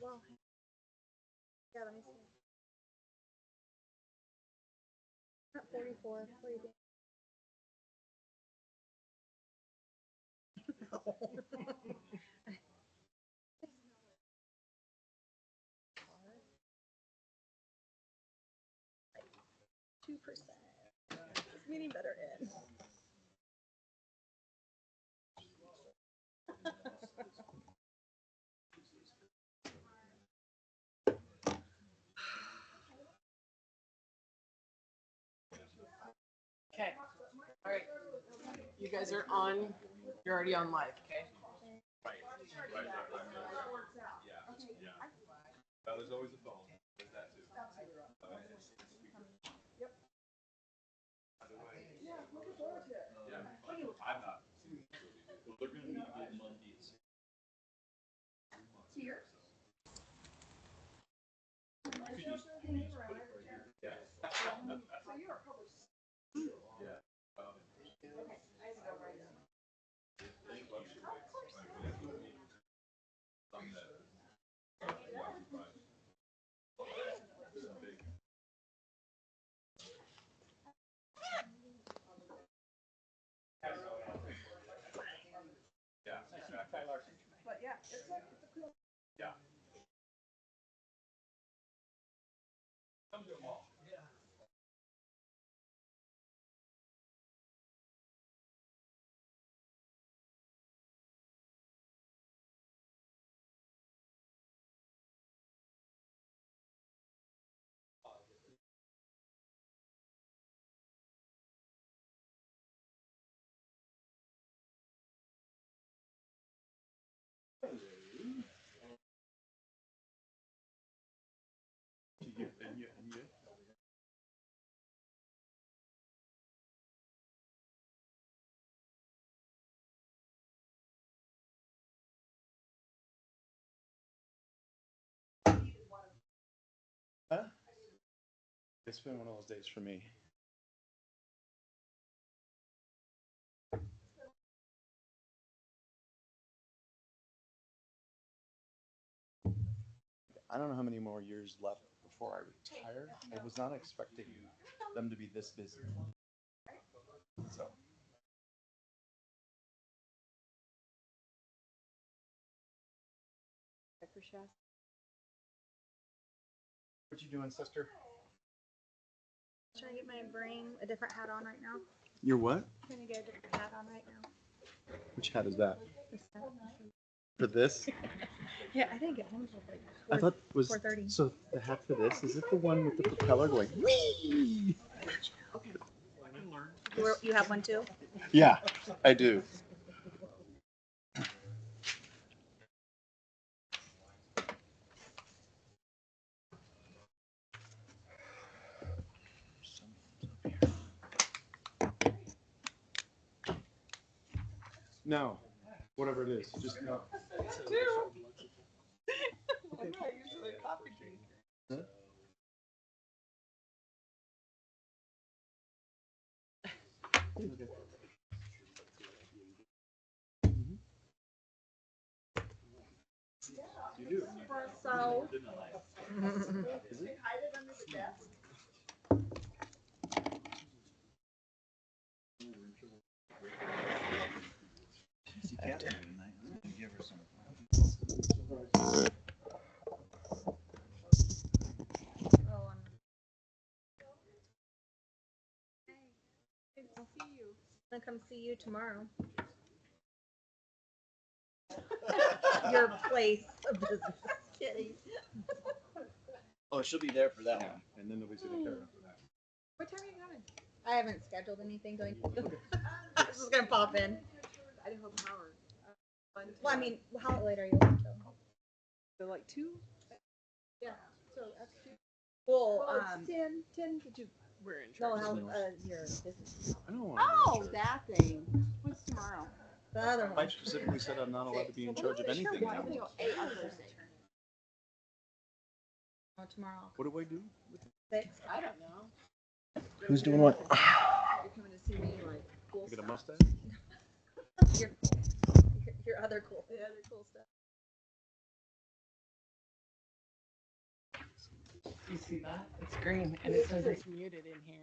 Well, yeah, let me see. Not 44. What do you think? No. 2%. It's meaning better in. Okay. All right. You guys are on. You're already on live. Okay. There's always a phone. There's that too. Yep. By the way, yeah, looking forward to it. Yeah, I'm not. Well, they're going to meet again Monday. Here. Yeah. So you are probably. Yeah. Okay, I have to go right now. Yeah. But yeah, it's a cool. Yeah. Come to them all. And you. Huh? It's been one of those days for me. I don't know how many more years left before I retire. I was not expecting them to be this busy. So. What you doing, sister? Trying to get my brain a different hat on right now. You're what? Trying to get a different hat on right now. Which hat is that? This hat. For this? Yeah, I didn't get home until like I thought was 4:30. so the hat for this, is it the one with the propeller going whee? Okay. You have one too? Yeah, I do. No, whatever it is, just no. I'm not usually a coffee drinker. Huh? Okay. You do. So. Is it? Hide it under the desk. You can't. Give her some. Oh, I'll see you. I'm gonna come see you tomorrow. Your place of business. Kidding. Oh, she'll be there for that one. And then nobody's gonna care after that. What time are you coming? I haven't scheduled anything. Going. I'm just gonna pop in. Idaho Power. Well, I mean, how late are you open till? They're like 2. Yeah. So that's two. Well, Well, it's 10. Did you? We're in no, charge. how your business? I don't want to Oh, that thing. What's tomorrow? The other one. Mike specifically said I'm not allowed to be in charge of anything now. 8 on Thursday. Oh, tomorrow. What do I do? 6. I don't know. Who's doing what? You're coming to see me like cool I get a stuff. mustache? Your other cool. The other cool stuff. You see that? It's green, and it says it's muted in here.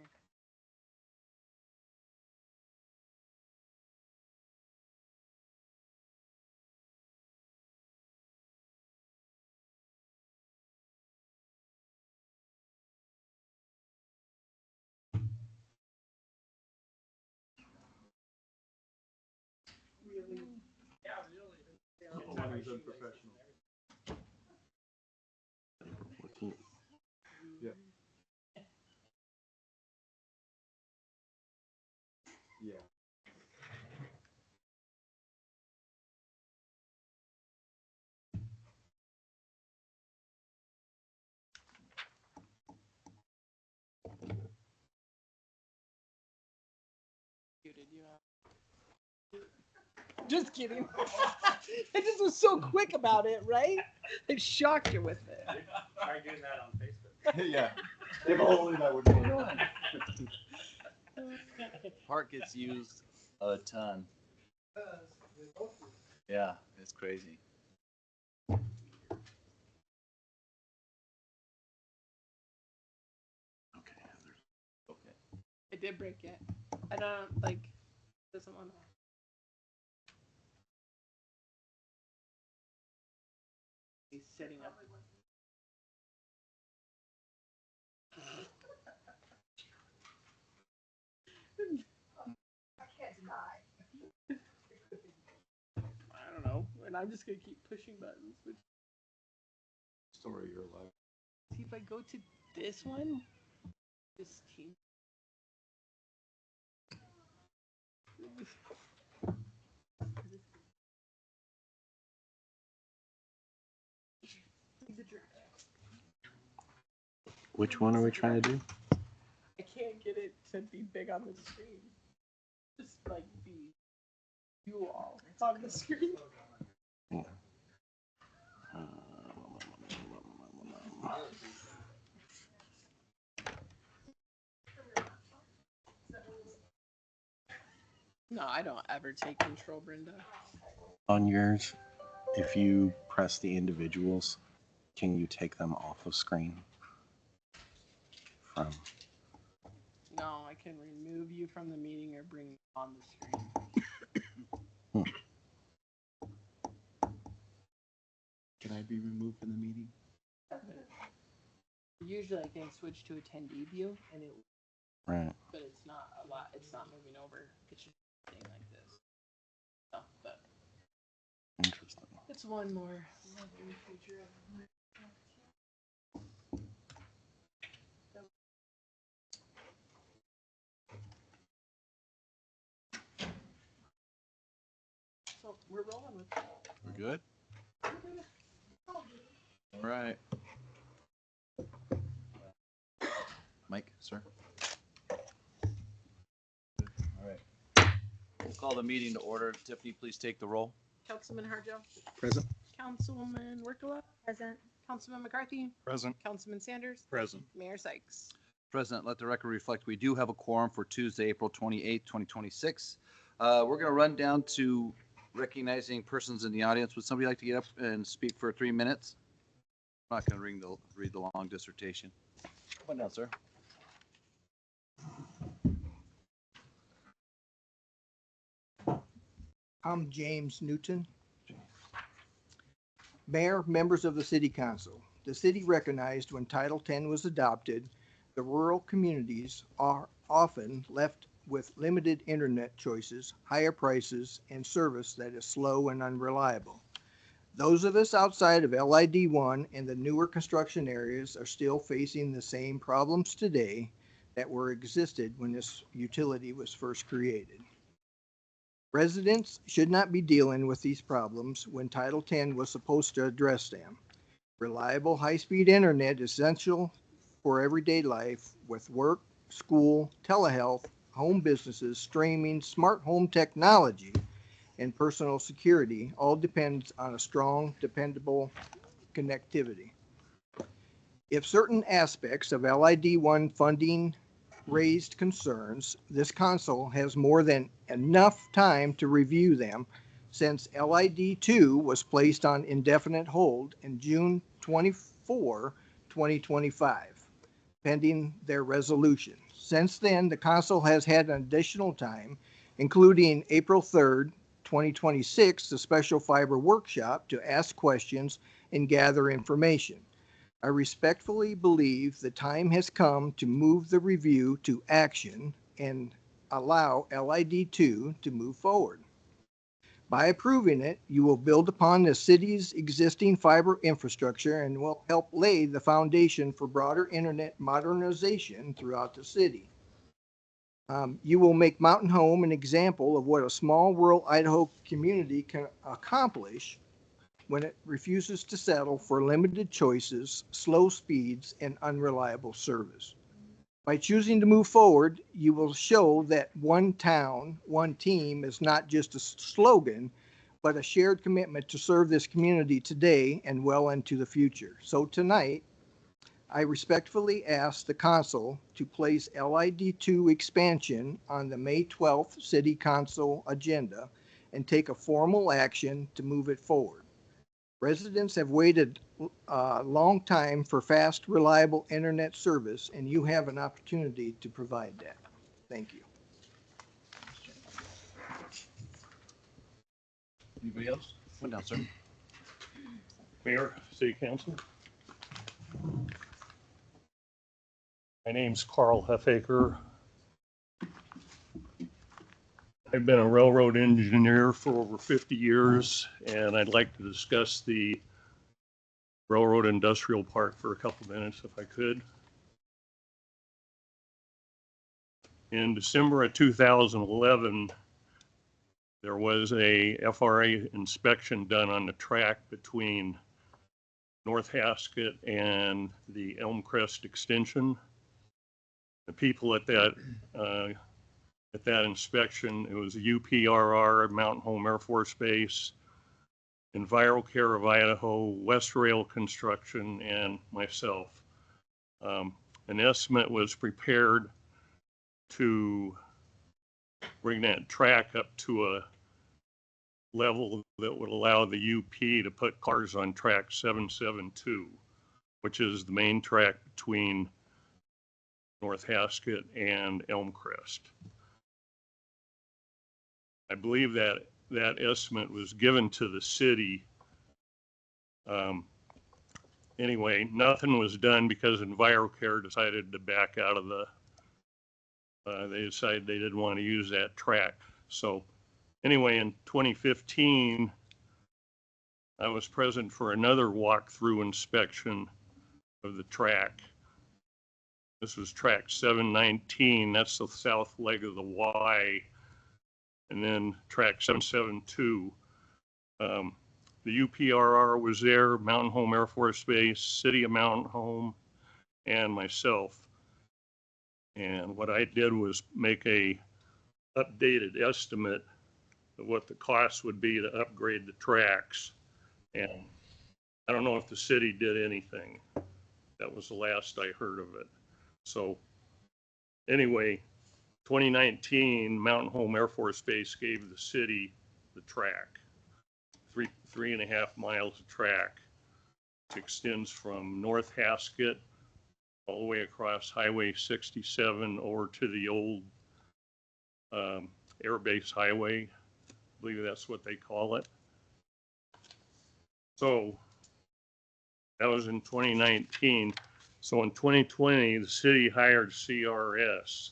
Unprofessional. Yeah. Yeah. Muted you out. Just kidding. I just was so quick about it, right? I shocked you with it. Try doing that on Facebook. Yeah. If only that would be. Park gets used a ton. Yeah, it's crazy. Okay. Okay. I did break it. I don't like. Doesn't want to. He's setting up. I don't know, and I'm just gonna keep pushing buttons. Which, Story of your life. see if I go to this one. This team. Which one are we trying to do? I can't get it to be big on the screen. Just like be you all on the screen. No, I don't ever take control, Brenda. On yours, if you press the individuals, can you take them off of screen? From No, I can remove you from the meeting or bring you on the screen. Can I be removed from the meeting? Usually I can switch to attendee view and it, right. but it's not a lot. It's not moving over. It's just staying like this. So, but Interesting. it's one more lovely feature of my. So we're rolling with that. We're good? All right. Mike, sir. All right. We'll call the meeting to order. Tiffany, please take the roll. Councilman Harjo. Present. Councilwoman Workala. Present. Councilman McCarthy. Present. Councilman Sanders. Present. Mayor Sykes. President, let the record reflect we do have a quorum for Tuesday, April 28th, 2026. We're going to run down to recognizing persons in the audience. Would somebody like to get up and speak for 3 minutes? I'm not going to read the long dissertation. Come on down, sir. I'm James Newton. Mayor, members of the City Council. The city recognized when Title X was adopted, the rural communities are often left with limited internet choices, higher prices, and service that is slow and unreliable. Those of us outside of LID 1 and the newer construction areas are still facing the same problems today that were existed when this utility was first created. Residents should not be dealing with these problems when Title X was supposed to address them. Reliable high-speed internet is essential for everyday life with work, school, telehealth, home businesses, streaming, smart home technology, and personal security all depends on a strong, dependable connectivity. If certain aspects of LID 1 funding raised concerns, this council has more than enough time to review them since LID 2 was placed on indefinite hold in June 24, 2025. pending their resolution. Since then, the council has had an additional time, including April 3rd, 2026, the special fiber workshop, to ask questions and gather information. I respectfully believe the time has come to move the review to action and allow LID2 to move forward. By approving it, you will build upon the city's existing fiber infrastructure and will help lay the foundation for broader internet modernization throughout the city. You will make Mountain Home an example of what a small rural Idaho community can accomplish when it refuses to settle for limited choices, slow speeds, and unreliable service. By choosing to move forward, you will show that one town, one team is not just a slogan, but a shared commitment to serve this community today and well into the future. So tonight, I respectfully ask the council to place LID2 expansion on the May 12th City Council agenda and take a formal action to move it forward. Residents have waited a long time for fast, reliable internet service, and you have an opportunity to provide that. Thank you. Anybody else? One down, sir. Mayor, City Council. My name's Carl Heffaker. I've been a railroad engineer for over 50 years, and I'd like to discuss the Railroad Industrial Park for a couple minutes, if I could. In December of 2011, there was a FRA inspection done on the track between North Haskett and the Elmcrest extension. The people at that inspection, it was UPRR, Mountain Home Air Force Base, EnviroCare of Idaho, West Rail Construction, and myself. An estimate was prepared to bring that track up to a level that would allow the UP to put cars on track 772, which is the main track between North Haskett and Elmcrest. I believe that that estimate was given to the city. Anyway, nothing was done because EnviroCare decided to back out of the, they decided they didn't want to use that track. So anyway, in 2015, I was present for another walkthrough inspection of the track. This was track 719, that's the south leg of the Y, and then track 772. The UPRR was there, Mountain Home Air Force Base, City of Mountain Home, and myself. And what I did was make a updated estimate of what the cost would be to upgrade the tracks. And I don't know if the city did anything. That was the last I heard of it. So anyway, 2019, Mountain Home Air Force Base gave the city the track, 3.5 miles of track. It extends from North Haskett all the way across Highway 67 over to the old Air Base Highway. I believe that's what they call it. So that was in 2019. So in 2020, the city hired CRS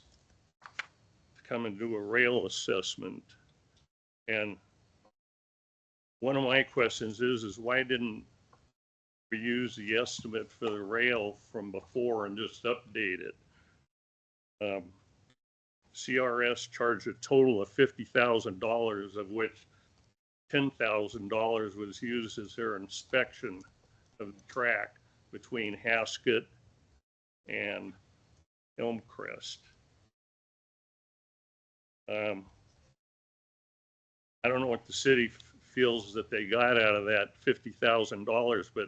to come and do a rail assessment. And one of my questions is why didn't we use the estimate for the rail from before and just update it? CRS charged a total of $50,000, of which $10,000 was used as their inspection of the track between Haskett and Elmcrest. I don't know what the city feels that they got out of that $50,000, but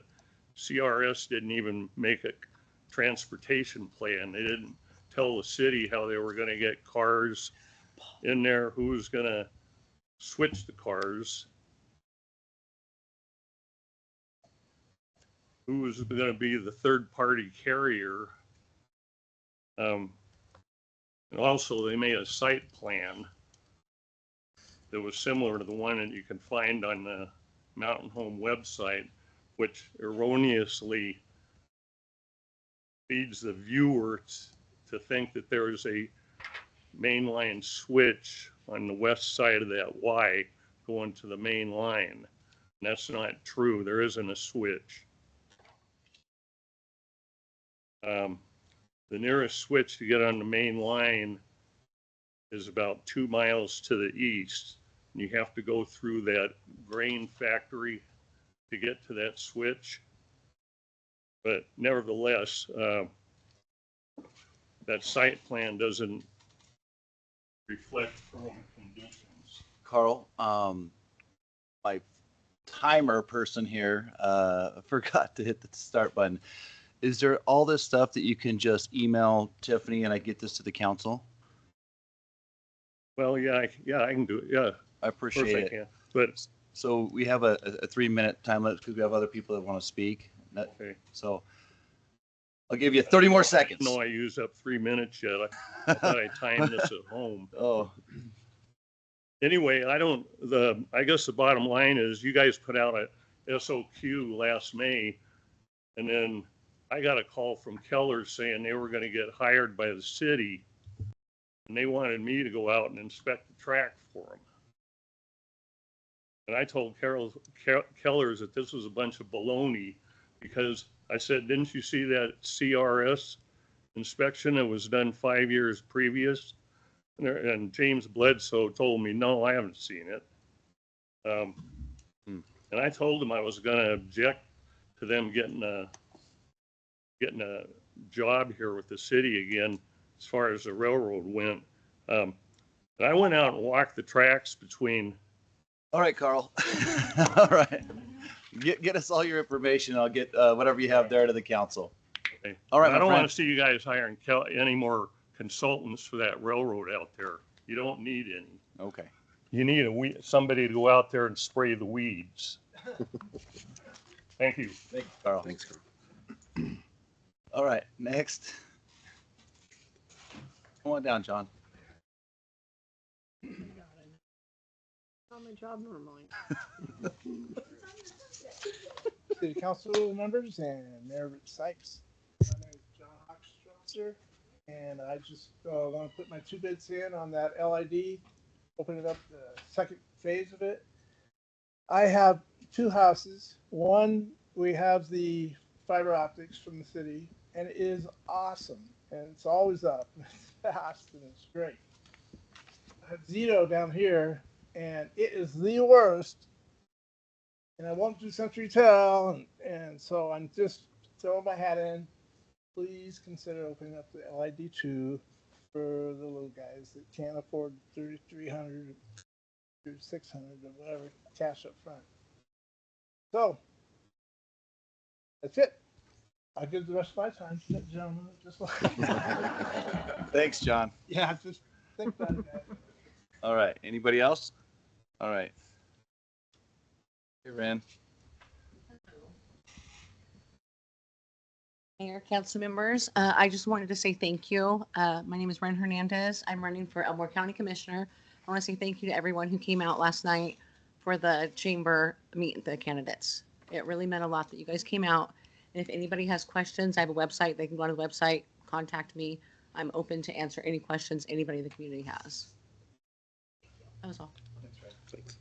CRS didn't even make a transportation plan. They didn't tell the city how they were going to get cars in there, who was going to switch the cars, who was going to be the third party carrier And also, they made a site plan that was similar to the one that you can find on the Mountain Home website, which erroneously leads the viewers to think that there is a mainline switch on the west side of that Y going to the main line. And that's not true. There isn't a switch. The nearest switch to get on the main line is about 2 miles to the east. And you have to go through that grain factory to get to that switch. But nevertheless, that site plan doesn't reflect current conditions. Carl, my timer person here forgot to hit the start button. Is there all this stuff that you can just email Tiffany and I get this to the council? Well, yeah, I can do it. Yeah, I of course appreciate I it. can. But So we have a 3-minute time limit because we have other people that want to speak. okay. So I'll give you 30 more seconds. No, I used up 3 minutes yet. I thought I timed this at home. Oh, Anyway, I guess the bottom line is you guys put out a SOQ last May, and then I got a call from Keller saying they were going to get hired by the city, and they wanted me to go out and inspect the track for them. And I told Kellers that this was a bunch of baloney, because I said, didn't you see that CRS inspection that was done 5 years previous? And James Bledsoe told me, no, I haven't seen it. And I told him I was going to object to them getting a job here with the city again, as far as the railroad went. And I went out and walked the tracks between. all right, Carl. All right. Get us all your information. I'll get whatever you have there to the council. Okay. All right, I don't my want friend. to see you guys hiring any more consultants for that railroad out there. You don't need any. Okay. You need somebody to go out there and spray the weeds. Thank you. Thank you, Carl. Thanks, Carl. All right, next. Come on down, John. Not my job normally. City Council members and Mayor Sykes. My name is John Hochstrasser, and I just want to put my 2 bits in on that LID, opening up the second phase of it. I have 2 houses. One, we have the fiber optics from the city, and it is awesome, and it's always up, and it's fast, and it's great. I have Zito down here, and it is the worst. And I won't do Century Tel, and so I'm just throwing my hat in. Please consider opening up the LID2 for the little guys that can't afford $3,300 or $600 or whatever cash up front. So that's it. I'll give the rest of my time to that gentleman. Just Thanks, John. yeah, just think about it, guys. All right. Anybody else? All right. Hey, Ren. Mayor, council members, I just wanted to say thank you. My name is Ren Hernandez. I'm running for Elmore County Commissioner. I want to say thank you to everyone who came out last night for the chamber meet the candidates. It really meant a lot that you guys came out. And if anybody has questions, I have a website. They can go to the website, contact me. I'm open to answer any questions anybody in the community has. That was all. Thanks.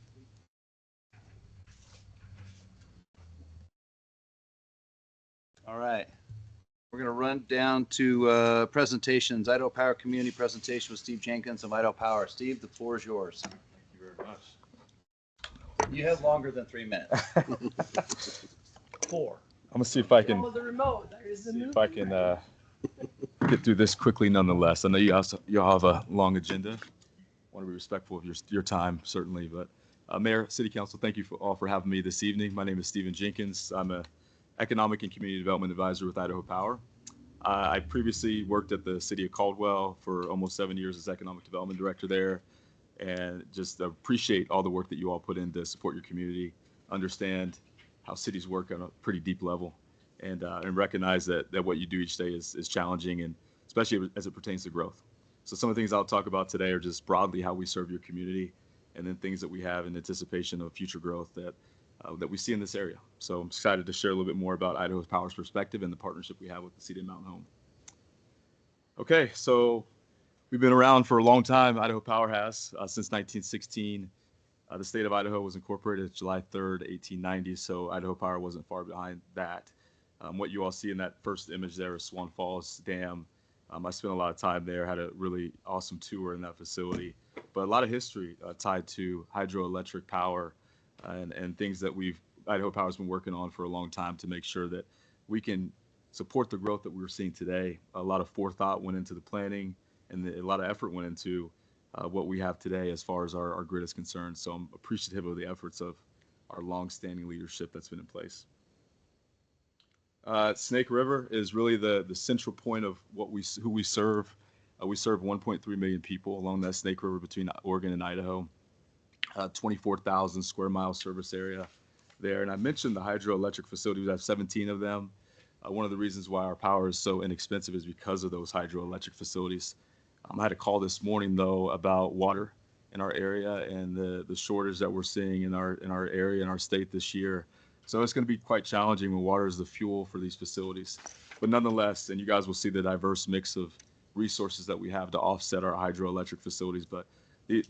All right. We're going to run down to presentations. Idaho Power Community Presentation with Steve Jenkins of Idaho Power. Steve, the floor is yours. Thank you very much. You have longer than 3 minutes. 4. I'm gonna see if I can Oh, the remote. There's the new. if I can get through this quickly nonetheless. I know you'll have a long agenda. Want to be respectful of your time, certainly. But Mayor, City Council, thank you all for having me this evening. My name is Stephen Jenkins. I'm a Economic and Community Development Advisor with Idaho Power. I previously worked at the City of Caldwell for almost 7 years as Economic Development Director there, and just appreciate all the work that you all put in to support your community, understand how cities work on a pretty deep level, and recognize that what you do each day is challenging, and especially as it pertains to growth. So some of the things I'll talk about today are just broadly how we serve your community, and then things that we have in anticipation of future growth that we see in this area. So I'm excited to share a little bit more about Idaho Power's perspective and the partnership we have with the City of Mountain Home. Okay, so we've been around for a long time. Idaho Power has since 1916. The state of Idaho was incorporated July 3rd, 1890, so Idaho Power wasn't far behind that. What you all see in that first image there is Swan Falls Dam. I spent a lot of time there, had a really awesome tour in that facility, but a lot of history tied to hydroelectric power and things that Idaho Power's been working on for a long time to make sure that we can support the growth that we're seeing today. A lot of forethought went into the planning, and a lot of effort went into what we have today as far as our grid is concerned. So I'm appreciative of the efforts of our longstanding leadership that's been in place. Snake River is really the central point of who we serve. We serve 1.3 million people along that Snake River between Oregon and Idaho. 24,000 square mile service area there. And I mentioned the hydroelectric facilities. We have 17 of them. One of the reasons why our power is so inexpensive is because of those hydroelectric facilities. I had a call this morning though about water in our area and the shortage that we're seeing in our area, in our state this year. So it's going to be quite challenging when water is the fuel for these facilities. But nonetheless, and you guys will see the diverse mix of resources that we have to offset our hydroelectric facilities. But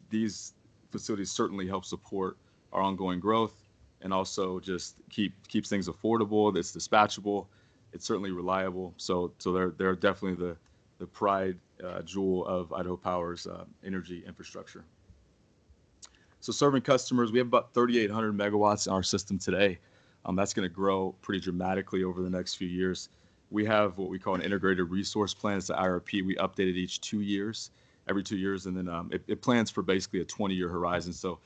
these facilities certainly help support our ongoing growth and also just keeps things affordable. It's dispatchable. It's certainly reliable. So they're definitely the pride jewel of Idaho Power's energy infrastructure. So serving customers, we have about 3,800 megawatts in our system today. That's going to grow pretty dramatically over the next few years. We have what we call an integrated resource plan. It's the IRP. We update it every 2 years, and then it plans for basically a 20-year horizon. So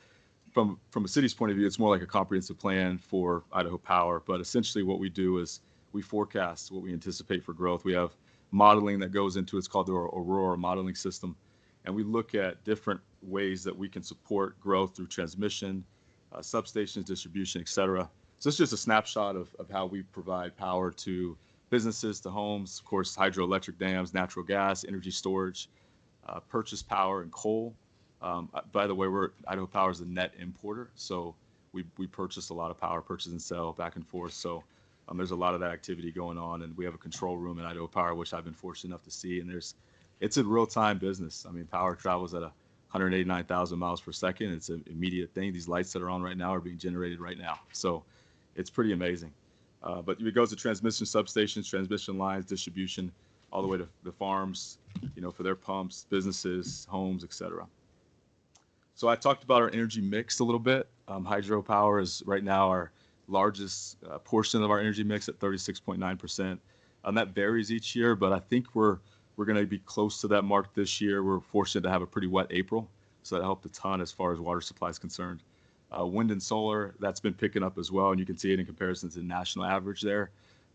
from a city's point of view, it's more like a comprehensive plan for Idaho Power. But essentially what we do is we forecast what we anticipate for growth. We have modeling that goes into it's called the Aurora modeling system. And we look at different ways that we can support growth through transmission, substations, distribution, et cetera. So it's just a snapshot of how we provide power to businesses, to homes, of course, hydroelectric dams, natural gas, energy storage, purchase power, and coal. By the way, Idaho Power is a net importer, so we purchase a lot of power, purchase and sell back and forth. So there's a lot of that activity going on, and we have a control room in Idaho Power, which I've been fortunate enough to see. And it's a real-time business. I mean, power travels at 189,000 miles per second. It's an immediate thing. These lights that are on right now are being generated right now. So it's pretty amazing. But it goes to transmission substations, transmission lines, distribution, all the way to the farms, for their pumps, businesses, homes, et cetera. So I talked about our energy mix a little bit. Hydropower is right now our largest portion of our energy mix at 36.9%. That varies each year, but I think we're going to be close to that mark this year. We're fortunate to have a pretty wet April, so that helped a ton as far as water supply is concerned. Wind and solar, that's been picking up as well, and you can see it in comparison to the national average there.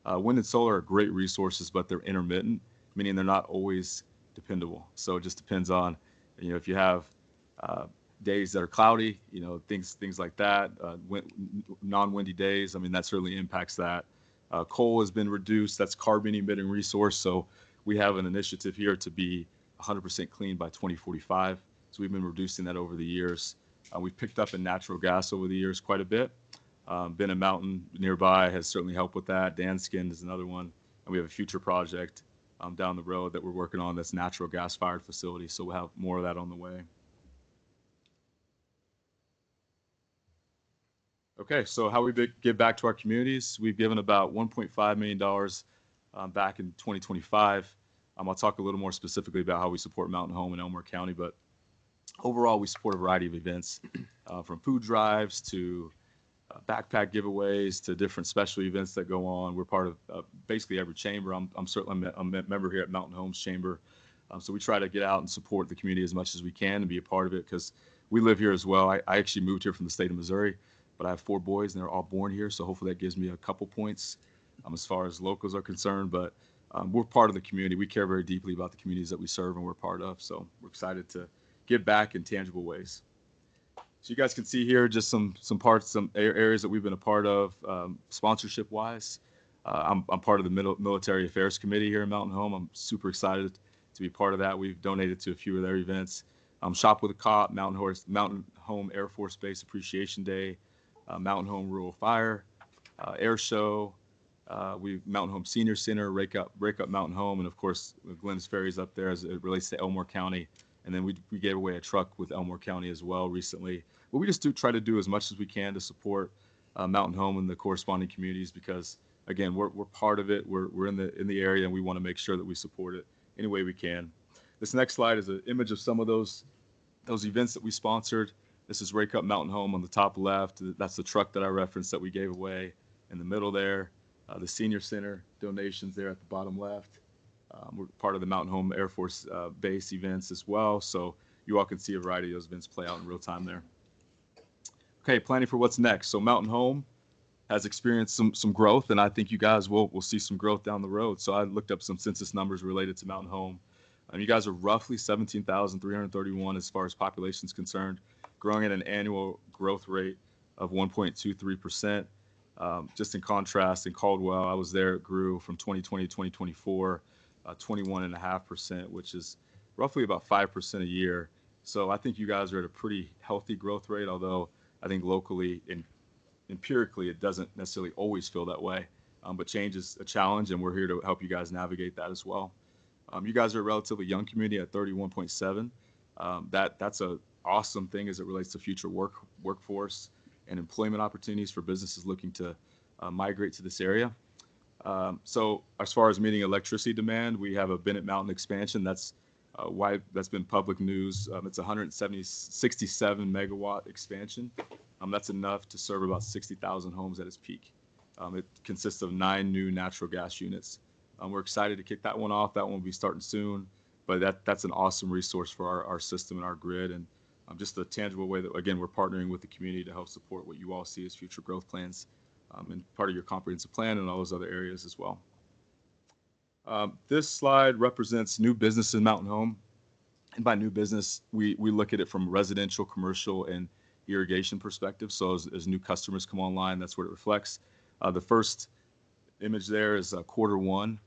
Wind and solar are great resources, but they're intermittent, meaning they're not always dependable. So it just depends on, if you have days that are cloudy, things like that, non-windy days, that certainly impacts that. Coal has been reduced. That's carbon emitting resource. So we have an initiative here to be 100% clean by 2045. So we've been reducing that over the years. We've picked up in natural gas over the years quite a bit. Benton Mountain nearby has certainly helped with that. Danskin is another one. And we have a future project down the road that we're working on that's natural gas fired facility. So we'll have more of that on the way. Okay, so how we give back to our communities. We've given about $1.5 million back in 2025. I'll talk a little more specifically about how we support Mountain Home in Elmore County, but overall, we support a variety of events, from food drives to backpack giveaways to different special events that go on. We're part of basically every chamber. I'm certainly a member here at Mountain Homes Chamber. So we try to get out and support the community as much as we can and be a part of it because we live here as well. I actually moved here from the state of Missouri, but I have 4 boys and they're all born here. So hopefully that gives me a couple points as far as locals are concerned. But we're part of the community. We care very deeply about the communities that we serve and we're part of. So we're excited to give back in tangible ways. So you guys can see here just some parts, some areas that we've been a part of sponsorship wise. I'm part of the Military Affairs Committee here in Mountain Home. I'm super excited to be part of that. We've donated to a few of their events. Shop with a Cop, Mountain Home Air Force Base Appreciation Day, Mountain Home Rural Fire, Air Show, Mountain Home Senior Center, Break Up Mountain Home, and of course Glenn's Ferry's up there as it relates to Elmore County. And then we gave away a truck with Elmore County as well recently. But we just try to do as much as we can to support Mountain Home and the corresponding communities because again we're part of it. We're in the area and we want to make sure that we support it any way we can. This next slide is an image of some of those events that we sponsored. This is Rake Up Mountain Home on the top left. That's the truck that I referenced that we gave away. In the middle there, the Senior Center donations there at the bottom left. We're part of the Mountain Home Air Force Base events as well. So you all can see a variety of those events play out in real time there. Okay, planning for what's next. So Mountain Home has experienced some growth, and I think you guys will see some growth down the road. So I looked up some census numbers related to Mountain Home. You guys are roughly 17,331 as far as population is concerned, growing at an annual growth rate of 1.23%. Just in contrast, in Caldwell, I was there, it grew from 2020 to 2024, 21.5%, which is roughly about 5% a year. So I think you guys are at a pretty healthy growth rate, although I think locally and empirically it doesn't necessarily always feel that way. But change is a challenge, and we're here to help you guys navigate that as well. You guys are a relatively young community at 31.7. That's an awesome thing as it relates to future workforce and employment opportunities for businesses looking to migrate to this area. So as far as meeting electricity demand, we have a Bennett Mountain expansion. That's been public news. It's 167 megawatt expansion. That's enough to serve about 60,000 homes at its peak. It consists of 9 new natural gas units. We're excited to kick that one off. That one will be starting soon, but that's an awesome resource for our system and our grid, and just a tangible way that, again, we're partnering with the community to help support what you all see as future growth plans and part of your comprehensive plan and all those other areas as well. This slide represents new business in Mountain Home, and by new business, we look at it from residential, commercial, and irrigation perspective. So as new customers come online, that's what it reflects. The first image there is quarter one.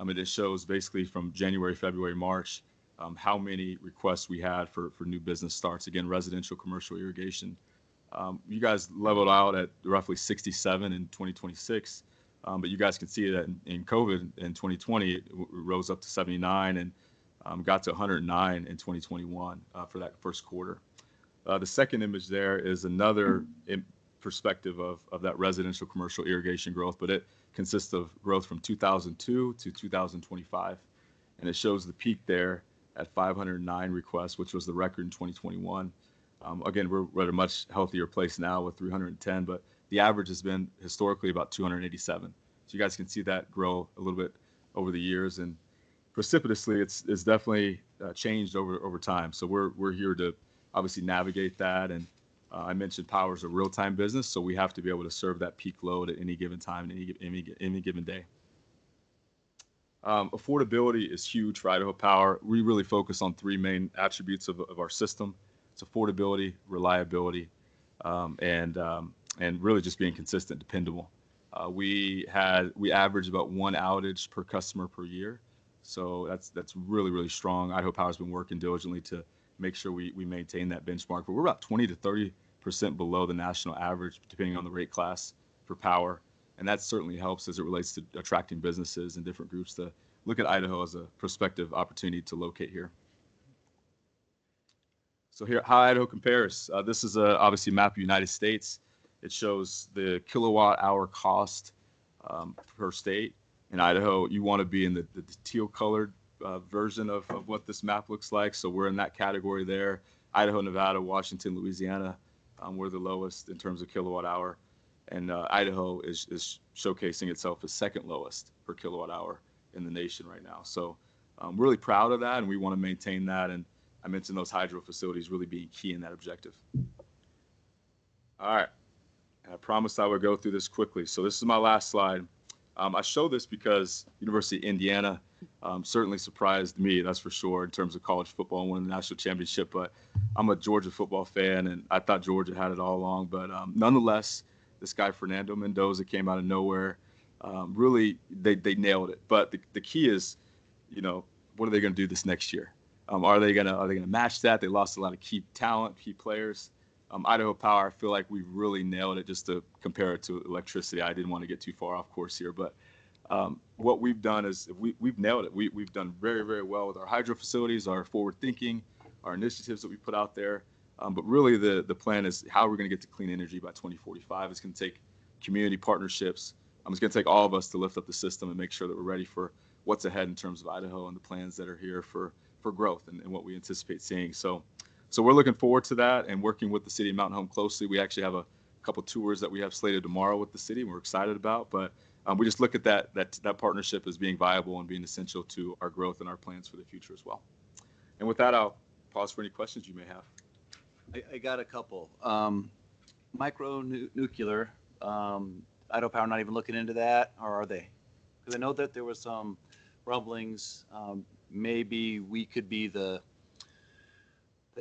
It shows basically from January, February, March, how many requests we had for new business starts. Again, residential, commercial, irrigation. You guys leveled out at roughly 67 in 2026, but you guys can see that in COVID in 2020, it rose up to 79 and got to 109 in 2021 for that first quarter. The second image there is another perspective of that residential, commercial, irrigation growth, but it consists of growth from 2002 to 2025, and it shows the peak there at 509 requests, which was the record in 2021. Again, we're at a much healthier place now with 310, but the average has been historically about 287. So you guys can see that grow a little bit over the years, and precipitously, it's definitely changed over time. So we're here to obviously navigate that, and I mentioned power is a real-time business, so we have to be able to serve that peak load at any given time, any given day. Affordability is huge for Idaho Power. We really focus on 3 main attributes of our system. It's affordability, reliability, and really just being consistent, dependable. We average about 1 outage per customer per year, so that's really, really strong. Idaho Power's been working diligently to make sure we maintain that benchmark, but we're about 20 to 30% below the national average, depending on the rate class for power. And that certainly helps as it relates to attracting businesses and different groups to look at Idaho as a prospective opportunity to locate here. So here, how Idaho compares. This is obviously a map of the United States. It shows the kilowatt hour cost per state. In Idaho, you want to be in the teal colored version of what this map looks like. So we're in that category there. Idaho, Nevada, Washington, Louisiana, we're the lowest in terms of kilowatt hour. And Idaho is showcasing itself as second lowest per kilowatt hour in the nation right now. So I'm really proud of that, and we want to maintain that. And I mentioned those hydro facilities really being key in that objective. All right. I promised I would go through this quickly. So this is my last slide. I show this because University of Indiana certainly surprised me, that's for sure, in terms of college football and winning the national championship. But I'm a Georgia football fan, and I thought Georgia had it all along. But nonetheless, this guy, Fernando Mendoza, came out of nowhere. Really, they nailed it. But the key is, what are they going to do this next year? Are they gonna match that? They lost a lot of key talent, key players. Idaho Power, I feel like we really nailed it. Just to compare it to electricity, I didn't want to get too far off course here, but what we've done is we've nailed it. We've done very, very well with our hydro facilities, our forward thinking, our initiatives that we put out there. But really the plan is how we're going to get to clean energy by 2045. It's going to take community partnerships. It's going to take all of us to lift up the system and make sure that we're ready for what's ahead in terms of Idaho and the plans that are here for growth and what we anticipate seeing. So we're looking forward to that and working with the city of Mountain Home closely. We actually have a couple tours that we have slated tomorrow with the city and we're excited about, but we just look at that partnership as being viable and being essential to our growth and our plans for the future as well. And with that, I'll pause for any questions you may have. I got a couple. Micro nuclear, Idaho Power not even looking into that, or are they? Because I know that there was some rumblings. Maybe we could be the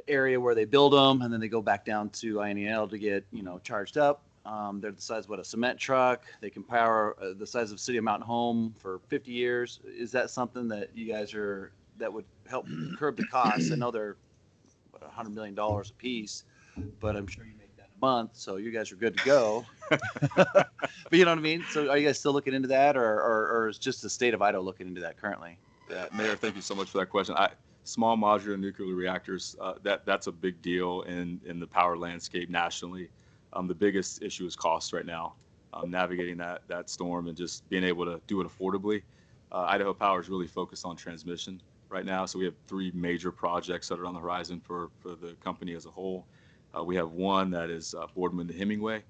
area where they build them and then they go back down to INEL to get charged up. They're the size of a cement truck. They can power the size of the city of Mountain Home for 50 years. Is that something that you guys that would help curb the costs? I know they're $100 million a piece, but I'm sure you make that a month, so you guys are good to go. But you know what I mean? So are you guys still looking into that, or is just the state of Idaho looking into that currently? Yeah, Mayor, thank you so much for that question. Small modular nuclear reactors, that's a big deal in the power landscape nationally. The biggest issue is cost right now, navigating that storm and just being able to do it affordably. Idaho Power is really focused on transmission right now, so we have 3 major projects that are on the horizon for the company as a whole. We have one that is Boardman to Hemingway.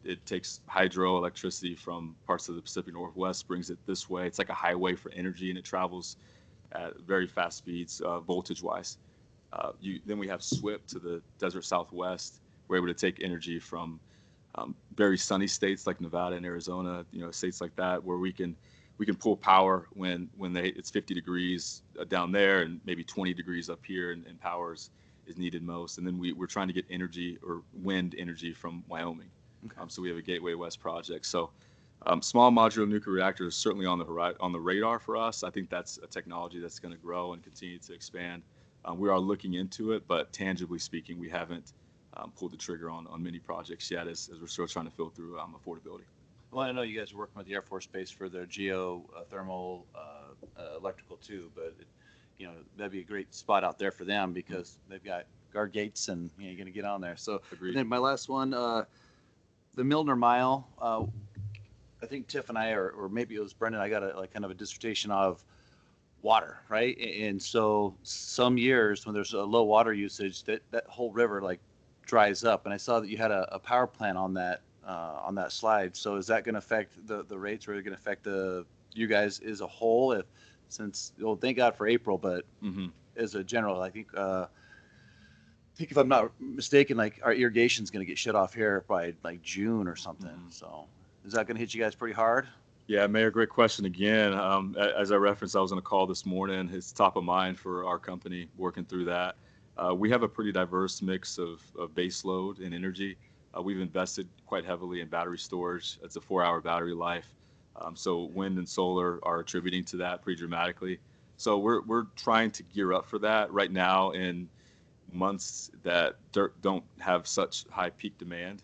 It takes hydroelectricity from parts of the Pacific Northwest, brings it this way. It's like a highway for energy, and it travels at very fast speeds, voltage-wise. Then we have SWIP to the desert Southwest. We're able to take energy from very sunny states like Nevada and Arizona, states like that, where we can pull power when it's 50 degrees down there and maybe 20 degrees up here, and power is needed most. And then we're trying to get energy or wind energy from Wyoming. Okay. So we have a Gateway West project. So small modular nuclear reactors is certainly on the radar for us. I think that's a technology that's going to grow and continue to expand. We are looking into it, but tangibly speaking, we haven't pulled the trigger on many projects yet as we're still trying to fill through affordability. Well, I know you guys are working with the Air Force Base for their geothermal electrical too, but that'd be a great spot out there for them because they've got guard gates and you're going to get on there. So then my last one, the Milner Mile. I think Tiff and I, or maybe it was Brendan, I got kind of a dissertation of water, right? And so some years when there's a low water usage, that whole river dries up. And I saw that you had a power plant on that slide. So is that going to affect the rates, or is it going to affect you guys as a whole? Thank God for April, but as a general, I think if I'm not mistaken, our irrigation's going to get shut off here by June or something. So is that going to hit you guys pretty hard? Yeah, Mayor, great question again. As I referenced, I was on a call this morning. It's top of mind for our company working through that. We have a pretty diverse mix of base load and energy. We've invested quite heavily in battery storage. It's a 4-hour battery life. So wind and solar are attributing to that pretty dramatically. So we're trying to gear up for that right now in months that don't have such high peak demand.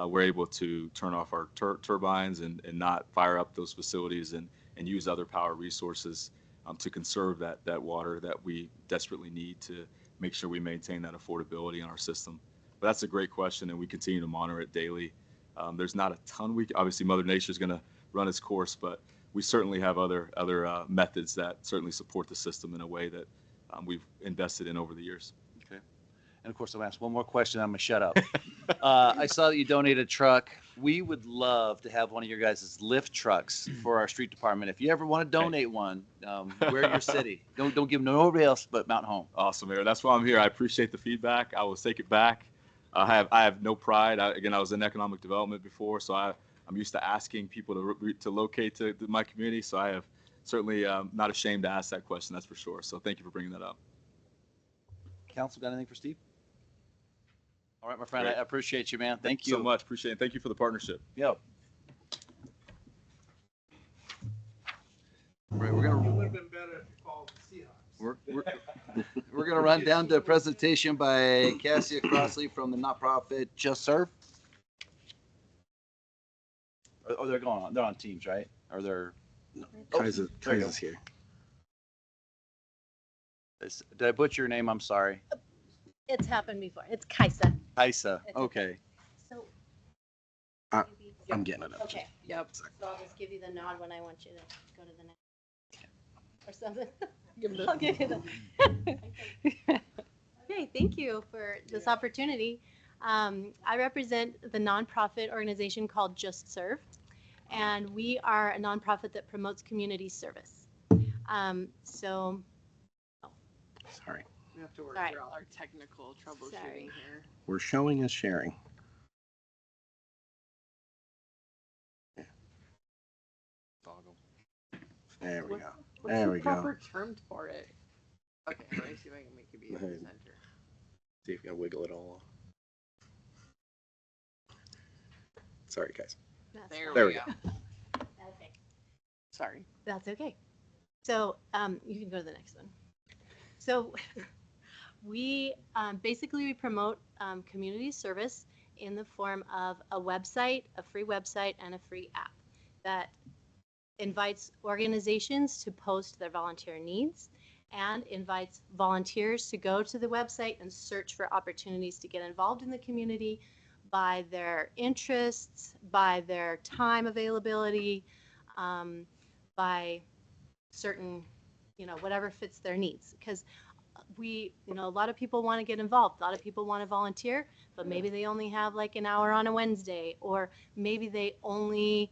We're able to turn off our turbines and not fire up those facilities and use other power resources to conserve that water that we desperately need to make sure we maintain that affordability in our system. But that's a great question, and we continue to monitor it daily. There's not a ton. Obviously, Mother Nature is going to run its course, but we certainly have other methods that certainly support the system in a way that we've invested in over the years. Okay. And of course, I'll ask one more question. I'm going to shut up. I saw that you donated a truck. We would love to have one of your guys' lift trucks for our street department. If you ever want to donate one, we're your city. Don't give them to nobody else but Mountain Home. Awesome, Mayor. That's why I'm here. I appreciate the feedback. I will take it back. I have no pride. I was in economic development before, so I'm used to asking people to locate to my community. So I have certainly not ashamed to ask that question. That's for sure. So thank you for bringing that up. Council, got anything for Steve? All right, my friend. Great. I appreciate you, man. Thank you so much. Appreciate it. Thank you for the partnership. Yep. Right, we're gonna. It would have been better if you called the Seahawks. We're going to run down to a presentation by Cassia Crossley from the nonprofit Just Serve. Oh, they're on Teams, right? Or they're. Kaisa's here. Did I butcher your name? I'm sorry. It's happened before. It's Kaisa. Kaisa. It's Okay. So. I'm getting it up. Okay. Yep. So I'll just give you the nod when I want you to go to the next. Or something. Give I'll give you the. Okay, thank you for this opportunity. I represent the nonprofit organization called Just Serve, and we are a nonprofit that promotes community service. So. Sorry. We have to work Sorry. through all our technical troubleshooting Sorry. here. We're showing as sharing. There we go. What's There the we go. proper term for it? Okay, let me see if I can make it be in the Ahead. center. See if you can wiggle it all off. Sorry, guys. That's There, fine. There we go. Okay. Sorry. That's okay. So you can go to the next one. So we basically we promote community service in the form of a website, a free website, and a free app that invites organizations to post their volunteer needs and invites volunteers to go to the website and search for opportunities to get involved in the community by their interests, by their time availability, by certain, whatever fits their needs. Because a lot of people want to get involved. A lot of people want to volunteer, but maybe they only have like an hour on a Wednesday, or maybe they only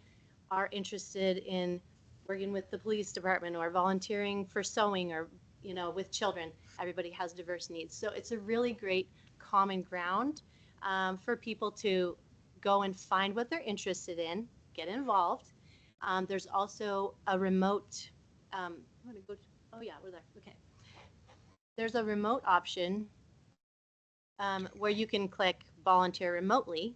are interested in working with the police department or volunteering for sewing or, with children. Everybody has diverse needs. So it's a really great common ground for people to go and find what they're interested in, get involved. There's also a remote, I'm going to go to, oh yeah, we're there. Okay. There's a remote option where you can click volunteer remotely,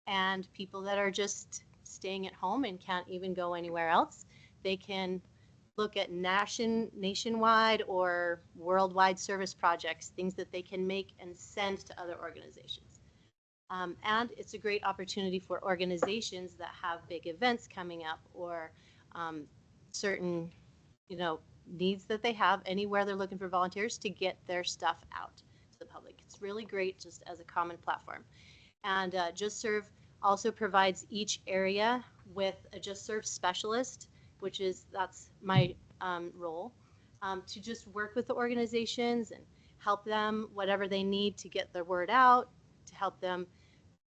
and people that are just staying at home and can't even go anywhere else, they can look at nationwide or worldwide service projects, things that they can make and send to other organizations. And it's a great opportunity for organizations that have big events coming up or certain, needs that they have anywhere they're looking for volunteers to get their stuff out to the public. It's really great just as a common platform. And Just Serve also provides each area with a Just Serve specialist, that's my role, to just work with the organizations and help them whatever they need to get their word out, to help them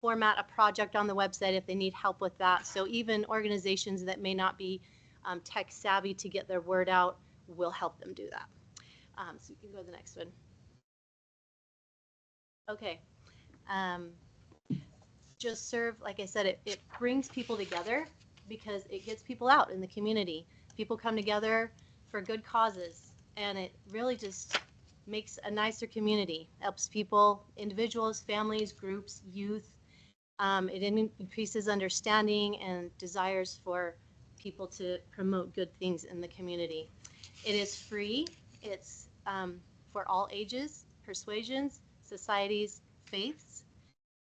format a project on the website if they need help with that. So even organizations that may not be tech savvy to get their word out, will help them do that. So you can go to the next one. Okay. Just Serve, like I said, it brings people together because it gets people out in the community. People come together for good causes, and it really just makes a nicer community. Helps people, individuals, families, groups, youth. It increases understanding and desires for people to promote good things in the community. It is free. It's for all ages, persuasions, societies, faiths,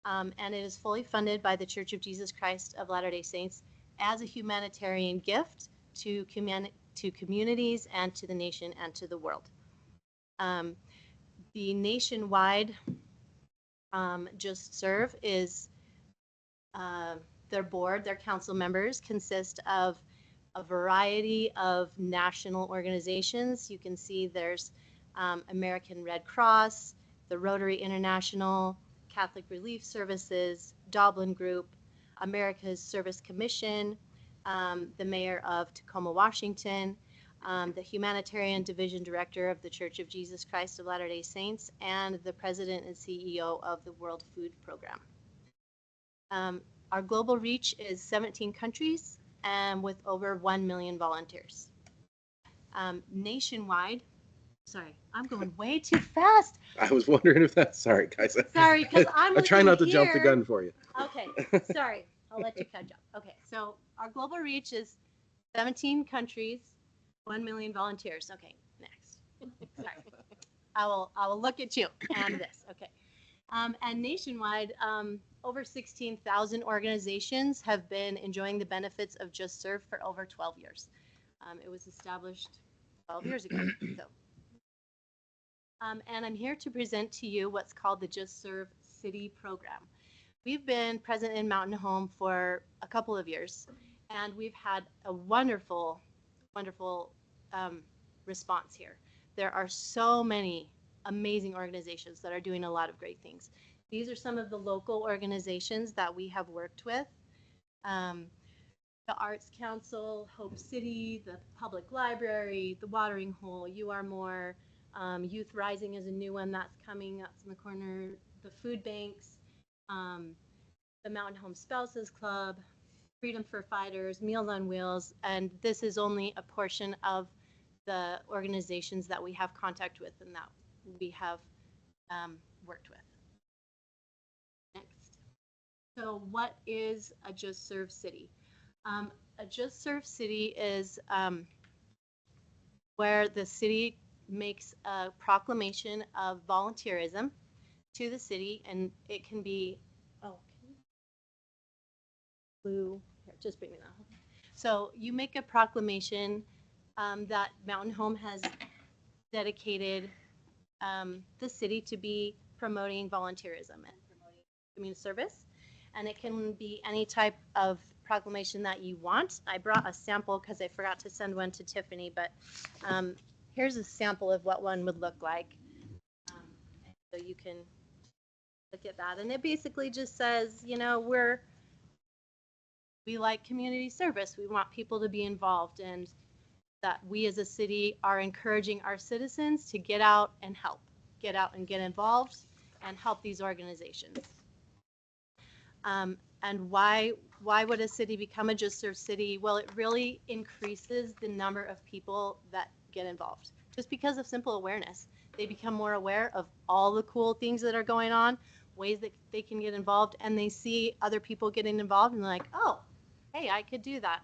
and it is fully funded by the Church of Jesus Christ of Latter-day Saints as a humanitarian gift to communities and to the nation and to the world. The nationwide Just Serve is their board, their council members consist of a variety of national organizations. You can see there's American Red Cross, the Rotary International, Catholic Relief Services, Dublin Group, America's Service Commission, the mayor of Tacoma, Washington, the Humanitarian Division Director of the Church of Jesus Christ of Latter-day Saints, and the President and CEO of the World Food Program. Our global reach is 17 countries and with over 1 million volunteers. Nationwide, sorry, I'm going way too fast. I was wondering if that's sorry, guys. Sorry, because I'm I try not to looking jump the here. gun for you. Okay, sorry. I'll let you catch up. Okay, so our global reach is 17 countries, 1 million volunteers. Okay, next. I will look at you and this. Okay. And nationwide, over 16,000 organizations have been enjoying the benefits of Just Serve for over 12 years. It was established 12 years ago. So, and I'm here to present to you what's called the Just Serve City program. We've been present in Mountain Home for a couple of years, and we've had a wonderful, wonderful response here. There are so many amazing organizations that are doing a lot of great things. These are some of the local organizations that we have worked with. The Arts Council, Hope City, the Public Library, the Watering Hole, You Are More, Youth Rising is a new one that's coming, that's in the corner, the food banks, the Mountain Home Spouses Club, Freedom for Fighters, Meals on Wheels, and this is only a portion of the organizations that we have contact with and that we have worked with. Next. So what is a Just Serve City? A Just Serve City is where the city makes a proclamation of volunteerism to the city, and it can be, blue, here, just bring me that. So you make a proclamation that Mountain Home has dedicated the city to be promoting volunteerism and promoting community service. And it can be any type of proclamation that you want. I brought a sample because I forgot to send one to Tiffany, but here's a sample of what one would look like. So you can look at that. And it basically just says, you know, we like community service. We want people to be involved, and that we as a city are encouraging our citizens to get out and help, get out and get involved and help these organizations. And why would a city become a Just Serve City? Well, it really increases the number of people that get involved just because of simple awareness. They become more aware of all the cool things that are going on, ways that they can get involved, and they see other people getting involved and they're like, oh, hey, I could do that.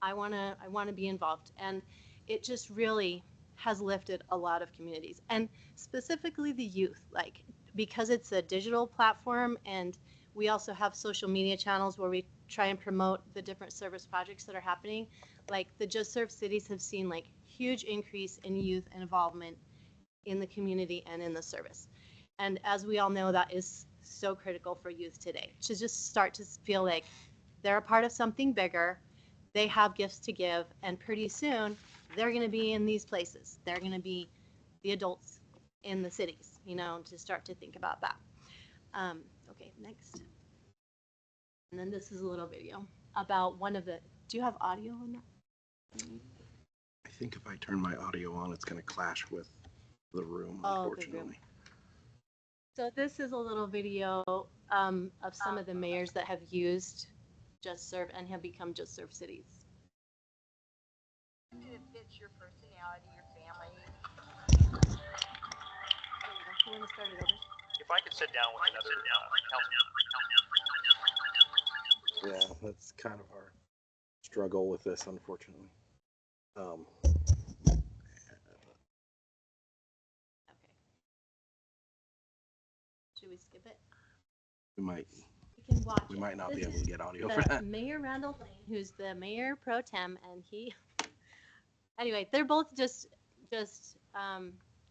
I want to be involved. And it just really has lifted a lot of communities, and specifically the youth, like, because it's a digital platform, and we also have social media channels where we try and promote the different service projects that are happening. Like the Just Serve Cities have seen like huge increase in youth involvement in the community and in the service. And as we all know, that is so critical for youth today, to just start to feel like they're a part of something bigger. They have gifts to give, and pretty soon they're going to be in these places. They're going to be the adults in the cities, you know, to start to think about that. Okay, next. And then this is a little video about one of the, do you have audio on that? I think if I turn my audio on, it's going to clash with the room, Oh, unfortunately. the room. So this is a little video of some of the mayors that have used Just Serve and have become Just Serve cities. It fits your personality, your family. You want to start it over? If I could sit down with another Yeah, that's kind of our struggle with this, unfortunately. Okay. Should we skip it? We might. We can watch. We might not This be able is to get audio for that. Mayor Randall Lane, who's the mayor pro tem, and he. Anyway, they're both just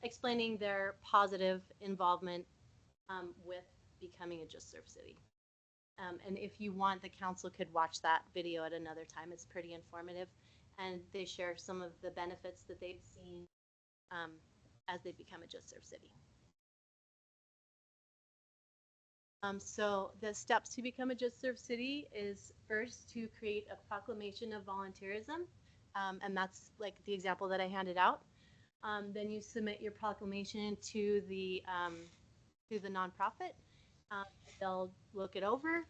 explaining their positive involvement with becoming a Just Serve City. And if you want, the council could watch that video at another time. It's pretty informative, and they share some of the benefits that they've seen as they become a Just Serve City. So the steps to become a Just Serve City is first to create a proclamation of volunteerism, and that's like the example that I handed out. Then you submit your proclamation to the nonprofit. They'll look it over,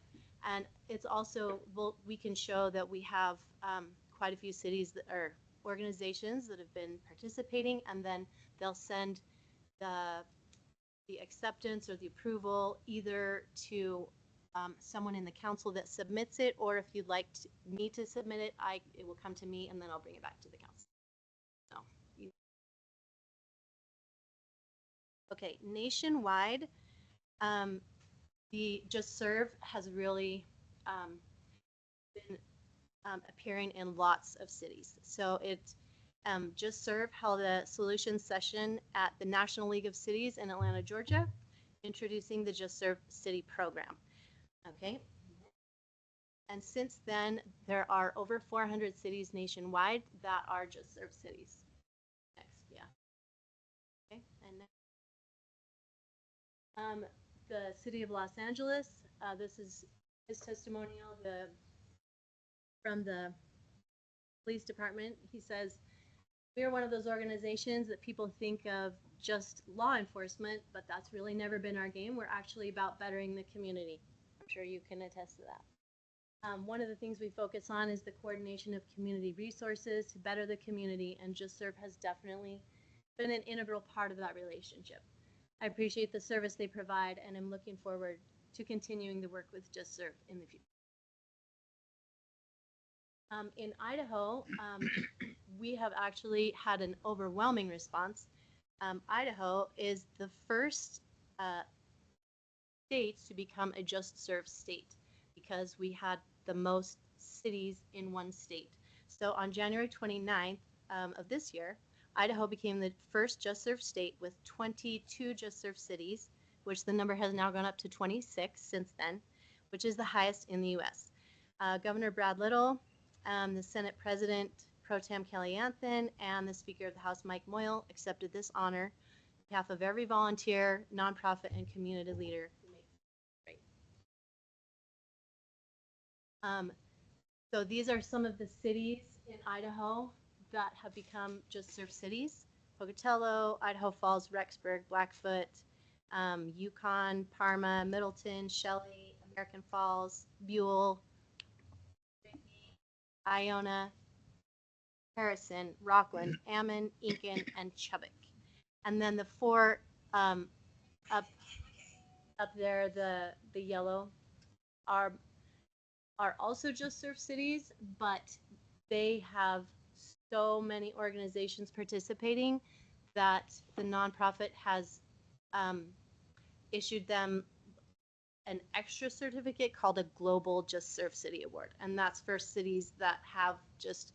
and it's also, we can show that we have quite a few cities that are organizations that have been participating, and then they'll send the acceptance or the approval either to someone in the council that submits it, or if you'd like me to submit it, it will come to me, and then I'll bring it back to the council. So Okay, nationwide, the Just Serve has really been appearing in lots of cities. So it Just Serve held a solution session at the National League of Cities in Atlanta, Georgia, introducing the Just Serve City program. Okay. And since then, there are over 400 cities nationwide that are Just Serve cities. Next, yeah. Okay, and next. The city of Los Angeles, this is his testimonial from the police department. He says, we are one of those organizations that people think of just law enforcement, but that's really never been our game. We're actually about bettering the community. I'm sure you can attest to that. One of the things we focus on is the coordination of community resources to better the community, and Just Serve has definitely been an integral part of that relationship. I appreciate the service they provide, and I'm looking forward to continuing the work with Just Serve in the future. In Idaho, we have actually had an overwhelming response. Idaho is the first state to become a Just Serve state because we had the most cities in one state. So on January 29th of this year, Idaho became the first Just Serve state with 22 Just Serve cities, which the number has now gone up to 26 since then, which is the highest in the U.S. Governor Brad Little, the Senate President Pro Tem Kelly Anthony, and the Speaker of the House Mike Moyle accepted this honor on behalf of every volunteer, nonprofit, and community leader who makes it great. So these are some of the cities in Idaho that have become Just Serve cities: Pocatello, Idaho Falls, Rexburg, Blackfoot, Yukon, Parma, Middleton, Shelley, American Falls, Buell, Iona, Harrison, Rockland, Ammon, Incan, and Chubbuck. And then the four up there, the yellow, are also Just Serve cities, but they have so many organizations participating that the nonprofit has issued them an extra certificate called a Global Just Serve City Award. And that's for cities that have just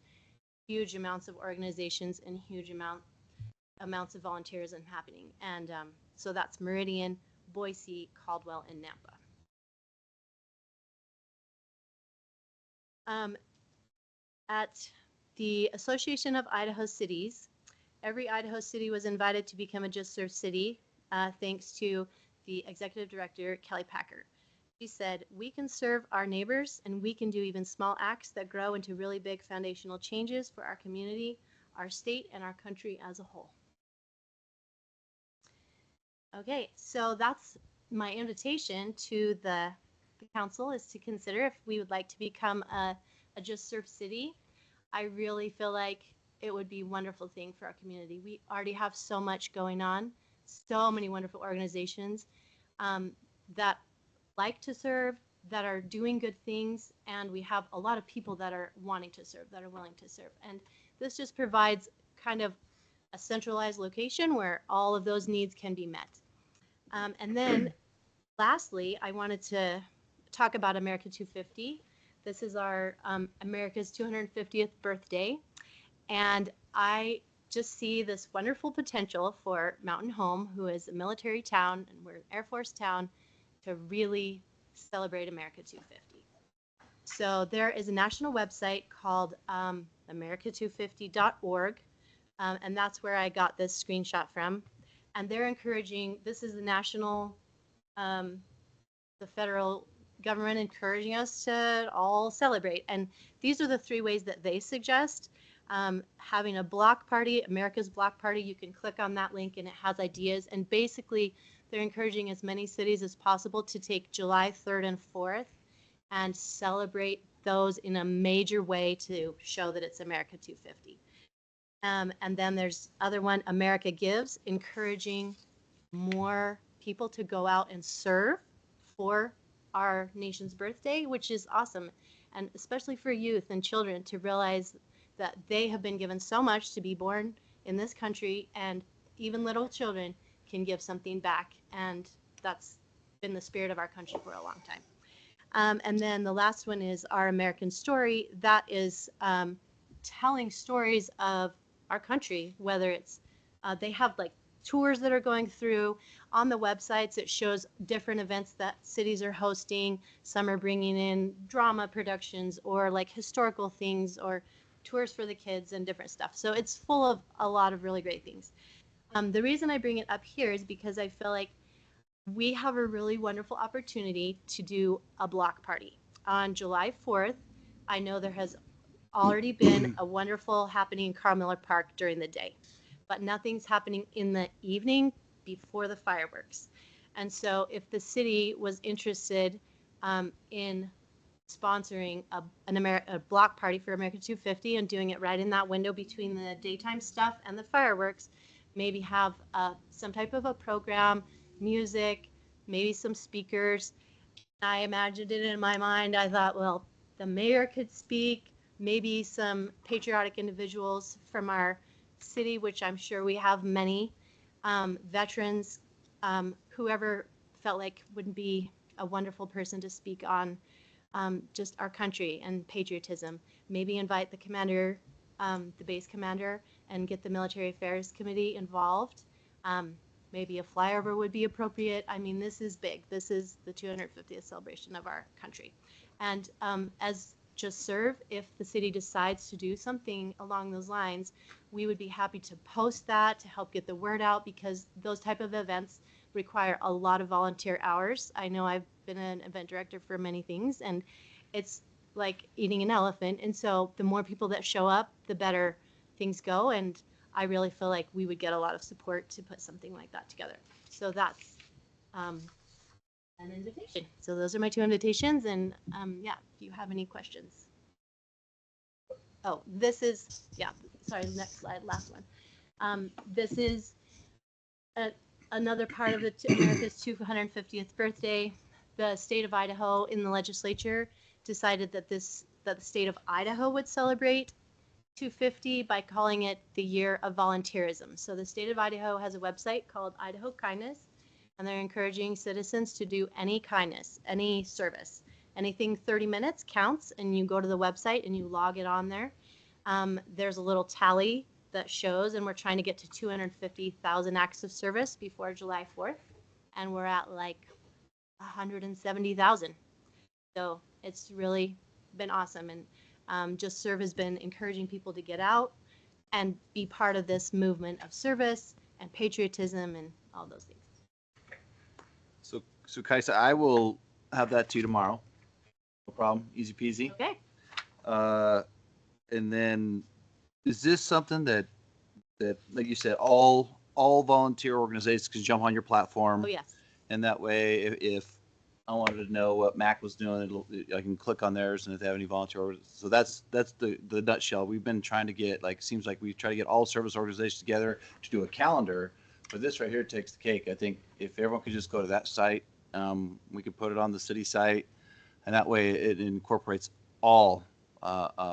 huge amounts of organizations and huge amounts of volunteers and happening. And so that's Meridian, Boise, Caldwell, and Nampa. At the Association of Idaho Cities, every Idaho city was invited to become a Just Serve city, thanks to the executive director, Kelly Packer. She said, we can serve our neighbors, and we can do even small acts that grow into really big foundational changes for our community, our state, and our country as a whole. Okay, so that's my invitation to the council, is to consider if we would like to become a Just Serve city. I really feel like it would be a wonderful thing for our community. We already have so much going on, so many wonderful organizations that like to serve, that are doing good things, and we have a lot of people that are wanting to serve, that are willing to serve. And this just provides kind of a centralized location where all of those needs can be met. And then lastly, I wanted to talk about America 250. This is our America's 250th birthday. And I just see this wonderful potential for Mountain Home, who is a military town, and we're an Air Force town, to really celebrate America 250. So there is a national website called america250.org, and that's where I got this screenshot from. And they're encouraging, this is the national, the federal government encouraging us to all celebrate. And these are the 3 ways that they suggest. Having a block party, America's Block Party, you can click on that link and it has ideas. And basically, they're encouraging as many cities as possible to take July 3rd and 4th and celebrate those in a major way to show that it's America 250. And then there's other one, America Gives, encouraging more people to go out and serve for our nation's birthday, which is awesome. And especially for youth and children to realize that they have been given so much to be born in this country, and even little children can give something back. And that's been the spirit of our country for a long time. And then the last one is Our American Story. That is telling stories of our country, whether it's, they have like tours that are going through on the websites. It shows different events that cities are hosting. Some are bringing in drama productions or like historical things or tours for the kids and different stuff. So it's full of a lot of really great things. The reason I bring it up here is because I feel like we have a really wonderful opportunity to do a block party. On July 4th, I know there has already been a wonderful happening in Carl Miller Park during the day, but nothing's happening in the evening before the fireworks. And so if the city was interested in sponsoring a block party for America 250 and doing it right in that window between the daytime stuff and the fireworks, maybe have some type of a program, music, maybe some speakers. I imagined it in my mind. I thought, well, the mayor could speak, maybe some patriotic individuals from our city, which I'm sure we have many, veterans, whoever felt like would be a wonderful person to speak on just our country and patriotism. Maybe invite the commander, the base commander, and get the military affairs committee involved. Maybe a flyover would be appropriate. I mean, this is big. This is the 250th celebration of our country. And as Just Serve, if the city decides to do something along those lines, we would be happy to post that to help get the word out, because those type of events require a lot of volunteer hours. I know I've been an event director for many things, and it's like eating an elephant. And so the more people that show up, the better things go. And I really feel like we would get a lot of support to put something like that together. So that's an invitation. So those are my 2 invitations. And yeah, if you have any questions. Oh, this is, yeah, sorry, the next slide, last one. This is another part of the America's 250th birthday. The state of Idaho in the legislature decided that the state of Idaho would celebrate 250 by calling it the Year of Volunteerism. So the state of Idaho has a website called Idaho Kindness, and they're encouraging citizens to do any kindness, any service. Anything 30 minutes counts, and you go to the website and you log it on there. There's a little tally that shows, and we're trying to get to 250,000 acts of service before July 4th, and we're at like 170,000. So it's really been awesome. And Just Serve has been encouraging people to get out and be part of this movement of service and patriotism and all those things. So Kaisa, I will have that to you tomorrow. No problem. Easy peasy. Okay. And then, is this something that like you said, all volunteer organizations can jump on your platform? Oh, yes. And that way, if I wanted to know what MAC was doing, I can click on theirs, and if they have any volunteer, so that's the nutshell. We've been trying to get, like, it seems like we try to get all service organizations together to do a calendar, but this right here takes the cake. I think if everyone could just go to that site, we could put it on the city site, and that way it incorporates all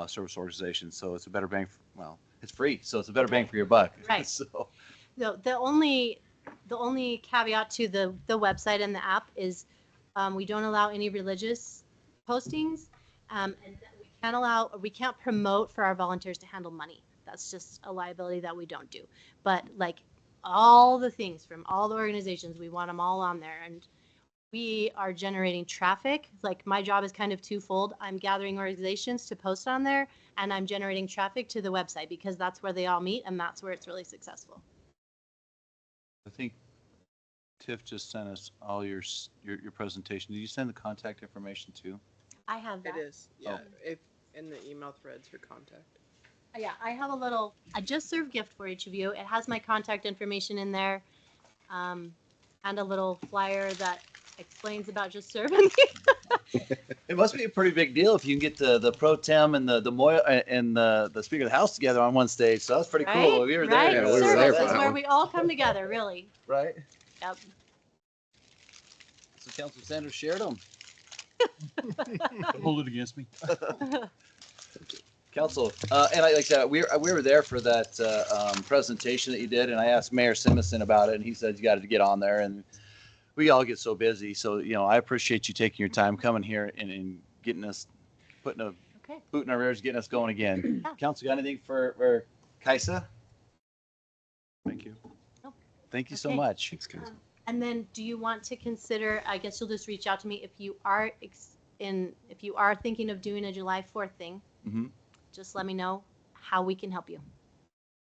service organizations. So it's a better bang for, well, it's free, so it's a better bang for your buck. Right. So No, the only caveat to the website and the app is we don't allow any religious postings, and we can't promote for our volunteers to handle money. That's just a liability that we don't do. But like all the things from all the organizations, we want them all on there, and we are generating traffic. Like my job is kind of twofold. I'm gathering organizations to post on there, and I'm generating traffic to the website, because that's where they all meet, and that's where it's really successful. I think Tiff just sent us all your presentation. Did you send the contact information too? I have that. It is, yeah. Oh. If in the email threads for contact. Yeah, I have a Just Serve gift for each of you. It has my contact information in there, and a little flyer that explains about Just Serve. It must be a pretty big deal if you can get the pro tem and the Speaker of the House together on one stage. So that's pretty cool. We were there. Right? Yeah, we were Service there for is that where one. we all come together, really. Right? Yep. So Councilman Sanders shared them. Hold it against me. Council, and like I said, we were there for that presentation that you did, and I asked Mayor Simison about it, and he said you got to get on there, and we all get so busy. So, I appreciate you taking your time coming here and getting us, putting a boot in our ears, getting us going again. Yeah. Council, got anything for Kaisa? Thank you. Nope. Thank you so Okay. much. And then do you want to consider, I guess you'll just reach out to me if you are if you are thinking of doing a July 4th thing, Mm-hmm. just let me know how we can help you.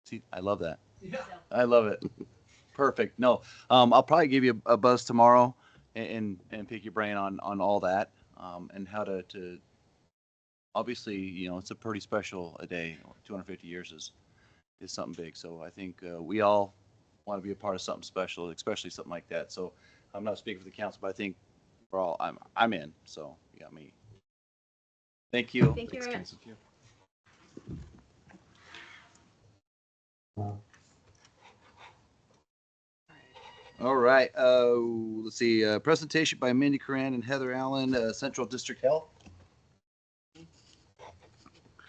See, I love that. Yeah. I love it. Perfect. No, I'll probably give you a buzz tomorrow and pick your brain on all that, and how to obviously, it's a pretty special a day. 250 years is something big. So I think we all want to be a part of something special, especially something like that. So I'm not speaking for the council, but I think we're all, I'm in. So you got me. Thank you. Thank you very much. All right. Let's see. Presentation by Mindy Coran and Heather Allen, Central District Health.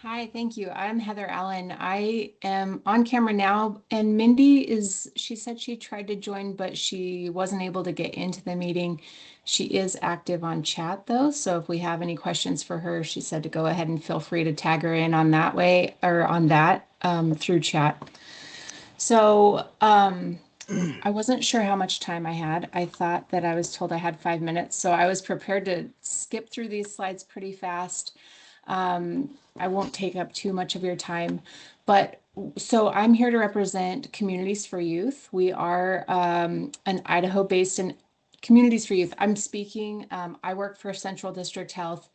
Hi, thank you. I'm Heather Allen. I am on camera now, and Mindy she said she tried to join, but she wasn't able to get into the meeting. She is active on chat though, so if we have any questions for her, she said to go ahead and feel free to tag her in on that way, or on that through chat. So I wasn't sure how much time I had. I thought that I was told I had 5 minutes, so I was prepared to skip through these slides pretty fast. I won't take up too much of your time, but so I'm here to represent Communities for Youth. We are an Idaho-based Communities for Youth. I'm speaking, I work for Central District Health,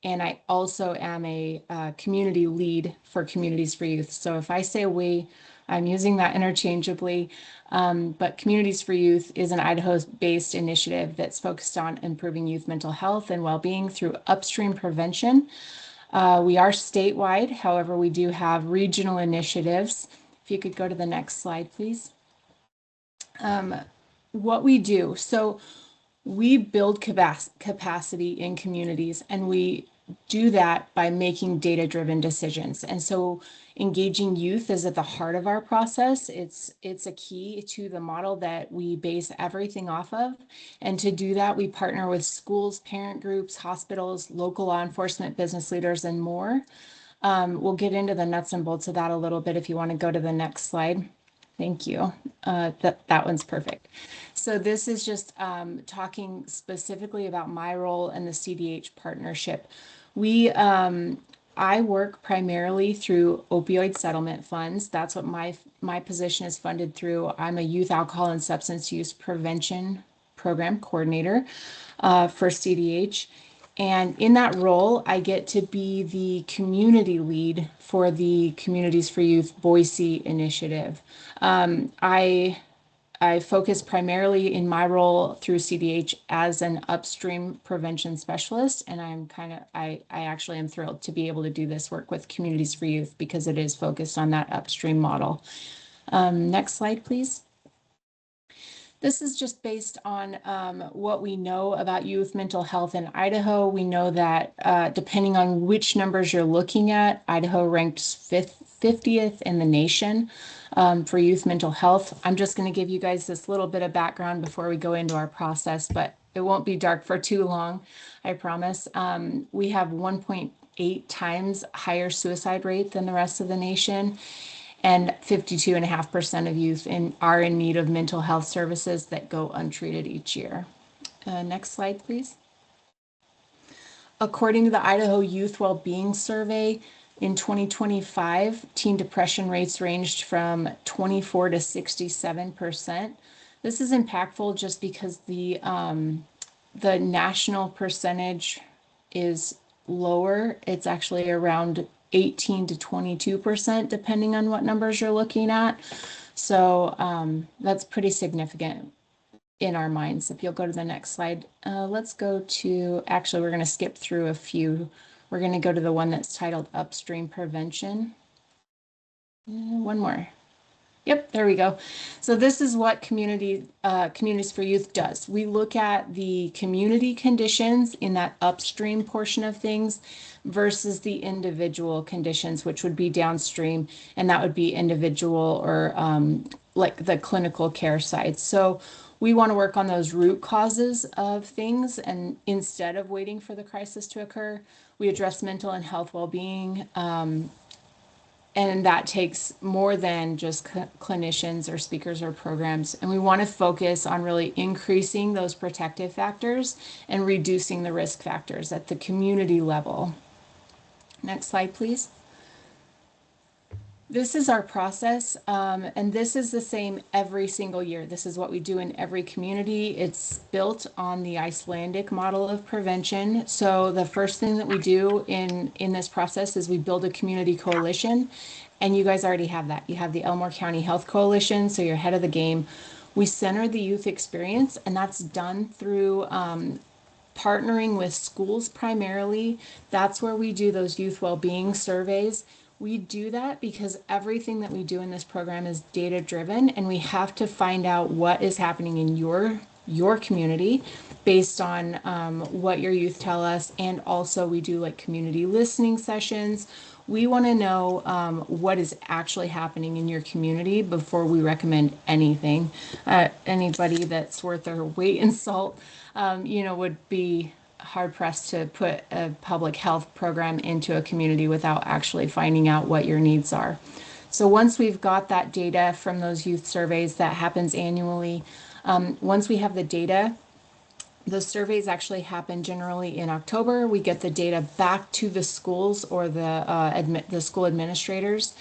and I also am a community lead for Communities for Youth. So if I say we, I'm using that interchangeably, but Communities for Youth is an Idaho-based initiative that's focused on improving youth mental health and well-being through upstream prevention. We are statewide, however, we do have regional initiatives. If you could go to the next slide, please. What we do, so we build capacity in communities, and we do that by making data-driven decisions. And so engaging youth is at the heart of our process. It's a key to the model that we base everything off of. And to do that, we partner with schools, parent groups, hospitals, local law enforcement, business leaders, and more. We'll get into the nuts and bolts of that a little bit if you want to go to the next slide. Thank you. That one's perfect. So this is just talking specifically about my role in the CDH partnership. I work primarily through opioid settlement funds. That's what my position is funded through. I'm a youth alcohol and substance use prevention program coordinator for CDH. And in that role, I get to be the community lead for the Communities for Youth Boise initiative. I focus primarily in my role through CDH as an upstream prevention specialist, and I actually am thrilled to be able to do this work with Communities for Youth because it is focused on that upstream model. Next slide, please. This is just based on what we know about youth mental health in Idaho. We know that depending on which numbers you're looking at, Idaho ranks 50th in the nation for youth mental health. I'm just going to give you guys this little bit of background before we go into our process, but it won't be dark for too long, I promise. We have 1.8 times higher suicide rate than the rest of the nation. And 52.5% of youth are in need of mental health services that go untreated each year. Next slide, please. According to the Idaho Youth Wellbeing Survey, in 2025, teen depression rates ranged from 24 to 67%. This is impactful just because the national percentage is lower. It's actually around 18 to 22%, depending on what numbers you're looking at. So that's pretty significant in our minds. If you'll go to the next slide, let's go to, actually, we're going to skip through a few. We're going to go to the one that's titled Upstream Prevention. One more. Yep, there we go. So this is what Communities for Youth does. We look at the community conditions in that upstream portion of things versus the individual conditions, which would be downstream, and that would be individual or like the clinical care side. So we want to work on those root causes of things, and instead of waiting for the crisis to occur, we address mental and health well-being. And that takes more than just clinicians or speakers or programs. And we want to focus on really increasing those protective factors and reducing the risk factors at the community level. Next slide, please. This is our process, and this is the same every single year. This is what we do in every community. It's built on the Icelandic model of prevention. So the first thing that we do in this process is we build a community coalition, and you guys already have that. You have the Elmore County Health Coalition, so you're ahead of the game. We center the youth experience, and that's done through partnering with schools primarily. That's where we do those youth well-being surveys. We do that because everything that we do in this program is data driven, and we have to find out what is happening in your community based on what your youth tell us. And also we do like community listening sessions. We want to know what is actually happening in your community before we recommend anything. Anybody that's worth their weight in salt, would be hard pressed to put a public health program into a community without actually finding out what your needs are. So once we've got that data from those youth surveys, that happens annually. Once we have the data, the surveys actually happen generally in October. We get the data back to the schools or the school administrators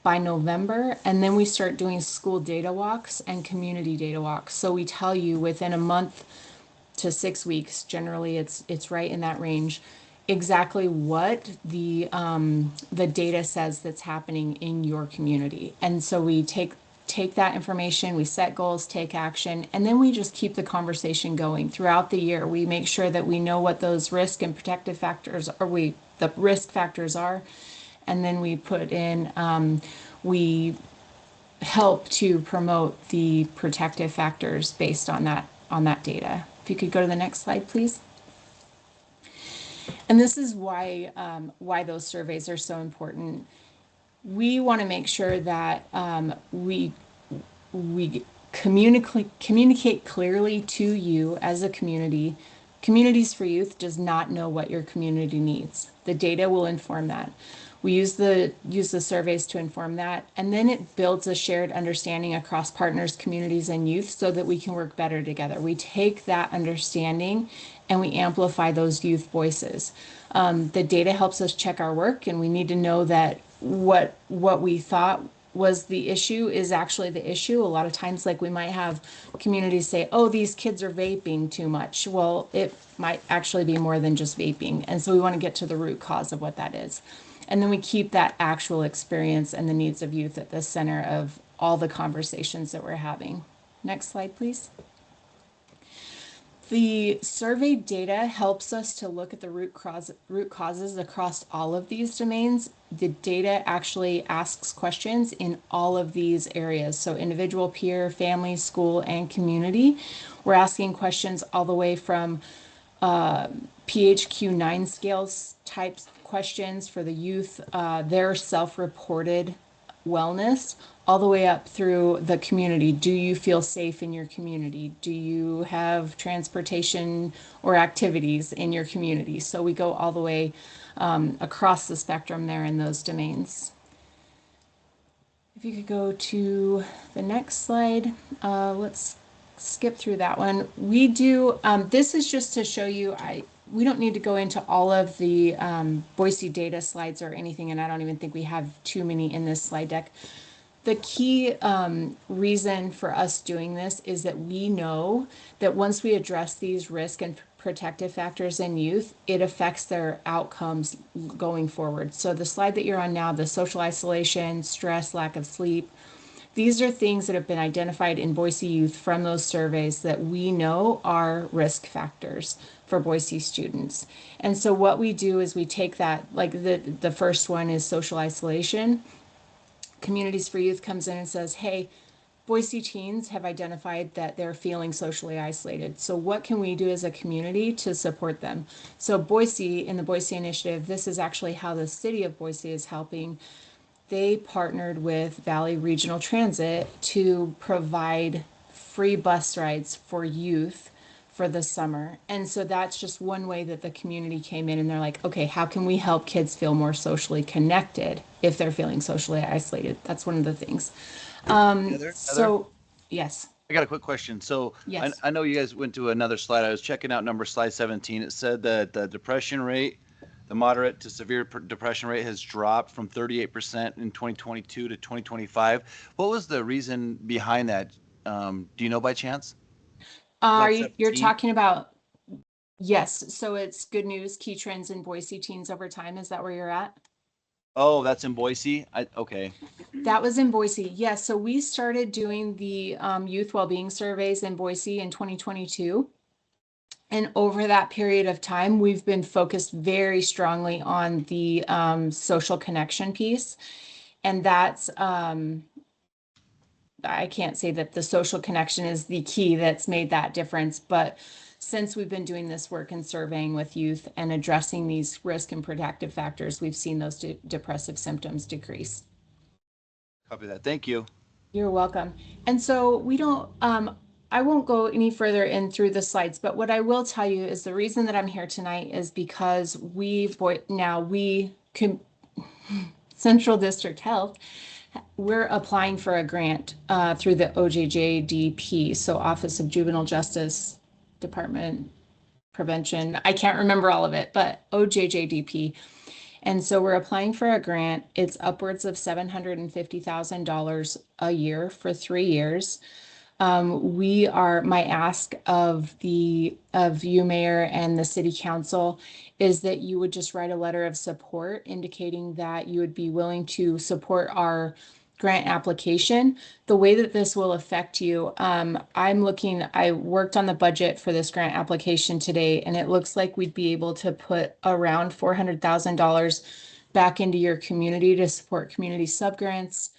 by November, and then we start doing school data walks and community data walks. So we tell you within a month to 6 weeks, generally it's right in that range, exactly what the data says that's happening in your community. And so we take that information, we set goals, take action, and then we just keep the conversation going throughout the year. We make sure that we know what those risk and protective factors the risk factors are, and then we put in, we help to promote the protective factors based on that data. If you could go to the next slide, please. And this is why those surveys are so important. We want to make sure that we communicate clearly to you as a community. Communities for Youth does not know what your community needs. The data will inform that. We use the surveys to inform that, and then it builds a shared understanding across partners, communities, and youth so that we can work better together. We take that understanding and we amplify those youth voices. The data helps us check our work, and we need to know that what we thought was the issue is actually the issue. A lot of times, like, we might have communities say, oh, these kids are vaping too much. Well, it might actually be more than just vaping. And so we want to get to the root cause of what that is. And then we keep that actual experience and the needs of youth at the center of all the conversations that we're having. Next slide, please. The survey data helps us to look at the root causes across all of these domains. The data actually asks questions in all of these areas. So individual, peer, family, school, and community. We're asking questions all the way from PHQ-9 scales types questions for the youth, their self-reported wellness, all the way up through the community. Do you feel safe in your community? Do you have transportation or activities in your community? So we go all the way across the spectrum there in those domains. If you could go to the next slide, let's skip through that one. We do, this is just to show you, we don't need to go into all of the Boise data slides or anything, and I don't even think we have too many in this slide deck. The key reason for us doing this is that we know that once we address these risk and protective factors in youth, it affects their outcomes going forward. So the slide that you're on now, the social isolation, stress, lack of sleep, these are things that have been identified in Boise youth from those surveys that we know are risk factors for Boise students. And so what we do is we take that, like the first one is social isolation. Communities for Youth comes in and says, hey, Boise teens have identified that they're feeling socially isolated. So what can we do as a community to support them? So Boise, in the Boise Initiative, this is actually how the city of Boise is helping. They partnered with Valley Regional Transit to provide free bus rides for youth for the summer. And so that's just one way that the community came in and they're like, okay, how can we help kids feel more socially connected if they're feeling socially isolated? That's one of the things. Heather? So, yes, I got a quick question. So yes. I know you guys went to another slide. I was checking out slide 17. It said that the depression rate, the moderate to severe depression rate has dropped from 38% in 2022 to 2025. What was the reason behind that? Do you know by chance? You're talking about, yes, so it's good news, key trends in Boise teens over time. Is that where you're at? Oh, that's in Boise? Okay. That was in Boise. Yes. So we started doing the youth well-being surveys in Boise in 2022. And over that period of time, we've been focused very strongly on the social connection piece. And that's, I can't say that the social connection is the key that's made that difference, but since we've been doing this work and surveying with youth and addressing these risk and protective factors, we've seen those depressive symptoms decrease. Copy that. Thank you. You're welcome. And so we don't, I won't go any further in through the slides, but what I will tell you is the reason that I'm here tonight is because Central District Health, we're applying for a grant through the OJJDP, so Office of Juvenile Justice Department Prevention. I can't remember all of it, but OJJDP. And so we're applying for a grant. It's upwards of $750,000 a year for 3 years. My ask of you, Mayor, and the City Council is that you would just write a letter of support indicating that you would be willing to support our grant application. The way that this will affect you, I worked on the budget for this grant application today, and it looks like we'd be able to put around $400,000 back into your community to support community subgrants,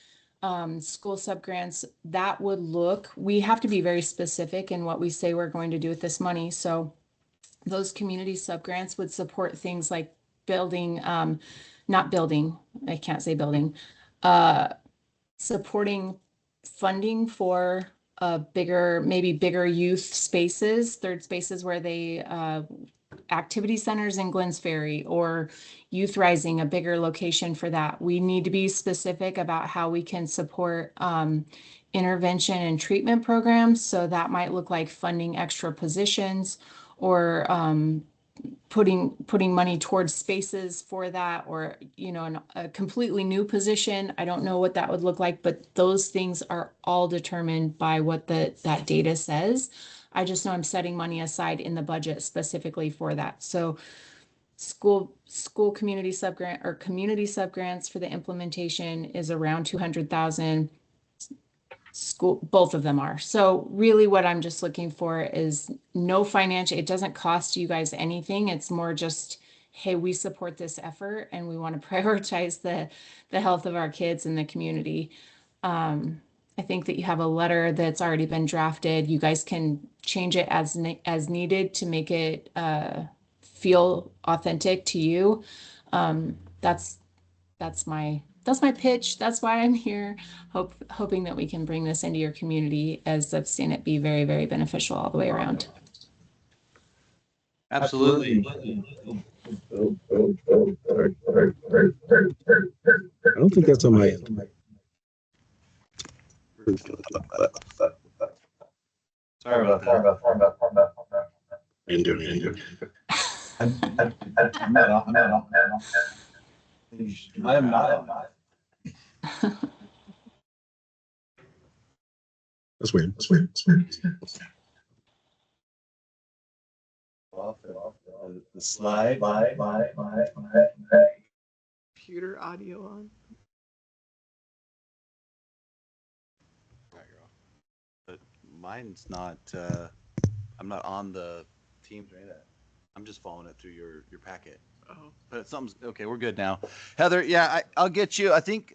school subgrants. That would we have to be very specific in what we say we're going to do with this money. So those community subgrants would support things like building, not building, I can't say building, supporting funding for maybe bigger youth spaces, third spaces where they, activity centers in Glens Ferry or Youth Rising, a bigger location for that. We need to be specific about how we can support intervention and treatment programs. So that might look like funding extra positions or putting money towards spaces for that, or a completely new position. I don't know what that would look like, but those things are all determined by what that data says. I just know I'm setting money aside in the budget specifically for that. So school community subgrant or community subgrants for the implementation is around 200,000. School, both of them are. So really what I'm just looking for is no financial, it doesn't cost you guys anything. It's more just, hey, we support this effort and we want to prioritize the health of our kids in the community. I think that you have a letter that's already been drafted. You guys can change it as needed to make it feel authentic to you. That's my pitch. That's why I'm here, hoping that we can bring this into your community, as I've seen it be very, very beneficial all the way around. Absolutely. I don't think that's on my end. Sorry about that. I'm doing it. I'm not. I am not. That's weird. The slide. Computer audio on. But mine's not, I'm not on the Teams or any of that. I'm just following it through your packet. Oh. But something's, okay, we're good now. Heather, yeah, I'll get you. I think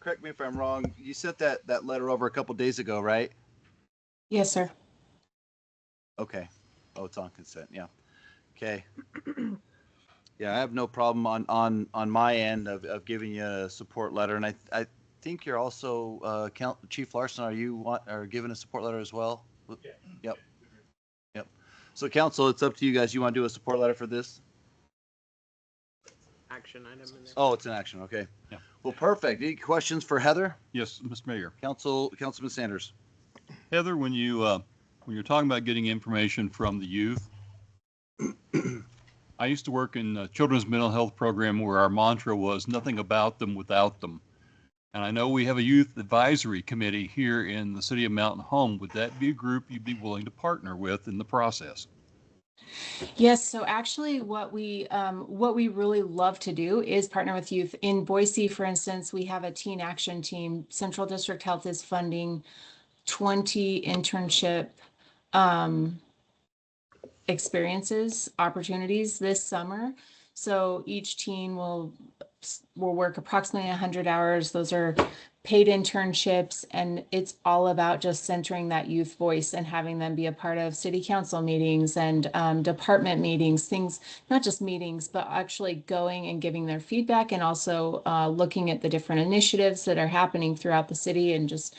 Correct me if I'm wrong, you sent that letter over a couple days ago, right? Yes, sir. Okay. Oh, it's on consent, yeah. Okay. Yeah, I have no problem on my end of giving you a support letter, and I think you're also, Chief Larson, are giving a support letter as well? Yeah. Yep. Yep. So council, it's up to you guys. You want to do a support letter for this? Action item in there. Oh, it's an action, okay. Yeah. Well, perfect. Any questions for Heather? Yes, Mr. Mayor. Councilman Sanders. Heather, when you're talking about getting information from the youth, I used to work in a children's mental health program where our mantra was nothing about them without them. And I know we have a youth advisory committee here in the city of Mountain Home. Would that be a group you'd be willing to partner with in the process? Yes, so actually what we really love to do is partner with youth. In Boise, for instance, we have a teen action team. Central District Health is funding 20 internship opportunities this summer. So each teen will work approximately 100 hours. Those are paid internships, and it's all about just centering that youth voice and having them be a part of city council meetings and department meetings, things, not just meetings, but actually going and giving their feedback, and also looking at the different initiatives that are happening throughout the city and just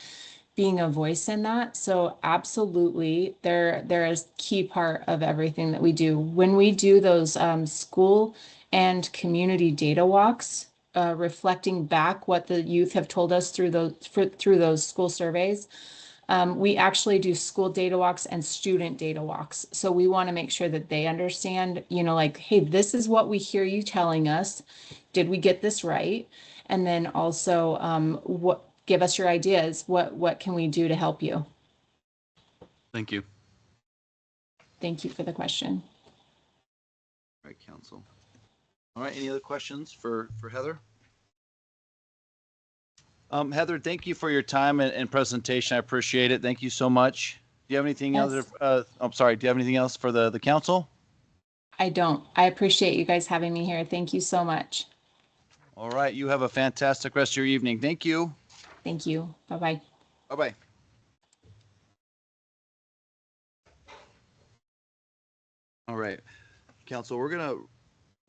being a voice in that. So absolutely, they're a key part of everything that we do. When we do those school and community data walks, reflecting back what the youth have told us through those school surveys, we actually do school data walks and student data walks. So we want to make sure that they understand, like, hey, this is what we hear you telling us. Did we get this right? And then also, give us your ideas. What can we do to help you? Thank you. Thank you for the question. All right, council. All right, any other questions for Heather? Heather, thank you for your time and presentation. I appreciate it. Thank you so much. Do you have anything else? I'm sorry. Do you have anything else for the council? I don't. I appreciate you guys having me here. Thank you so much. All right. You have a fantastic rest of your evening. Thank you. Thank you. Bye-bye. Bye-bye. All right, council, we're gonna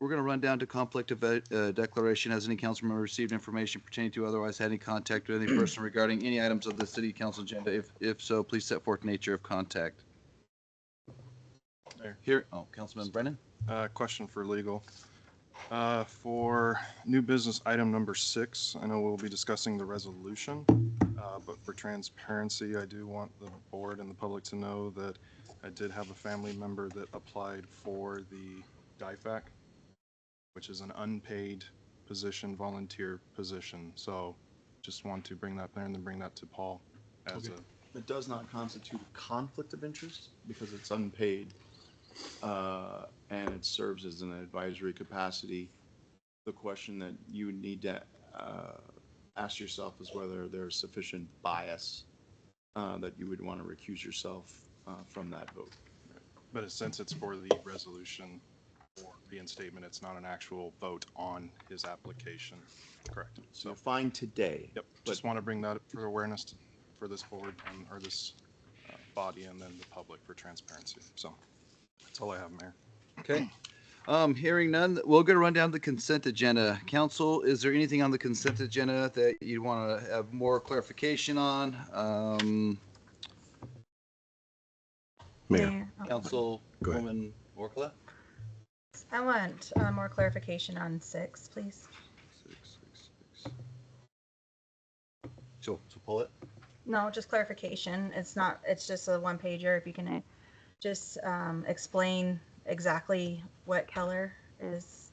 run down to conflict of declaration. Has any council member received information pertaining to otherwise had any contact with any person regarding any items of the city council agenda? If so, please set forth nature of contact. Here, Councilman Brennan. Question for legal. For new business item number 6, I know we'll be discussing the resolution, but for transparency, I do want the board and the public to know that I did have a family member that applied for the DIFAC, which is an unpaid position, volunteer position. So just want to bring that there and then bring that to Paul as It does not constitute a conflict of interest because it's unpaid, and it serves as an advisory capacity. The question that you would need to ask yourself is whether there's sufficient bias that you would want to recuse yourself from that vote. But since it's for the resolution or reinstatement, it's not an actual vote on his application. Correct. So you're fine today. Yep. Just want to bring that for awareness for this board or this body and then the public for transparency. So that's all I have, Mayor. Okay. Hearing none, we're going to run down the consent agenda. Council, is there anything on the consent agenda that you want to have more clarification on? Mayor. Councilwoman Orkla? I want more clarification on 6, please. 6. So pull it. No, just clarification. It's just a 1-pager. If you can just explain exactly what color is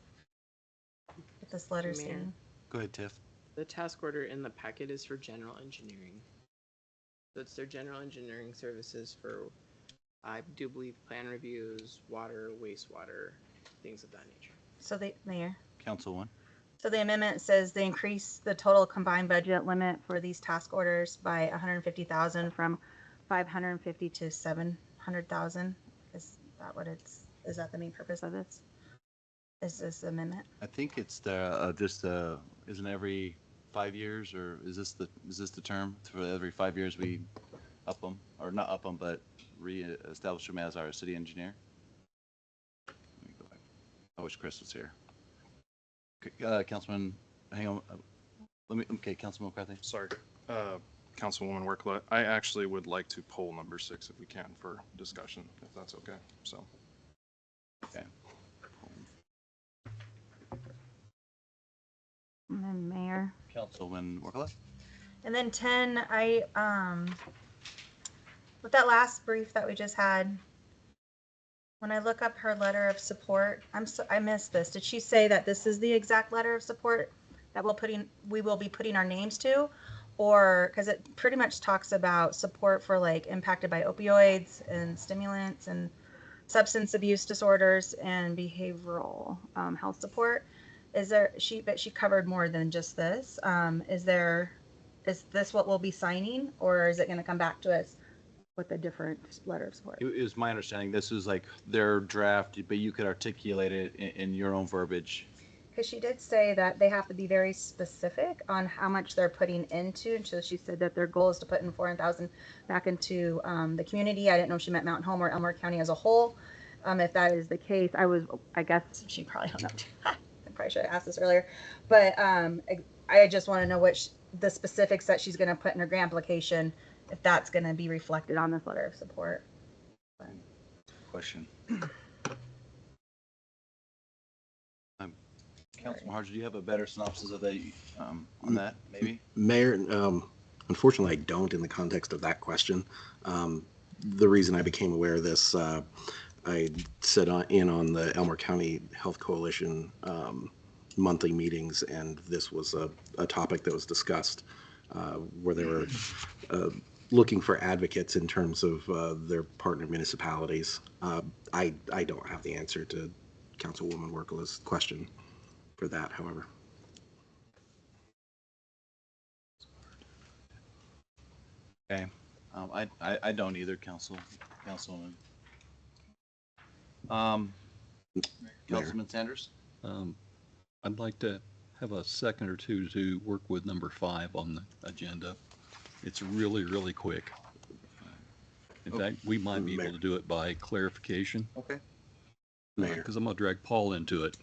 what this letter saying. Go ahead, Tiff. The task order in the packet is for general engineering. So it's their general engineering services for, I do believe, plan reviews, water, wastewater, things of that nature. So Mayor. Council 1. So the amendment says they increase the total combined budget limit for these task orders by 150,000 from 550 to 700,000. Is that what it's? Is that the main purpose of this? Is this amendment? I think it's isn't every 5 years, or is this the term for every 5 years we up them, or not up them, but re-establish him as our city engineer? Let me go back. I wish Chris was here. Councilman, hang on. Okay, Councilman McCarthy. Sorry. Councilwoman Workla, I actually would like to pull number 6 if we can for discussion, if that's okay. So. Okay. And then Mayor. Councilman Workla? And then 10, with that last brief that we just had, when I look up her letter of support, I missed this. Did she say that this is the exact letter of support that we will be putting our names to? Or, because it pretty much talks about support for like impacted by opioids and stimulants and substance abuse disorders and behavioral health support. But she covered more than just this. Is this what we'll be signing, or is it going to come back to us with a different letter of support? It was my understanding this is like their draft, but you could articulate it in your own verbiage. Because she did say that they have to be very specific on how much they're putting into. And so she said that their goal is to put in $400,000 back into the community. I didn't know if she meant Mountain Home or Elmore County as a whole. If that is the case, I guess she probably don't know. I probably should have asked this earlier. But I just want to know the specifics that she's going to put in her grant application, if that's going to be reflected on this letter of support. Question. Councilman Harge, do you have a better synopsis of that on that, maybe? Mayor, unfortunately, I don't in the context of that question. The reason I became aware of this, I sat in on the Elmore County Health Coalition monthly meetings, and this was a topic that was discussed where they were looking for advocates in terms of their partner municipalities. I don't have the answer to Councilwoman Workala's question for that, however. Okay. I don't either, Councilwoman. Councilman Sanders? I'd like to have a second or two to work with number 5 on the agenda. It's really, really quick. In fact, we might be able to do it by clarification. Okay. Because I'm going to drag Paul into it,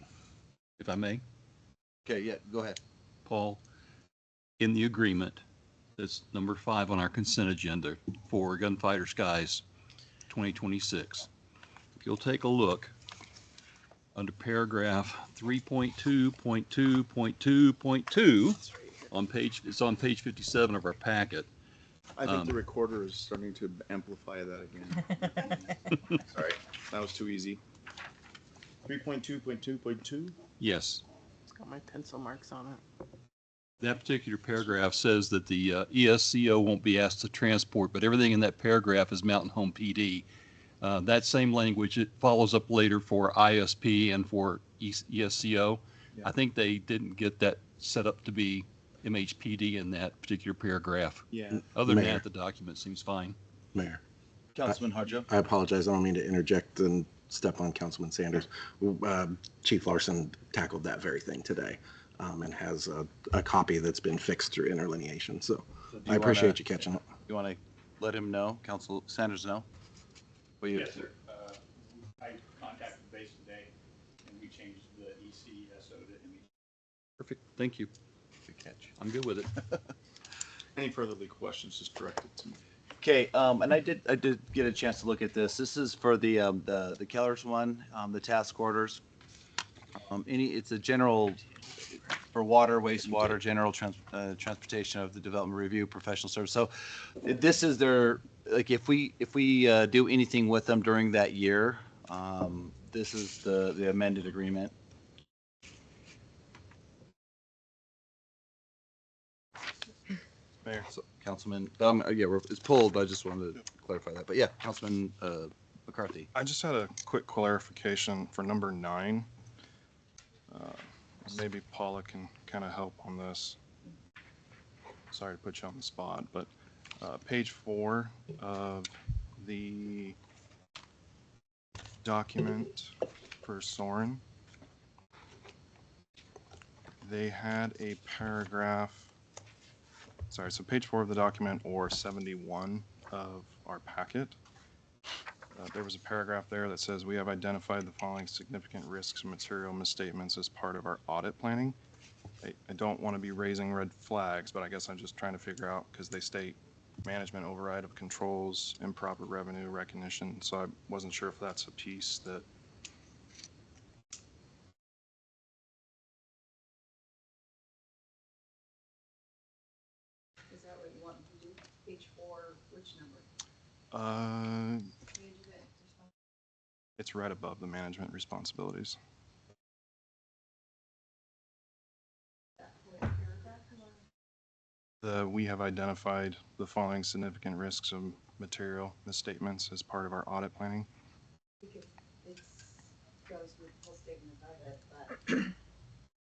if I may. Okay, yeah, go ahead. Paul, in the agreement, that's number 5 on our consent agenda for Gunfighter Skies 2026. If you'll take a look under paragraph 3.2.2.2.2 it's on page 57 of our packet. I think the recorder is starting to amplify that again. Sorry, that was too easy. 3.2.2.2? Yes. It's got my pencil marks on it. That particular paragraph says that the ESCO won't be asked to transport, but everything in that paragraph is Mountain Home PD. That same language, it follows up later for ISP and for ESCO. Yeah. I think they didn't get that set up to be MHPD in that particular paragraph. Yeah. Other than that, the document seems fine. Mayor. Councilman Harjo. I apologize. I don't mean to interject and step on Councilman Sanders. Chief Larson tackled that very thing today and has a copy that's been fixed through interlineation. So I appreciate you catching up. You want to let him know, Council Sanders know? Yes, sir. I contacted the base today, and we changed the ECSO to ME. Perfect. Thank you. Good catch. I'm good with it. Any further legal questions, just direct it to me. Okay, and I did get a chance to look at this. This is for the Kellers one, the task orders. It's a general for water, wastewater, general transportation of the development review, professional service. So this is their, like, if we do anything with them during that year, this is the amended agreement. Mayor. So, Councilman, it's pulled, but I just wanted to clarify that. But yeah, Councilman McCarthy. I just had a quick clarification for number 9. Maybe Paula can kind of help on this. Sorry to put you on the spot, but page 4 of the document for Soren, they had a paragraph sorry, so page 4 of the document or 71 of our packet. There was a paragraph there that says, we have identified the following significant risks and material misstatements as part of our audit planning. I don't want to be raising red flags, but I guess I'm just trying to figure out, because they state management override of controls, improper revenue recognition, so I wasn't sure if that's a piece that. Is that what you want to do? Page 4, which number? It's right above the management responsibilities. We have identified the following significant risks of material misstatements as part of our audit planning. Because it goes with the whole statement of audit,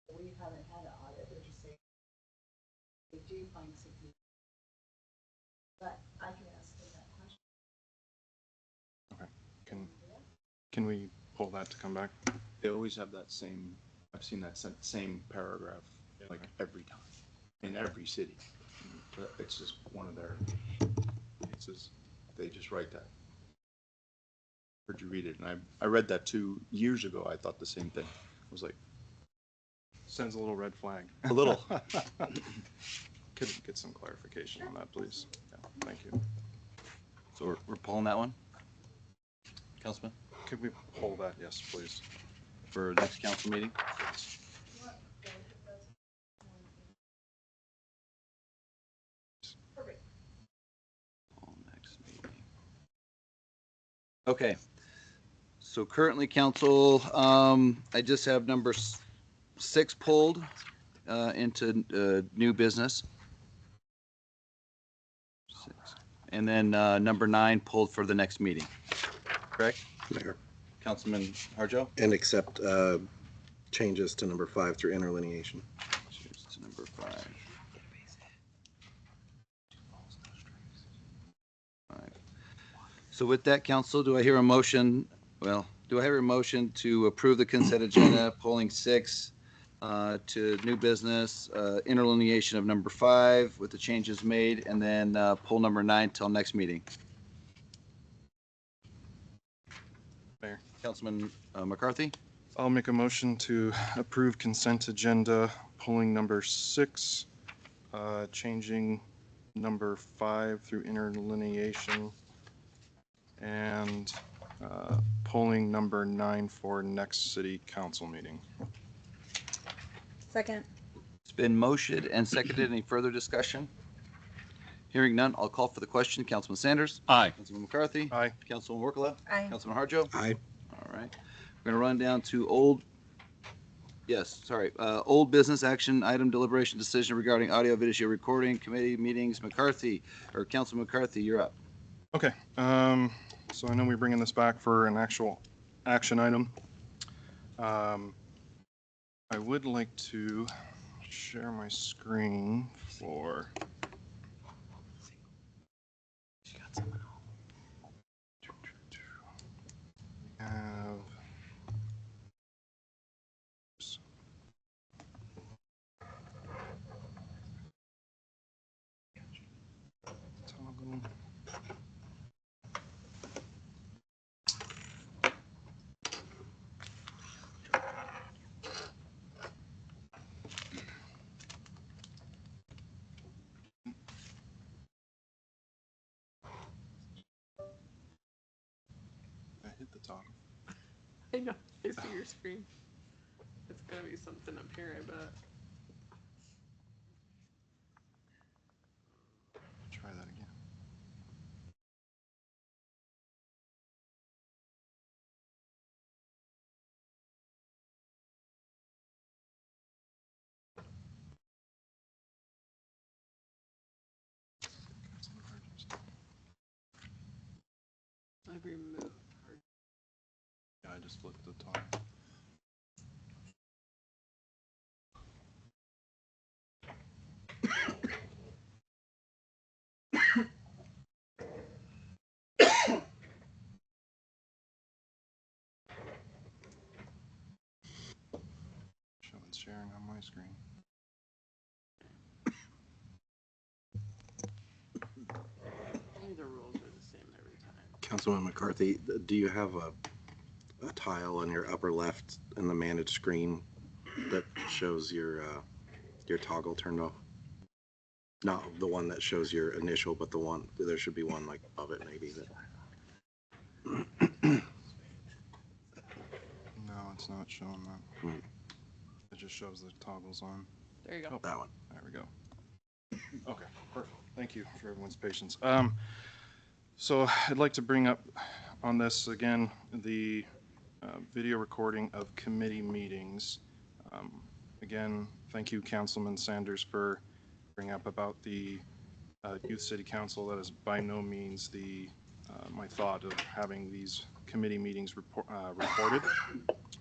but we haven't had an audit. We're just saying we do find significant. But I can ask them that question. Okay. Can we pull that to come back? They always have that same, I've seen that same paragraph like every time in every city. It's just one of their cases. They just write that. Heard you read it, and I read that 2 years ago. I thought the same thing. I was like, Sends a little red flag. a little. Could get some clarification on that, please? Yeah, thank you. So we're pulling that one? Councilman? Could we pull that? Yes, please. For next council meeting? Next meeting. Okay. So currently, council, I just have number 6 pulled into new business. 6. And then number 9 pulled for the next meeting. Correct? Mayor. Councilman Harjo? And accept changes to number 5 through interlineation. Changes to number 5. 5. So with that, council, do I hear a motion? Well, do I hear a motion to approve the consent agenda, polling 6 to new business, interlineation of number 5 with the changes made, and then pull number 9 till next meeting? Mayor. Councilman McCarthy? I'll make a motion to approve consent agenda, pulling number 6, changing number 5 through interlineation, and pulling number 9 for next city council meeting. Second. It's been motioned and seconded. Any further discussion? Hearing none, I'll call for the question. Councilman Sanders? Aye. Councilman McCarthy? Aye. Councilman Workla? Aye. Councilman Harjo? Aye. All right. We're going to run down to old business action item deliberation decision regarding audio video recording committee meetings. McCarthy, or Councilman McCarthy, you're up. Okay, so I know we're bringing this back for an actual action item. I would like to share my screen for. Have. Toggle. I hit the toggle. I know. I see your screen. It's gonna be something up here, I bet. Try that again. I've removed. Yeah, I just flipped the toggle. Showing sharing on my screen. Councilman McCarthy, do you have a tile on your upper left in the managed screen that shows your toggle turned off? Not the one that shows your initial, but the one, there should be one like above it maybe that. No, it's not showing that. It just shows the toggles on. There you go. Oh, that one. There we go. Okay, perfect. Thank you for everyone's patience. So I'd like to bring up on this again, the video recording of committee meetings. Again, thank you, Councilman Sanders, for bringing up about the Youth City Council. That is by no means the my thought of having these committee meetings recorded.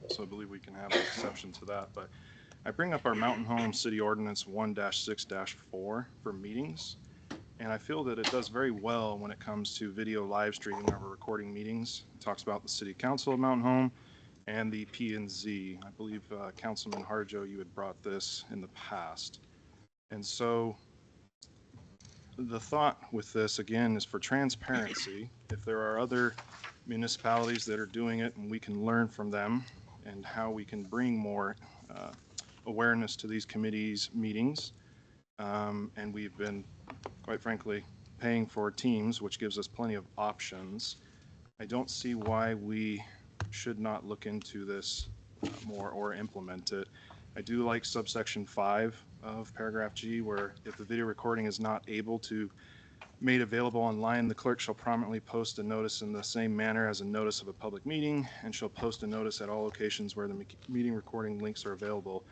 So I believe we can have an exception to that. But I bring up our Mountain Home City Ordinance 1-6-4 for meetings. And I feel that it does very well when it comes to video live streaming or recording meetings. It talks about the City Council of Mountain Home and the P&Z. I believe Councilman Harjo, you had brought this in the past. And so the thought with this, again, is for transparency. If there are other municipalities that are doing it and we can learn from them and how we can bring more awareness to these committees' meetings. And we've been, quite frankly, paying for Teams, which gives us plenty of options. I don't see why we should not look into this more or implement it. I do like subsection 5 of paragraph G, where if the video recording is not able to made available online, the clerk shall prominently post a notice in the same manner as a notice of a public meeting, and shall post a notice at all locations where the meeting recording links are available.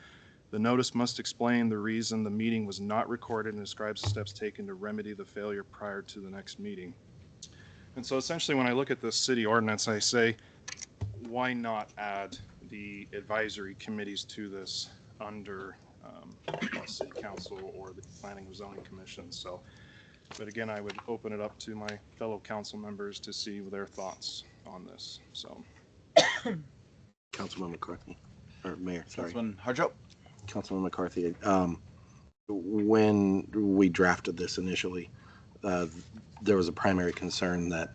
The notice must explain the reason the meeting was not recorded and describes the steps taken to remedy the failure prior to the next meeting. And so essentially when I look at the city ordinance, I say, why not add the advisory committees to this under city council or the planning and zoning commission? So, but again, I would open it up to my fellow council members to see their thoughts on this. So, Councilman McCarthy, or Mayor, sorry. Councilman Harjo. Councilman McCarthy, when we drafted this initially, there was a primary concern that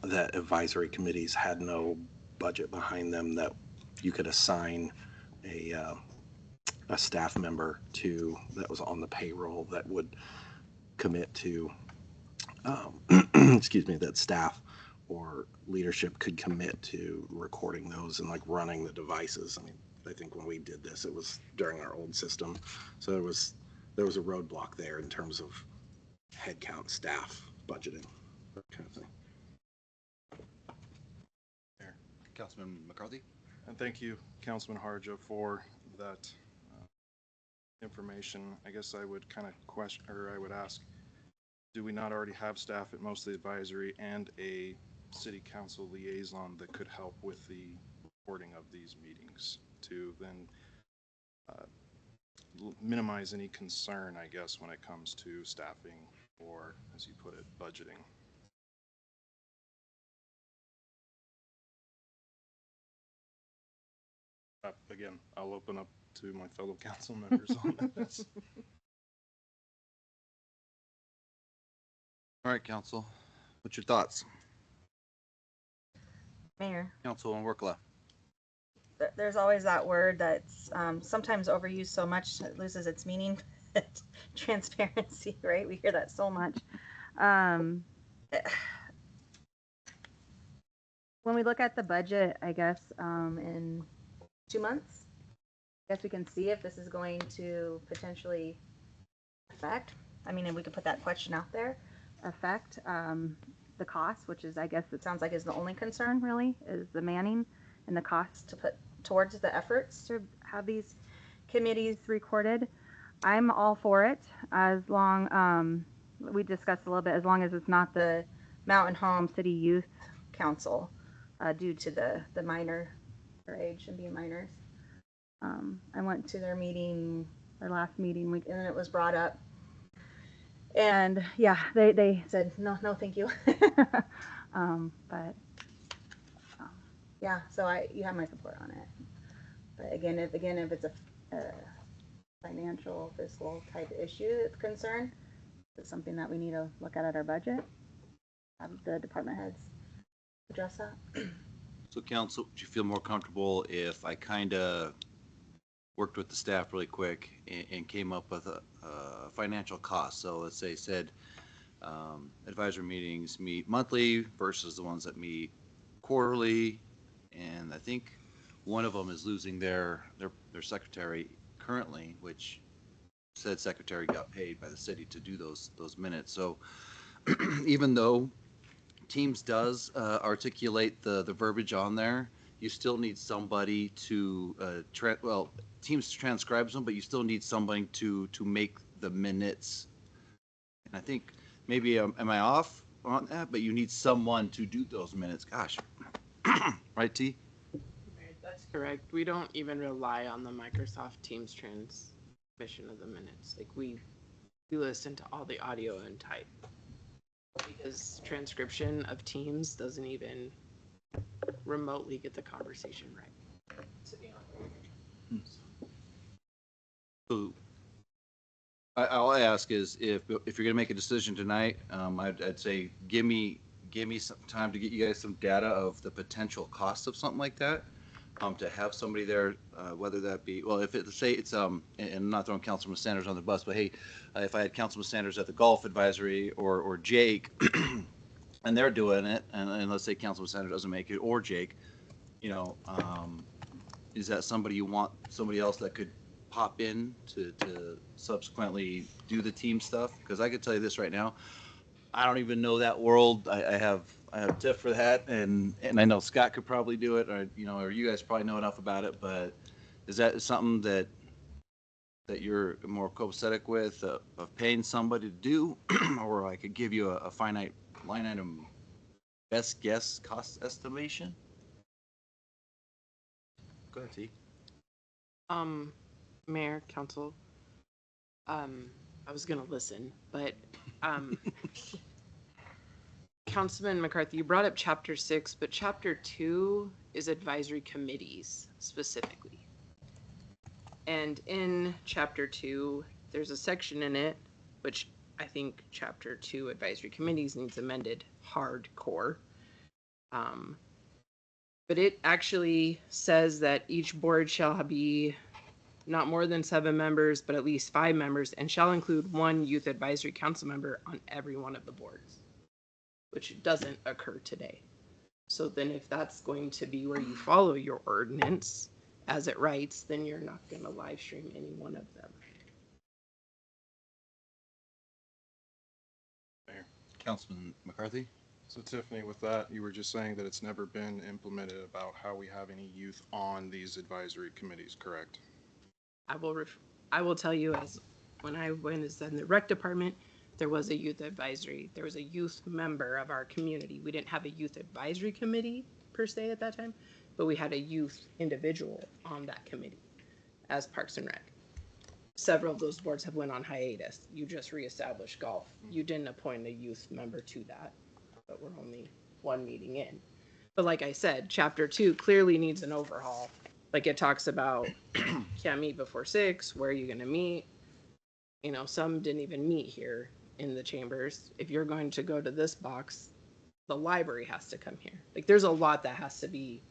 that advisory committees had no budget behind them that you could assign a staff member to that was on the payroll that would commit to excuse me, that staff or leadership could commit to recording those and like running the devices. I mean, I think when we did this, it was during our old system, so there was a roadblock there in terms of headcount, staff, budgeting, that kind of thing. Councilman McCarthy. and thank you, Councilman Harjo, for that information. I guess I would kind of question, or I would ask, do we not already have staff at most of the advisory and a city council liaison that could help with the recording of these meetings to then minimize any concern, I guess, when it comes to staffing or, as you put it, budgeting? Again, I'll open up to my fellow council members on this. All right, council. What's your thoughts? Mayor, Councilman Workla. there's always that word that's sometimes overused so much it loses its meaning. Transparency, right? We hear that so much. When we look at the budget, I guess in 2 months, I guess we can see if this is going to potentially affect. I mean, and we could put that question out there. Affect the cost, which is, I guess, it sounds like is the only concern really, is the manning and the cost to put towards the efforts to have these committees recorded. I'm all for it as long, we discussed a little bit, as long as it's not the Mountain Home City Youth Council due to the minor, their age and being minors. I went to their meeting, their last meeting, and then it was brought up. And yeah, they said, no, thank you. Yeah, so you have my support on it. But again, if it's a financial, fiscal type issue that's concerned, it's something that we need to look at our budget. the department heads address that. So council, would you feel more comfortable if I kind of worked with the staff really quick and came up with a financial cost? So let's say said advisory meetings meet monthly versus the ones that meet quarterly. And I think one of them is losing their secretary currently, which said secretary got paid by the city to do those minutes. So even though Teams does articulate the verbiage on there, you still need somebody to Teams transcribes them, but you still need somebody to make the minutes. And I think maybe am I off on that? But you need someone to do those minutes. Gosh, right, T? That's correct. We don't even rely on the Microsoft Teams transmission of the minutes. Like we listen to all the audio and type, because transcription of Teams doesn't even remotely get the conversation right. To be honest. So all I ask is if you're gonna make a decision tonight, I'd say give me some time to get you guys some data of the potential cost of something like that. To have somebody there, whether that be, well, if it, say it's, and I'm not throwing Councilman Sanders on the bus, but hey, if I had Councilman Sanders at the golf advisory or Jake, and they're doing it, and let's say Councilman Sanders doesn't make it, or Jake, is that somebody you want, somebody else that could pop in to subsequently do the team stuff? Because I could tell you this right now, I don't even know that world. I have Tiff for that, and I know Scott could probably do it, or you guys probably know enough about it. But is that something that you're more copacetic with of paying somebody to do, or I could give you a finite line item best guess cost estimation? Go ahead, T. Mayor, council, I was gonna listen, but Councilman McCarthy, you brought up chapter 6, but chapter 2 is advisory committees specifically. And in chapter 2, there's a section in it, which I think chapter 2 advisory committees needs amended hardcore. But it actually says that each board shall be not more than 7 members, but at least 5 members, and shall include 1 youth advisory council member on every one of the boards, which doesn't occur today. So then if that's going to be where you follow your ordinance as it writes, then you're not going to live stream any one of them. Councilman McCarthy? So Tiffany, with that, you were just saying that it's never been implemented about how we have any youth on these advisory committees, correct? I will tell you, as when I went as in the rec department, there was a youth advisory. There was a youth member of our community. We didn't have a youth advisory committee per se at that time, but we had a youth individual on that committee as Parks and Rec. Several of those boards have went on hiatus. You just reestablished golf. You didn't appoint a youth member to that, but we're only 1 meeting in. But like I said, chapter 2 clearly needs an overhaul. Like it talks about can't meet before 6, where are you gonna meet? Some didn't even meet here in the chambers. If you're going to go to this box, the library has to come here. Like there's a lot that has to be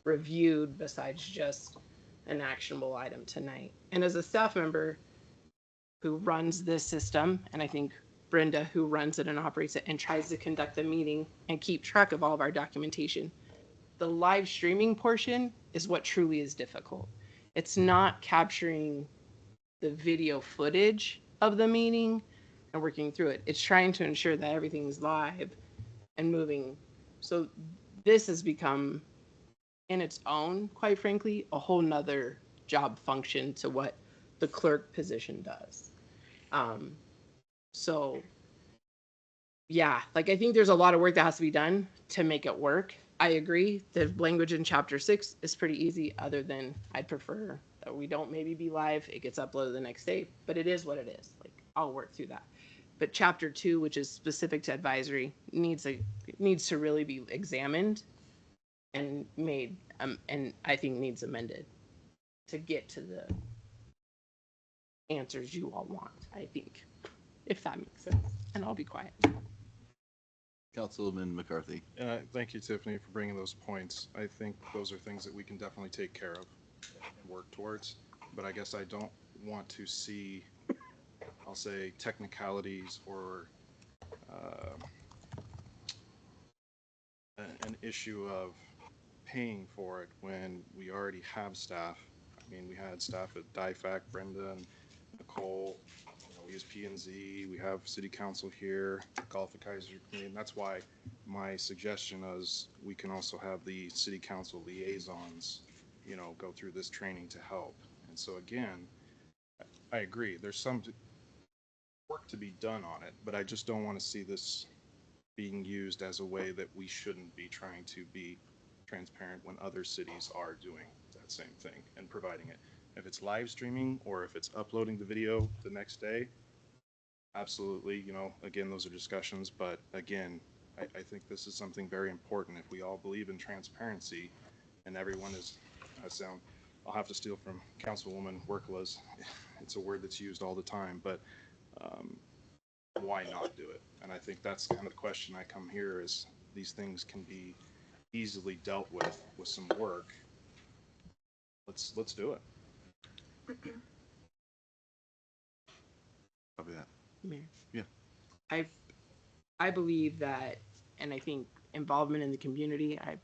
reviewed besides just an actionable item tonight. And as a staff member who runs this system, and I think Brenda, who runs it and operates it and tries to conduct the meeting and keep track of all of our documentation, the live streaming portion is what truly is difficult. It's not capturing the video footage of the meeting and working through it. It's trying to ensure that everything's live and moving. So this has become, in its own, quite frankly, a whole nother job function to what the clerk position does. So yeah, like I think there's a lot of work that has to be done to make it work. I agree. The language in chapter 6 is pretty easy, other than I'd prefer that we don't maybe be live. It gets uploaded the next day, but it is what it is. Like I'll work through that. But chapter 2, which is specific to advisory, needs to really be examined and made, and I think needs amended to get to the answers you all want, I think, if that makes sense. And I'll be quiet. Councilman McCarthy. Thank you, Tiffany, for bringing those points. I think those are things that we can definitely take care of and work towards. But I guess I don't want to see, I'll say, technicalities or an issue of paying for it when we already have staff. I mean, we had staff at DIFAC, Brenda and Nicole, we use P&Z, we have city council here, golf advisory committee, and that's why my suggestion is we can also have the city council liaisons, go through this training to help. And so again, I agree, there's some work to be done on it, but I just don't want to see this being used as a way that we shouldn't be trying to be transparent when other cities are doing that same thing and providing it. If it's live streaming or if it's uploading the video the next day, absolutely, again, those are discussions, but again, I think this is something very important. If we all believe in transparency and everyone is, I'll have to steal from Councilwoman Worklas, it's a word that's used all the time, but why not do it? And I think that's kind of the question I come here is these things can be easily dealt with some work. Let's do it. Copy that. Mayor. Yeah. I believe that, and I think involvement in the community, I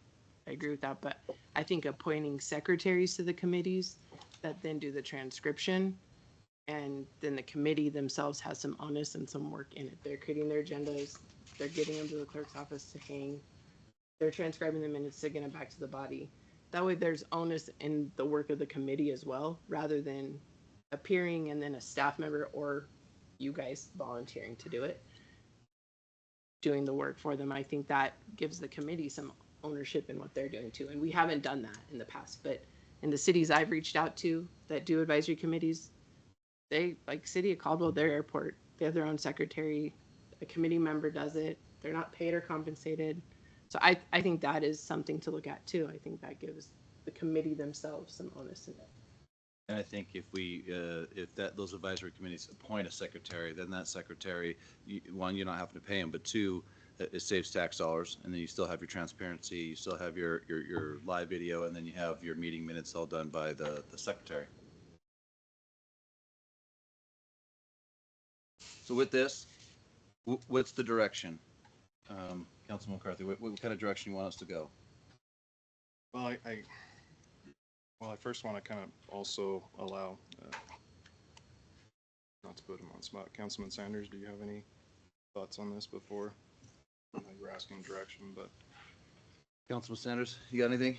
agree with that, but I think appointing secretaries to the committees that then do the transcription, and then the committee themselves has some onus and some work in it. They're creating their agendas, they're getting them to the clerk's office to hang, they're transcribing the minutes to get them back to the body. That way there's onus in the work of the committee as well, rather than appearing and then a staff member or you guys volunteering to do it, doing the work for them. I think that gives the committee some ownership in what they're doing too. And we haven't done that in the past, but in the cities I've reached out to that do advisory committees, they, like City of Caldwell, their airport, they have their own secretary, a committee member does it, they're not paid or compensated. So I think that is something to look at too. I think that gives the committee themselves some onus in it. And I think if those advisory committees appoint a secretary, then that secretary, one, you're not having to pay him, but two, it saves tax dollars, and then you still have your transparency, you still have your live video, and then you have your meeting minutes all done by the secretary. So with this, what's the direction? Councilman McCarthy, what kind of direction you want us to go? Well, I first want to kind of also allow, not to put him on spot, Councilman Sanders, do you have any thoughts on this before? I know you were asking direction, but. Councilman Sanders, you got anything?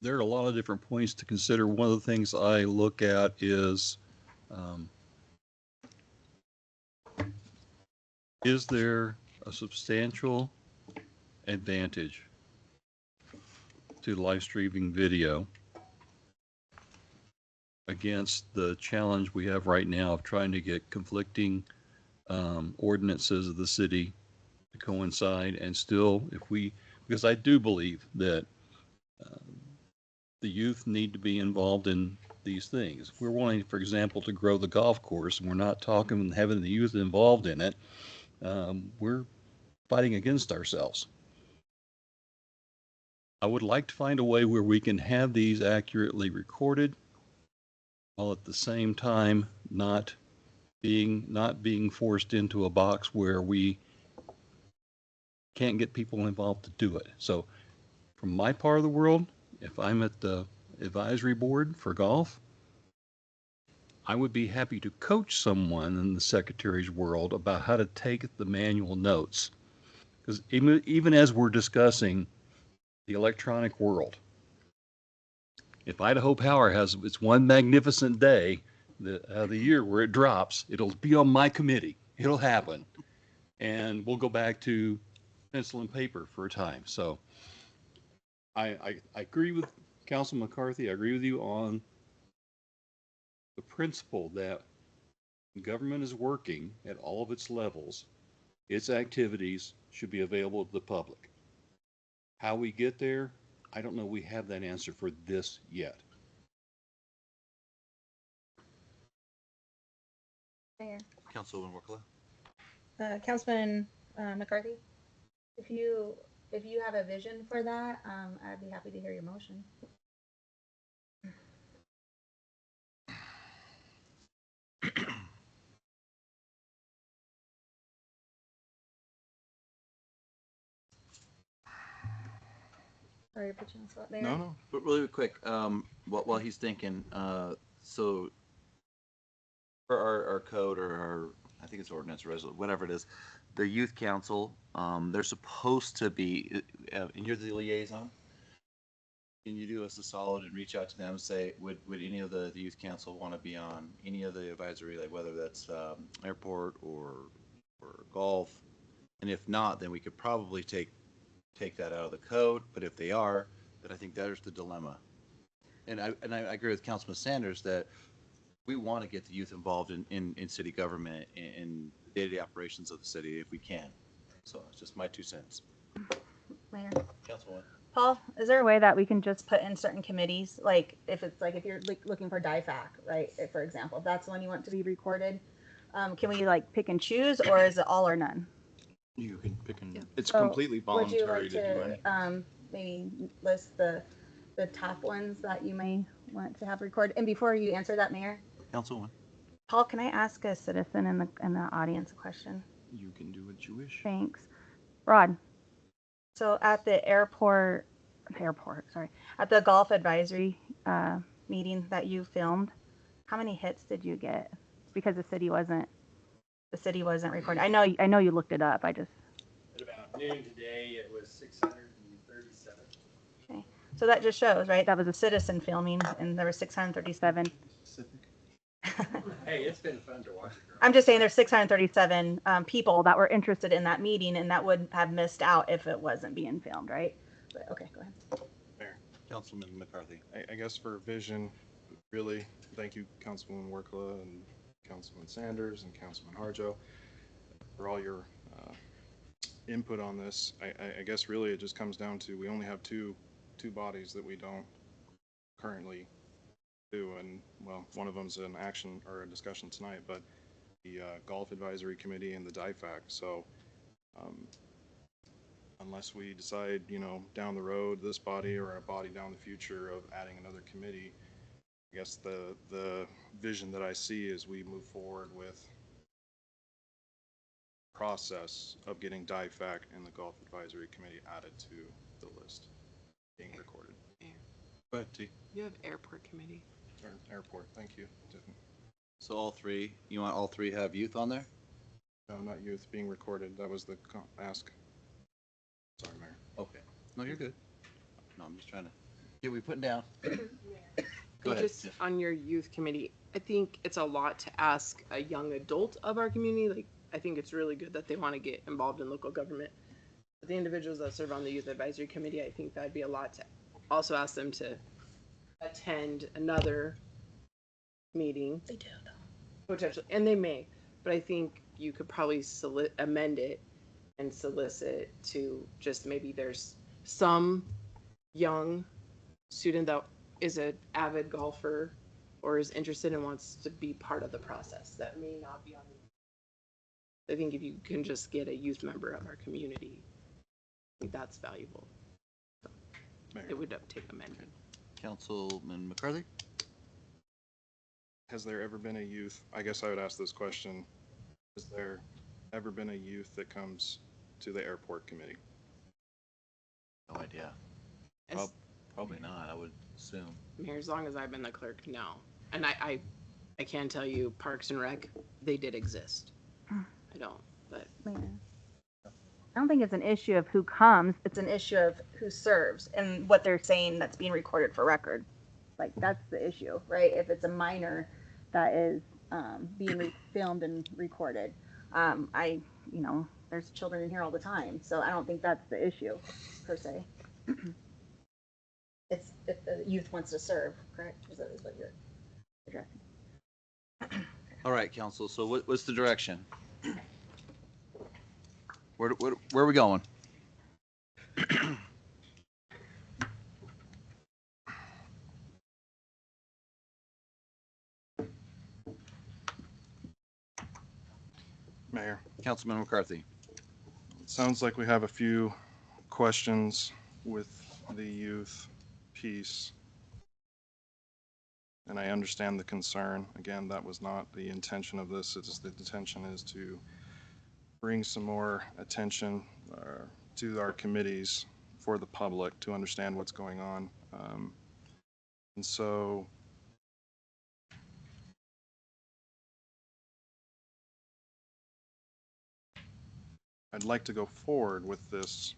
There are a lot of different points to consider. One of the things I look at is there a substantial advantage to live streaming video against the challenge we have right now of trying to get conflicting ordinances of the city to coincide, and still, because I do believe that the youth need to be involved in these things. We're wanting, for example, to grow the golf course, and we're not talking and having the youth involved in it. We're fighting against ourselves. I would like to find a way where we can have these accurately recorded, while at the same time not being forced into a box where we can't get people involved to do it. So from my part of the world, if I'm at the advisory board for golf, I would be happy to coach someone in the secretary's world about how to take the manual notes. Because even as we're discussing the electronic world, if Idaho Power has its one magnificent day, the year where it drops, it'll be on my committee. It'll happen. And we'll go back to pencil and paper for a time. So I agree with Councilman McCarthy. I agree with you on the principle that government is working at all of its levels. Its activities should be available to the public. How we get there, I don't know we have that answer for this yet. There. Councilwoman Workla? Councilman McCarthy, if you have a vision for that, I'd be happy to hear your motion. Sorry to put you on the spot there. No, no. But really quick, while he's thinking, so for our code or our, I think it's ordinance or resolution, whatever it is, the youth council, they're supposed to be, and you're the liaison. Can you do us a solid and reach out to them and say, would any of the youth council want to be on any of the advisory, like whether that's airport or golf? And if not, then we could probably take that out of the code. But if they are, then I think there's the dilemma. And I agree with Councilman Sanders that we want to get the youth involved in city government in day-to-day operations of the city if we can. So it's just my 2 cents. Mayor. Councilwoman. Paul, is there a way that we can just put in certain committees, like if you're looking for DIFAC, right? If, for example, if that's the one you want to be recorded, can we like pick and choose, or is it all or none? You can pick and, it's So completely would you voluntary like to do anything. maybe list the top ones that you may want to have recorded? And before you answer that, Mayor, Councilwoman. Paul, can I ask a citizen in the audience a question? You can do what you wish. Thanks. Rod, so at the at the golf advisory meeting that you filmed, how many hits did you get? Because the city wasn't recording. I know you looked it up. I just. At about noon today, it was 637. Okay. So that just shows, right? That was a citizen filming, and there were 637. Hey, it's been fun to watch it. I'm just saying there's 637 people that were interested in that meeting, and that would have missed out if it wasn't being filmed, right? But, okay, go ahead. Mayor. Councilman McCarthy. I guess for vision, really, thank you, Councilwoman Workla and Councilman Sanders and Councilman Harjo for all your input on this. I guess really it just comes down to we only have two bodies that we don't currently do, and well, one of them's an action or a discussion tonight, but the Golf Advisory Committee and the DIFAC. So unless we decide, down the road, this body or a body down the future of adding another committee, I guess the vision that I see is we move forward with process of getting DIFAC and the Golf Advisory Committee added to the list being recorded. Go ahead, T. You have airport committee. Or airport, thank you. So all three, you want all three have youth on there? No, not youth, being recorded. That was the ask. Sorry, Mayor. Okay. No, you're good. No, I'm just trying to get we putting down. Go ahead. Just on your youth committee, I think it's a lot to ask a young adult of our community. Like, I think it's really good that they want to get involved in local government. But the individuals that serve on the youth advisory committee, I think that'd be a lot to also ask them to attend another meeting. They do, potentially, and they may, but I think you could probably amend it and solicit to just maybe there's some young student that is an avid golfer or is interested and wants to be part of the process that may not be on the. I think if you can just get a youth member of our community, I think that's valuable. So it would take amendment. Councilman McCarthy? Has there ever been a youth, I guess I would ask this question, has there ever been a youth that comes to the airport committee? No idea. Probably not, I would assume. Mayor, as long as I've been the clerk, no. And I can tell you, Parks and Rec, they did exist. I don't, but. I don't think it's an issue of who comes. It's an issue of who serves and what they're saying that's being recorded for record. Like, that's the issue, right? If it's a minor that is being filmed and recorded. There's children in here all the time, so I don't think that's the issue, per se. It's if the youth wants to serve, correct? Is what you're addressing. All right, council, so what's the direction? Where are we going? Mayor. Councilman McCarthy. It sounds like we have a few questions with the youth piece. And I understand the concern. Again, that was not the intention of this. It's the intention is to bring some more attention to our committees for the public to understand what's going on. And so I'd like to go forward with this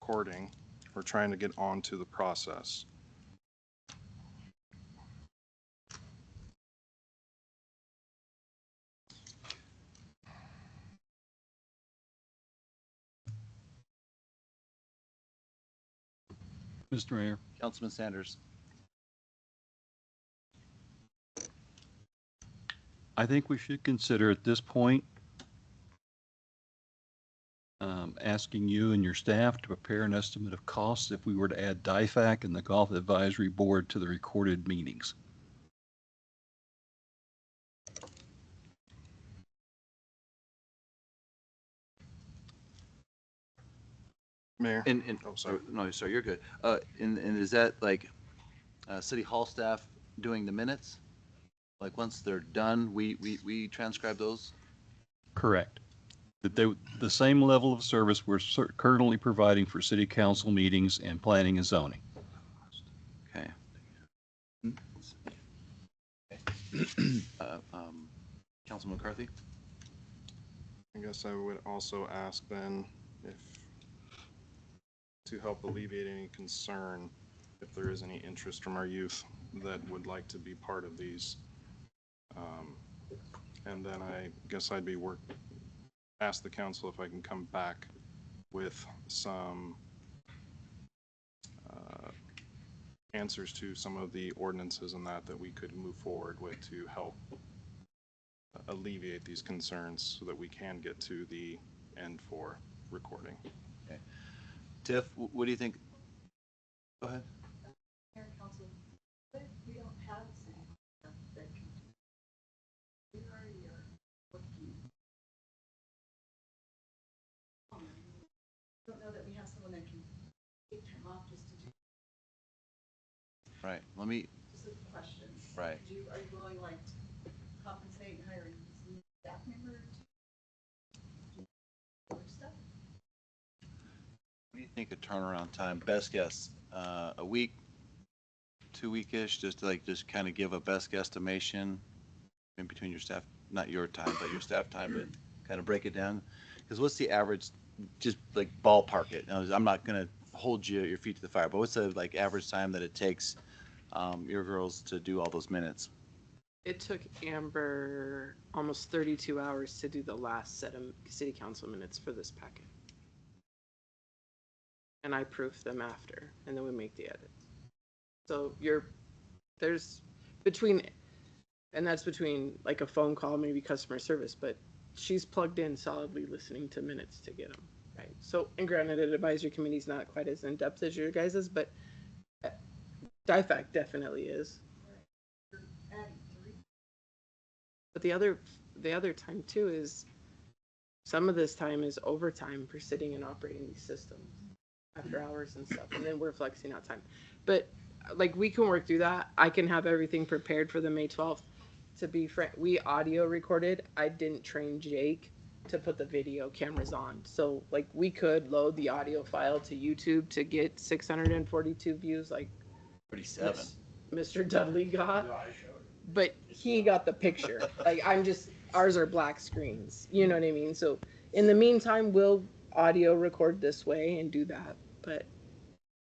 recording. We're trying to get onto the process. Mr. Mayor. Councilman Sanders. I think we should consider at this point asking you and your staff to prepare an estimate of costs if we were to add DIFAC and the Golf Advisory Board to the recorded meetings. Mayor? Oh, sorry. No, sorry, you're good. And is that like City Hall staff doing the minutes? Like once they're done, we transcribe those? Correct. That they, the same level of service we're currently providing for city council meetings and planning and zoning. Okay. Councilman McCarthy? I guess I would also ask then if, to help alleviate any concern, if there is any interest from our youth that would like to be part of these. And then I guess I'd be ask the council if I can come back with some answers to some of the ordinances and that we could move forward with to help alleviate these concerns so that we can get to the end for recording. Okay. Tiff, what do you think? Go ahead. Mayor and Council, but we don't have city staff that can, we already are working. Don't know that we have someone that can take time off just to do. Right. Let me. Just a question. Right. Are you willing, like, to compensate and hire a staff member to do work stuff? What do you think of turnaround time? Best guess, a week, 2 weekish, just to just kind of give a best guesstimation in between your staff, not your time, but your staff time, but kind of break it down. Because what's the average, just like ballpark it? Now, I'm not going to hold your feet to the fire, but what's the average time that it takes your girls to do all those minutes? It took Amber almost 32 hours to do the last set of city council minutes for this packet. And I proof them after, and then we make the edits. So there's between, and that's between like a phone call, maybe customer service, but she's plugged in solidly listening to minutes to get them, right? So, and granted, an advisory committee is not quite as in-depth as your guys's, but DIFAC definitely is. But the other time too is some of this time is overtime for sitting and operating these systems after hours and stuff, and then we're flexing out time. But like we can work through that. I can have everything prepared for the May 12th. To be frank, we audio recorded. I didn't train Jake to put the video cameras on. So like we could load the audio file to YouTube to get 642 views like 37. Mr. Dudley got. But he got the picture. Like ours are black screens. You know what I mean? So in the meantime, we'll audio record this way and do that,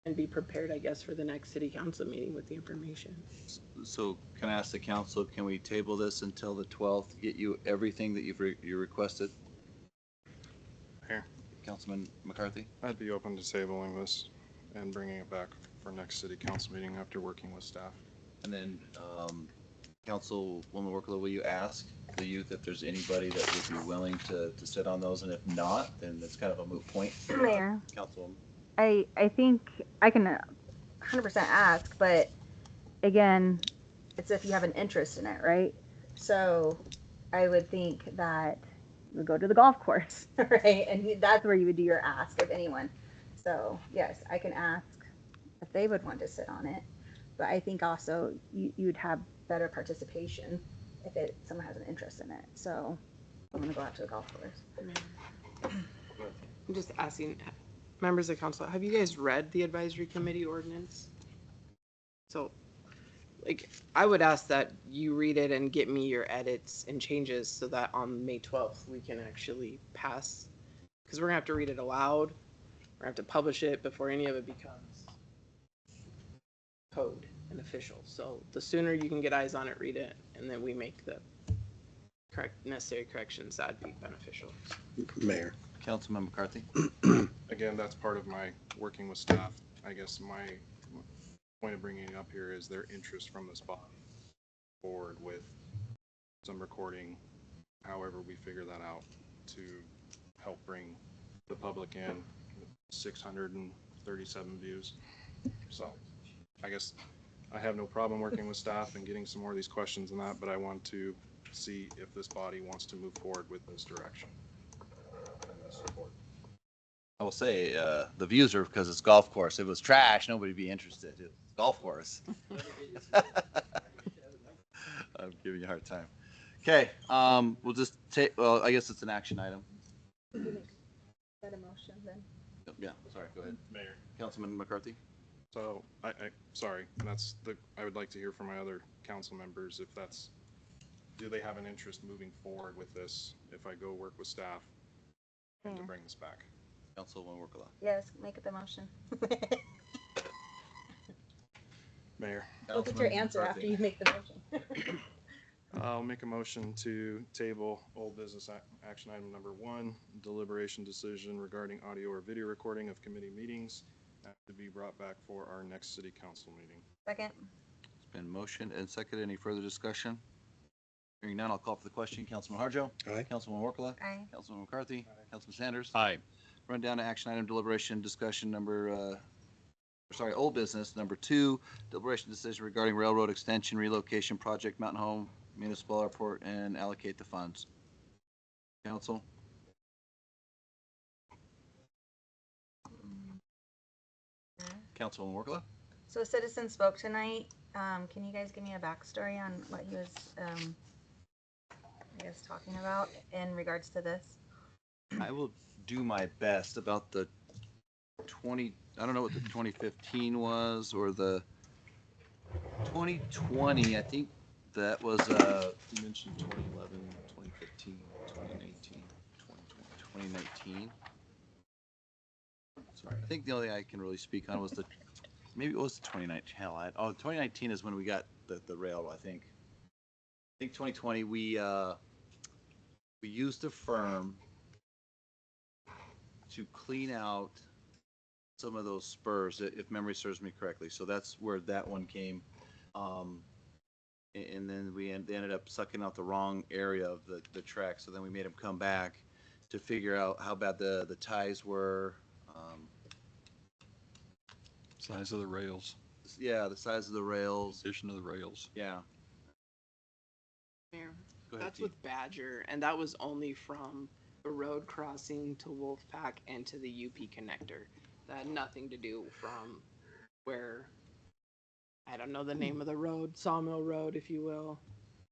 and be prepared, I guess, for the next city council meeting with the information. So can I ask the council, can we table this until the 12th, get you everything that you requested? Here. Councilman McCarthy? I'd be open to tabling this and bringing it back for next city council meeting after working with staff. And then Councilwoman Worklow, will you ask the youth if there's anybody that would be willing to sit on those? And if not, then it's kind of a moot point. Mayor. Councilwoman. I think I can 100% ask, but again, it's if you have an interest in it, right? So I would think that we go to the golf course, right? And that's where you would do your ask of anyone. So yes, I can ask if they would want to sit on it, but I think also you'd have better participation if someone has an interest in it. So I'm gonna go out to the golf course. I'm just asking members of council, have you guys read the advisory committee ordinance? So, like, I would ask that you read it and get me your edits and changes so that on May 12th, we can actually pass, because we're gonna have to read it aloud. We're gonna have to publish it before any of it becomes code and official. So the sooner you can get eyes on it, read it, and then we make the necessary corrections, that'd be beneficial. Mayor. Councilman McCarthy. Again, that's part of my working with staff. I guess my point of bringing it up here is their interest from this body forward with some recording, however we figure that out, to help bring the public in. 637 views. So I guess I have no problem working with staff and getting some more of these questions and that, but I want to see if this body wants to move forward with this direction. I will say, the views are because it's golf course. If it was trash, nobody'd be interested. It's golf course. I'm giving you a hard time. Okay, we'll just take, well, I guess it's an action item. That emotion then. Yeah, sorry, go ahead. Mayor. Councilman McCarthy. So sorry, I would like to hear from my other council members if that's, do they have an interest moving forward with this if I go work with staff and to bring this back? Councilman Workala. Yes, make the motion. Mayor. Look at your answer after you make the motion. I'll make a motion to table old business action item number 1, deliberation decision regarding audio or video recording of committee meetings to be brought back for our next city council meeting. Second. It's been motioned and seconded. Any further discussion? Hearing none, I'll call for the question. Councilman Harjo. Aye. Councilman Workala. Aye. Councilman McCarthy. Aye. Councilman Sanders. Aye. Run down to action item deliberation discussion old business number 2, deliberation decision regarding railroad extension relocation project, Mountain Home Municipal Airport, and allocate the funds. Council. Councilman Workala. So a citizen spoke tonight. Can you guys give me a backstory on what he was, I guess, talking about in regards to this? I will do my best about the I don't know what the 2015 was or the 2020. I think that was, You mentioned 2011, 2015, 2019, 2020. 2019. Sorry, I think the only thing I can really speak on was maybe it was the 2019. Hell, 2019 is when we got the rail, I think. I think 2020 we used a firm to clean out some of those spurs, if memory serves me correctly. So that's where that one came. And then they ended up sucking out the wrong area of the track. So then we made them come back to figure out how bad the ties were. Size of the rails, Yeah, the size of the rails. position of the rails. Yeah. Mayor, Go ahead, that's T. with Badger, and that was only from the road crossing to Wolfpack and to the UP connector. That had nothing to do from where, I don't know the name of the road, Sawmill Road, if you will,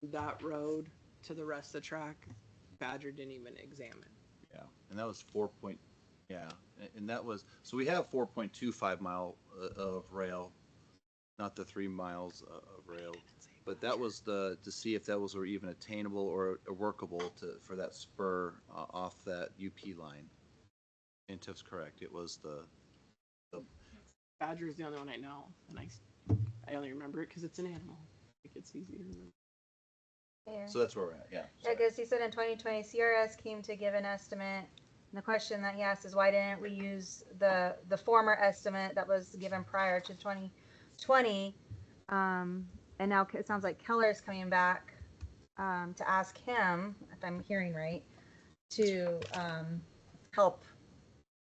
that road to the rest of the track, Badger didn't even examine. Yeah, and that was 4 point, yeah, and that was, so we have 4.25 mile of rail, not the 3 miles of rail, but that was to see if that was even attainable or workable for that spur off that UP line. And Tiff's correct, it was the Badger is the only one I know, and I only remember it because it's an animal. Like, it's easy to remember. Fair. So that's where we're at, yeah. Yeah, because he said in 2020, CRS came to give an estimate. And the question that he asked is, why didn't we use the former estimate that was given prior to 2020? And now it sounds like Keller's coming back to ask him, if I'm hearing right, to help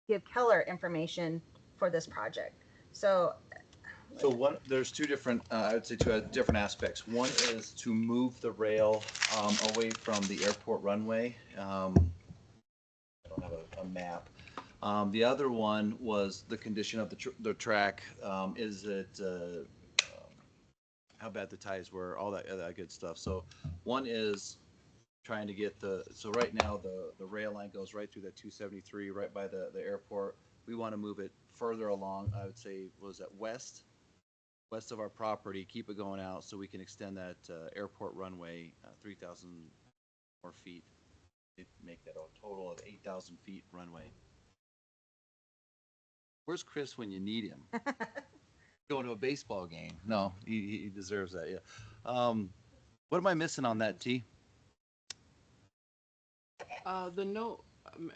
give Keller information for this project. So So one, there's two different, I would say two different aspects. One is to move the rail away from the airport runway. I don't have a map. The other one was the condition of the track. Is it, how bad the ties were, all that good stuff. So one is trying to get so right now the rail line goes right through that 273, right by the airport. We want to move it further along, I would say, was that west of our property, keep it going out so we can extend that airport runway 3,000 more feet. It'd make that a total of 8,000 feet runway. Where's Chris when you need him? Going to a baseball game. No, he deserves that, yeah. What am I missing on that, T? The note,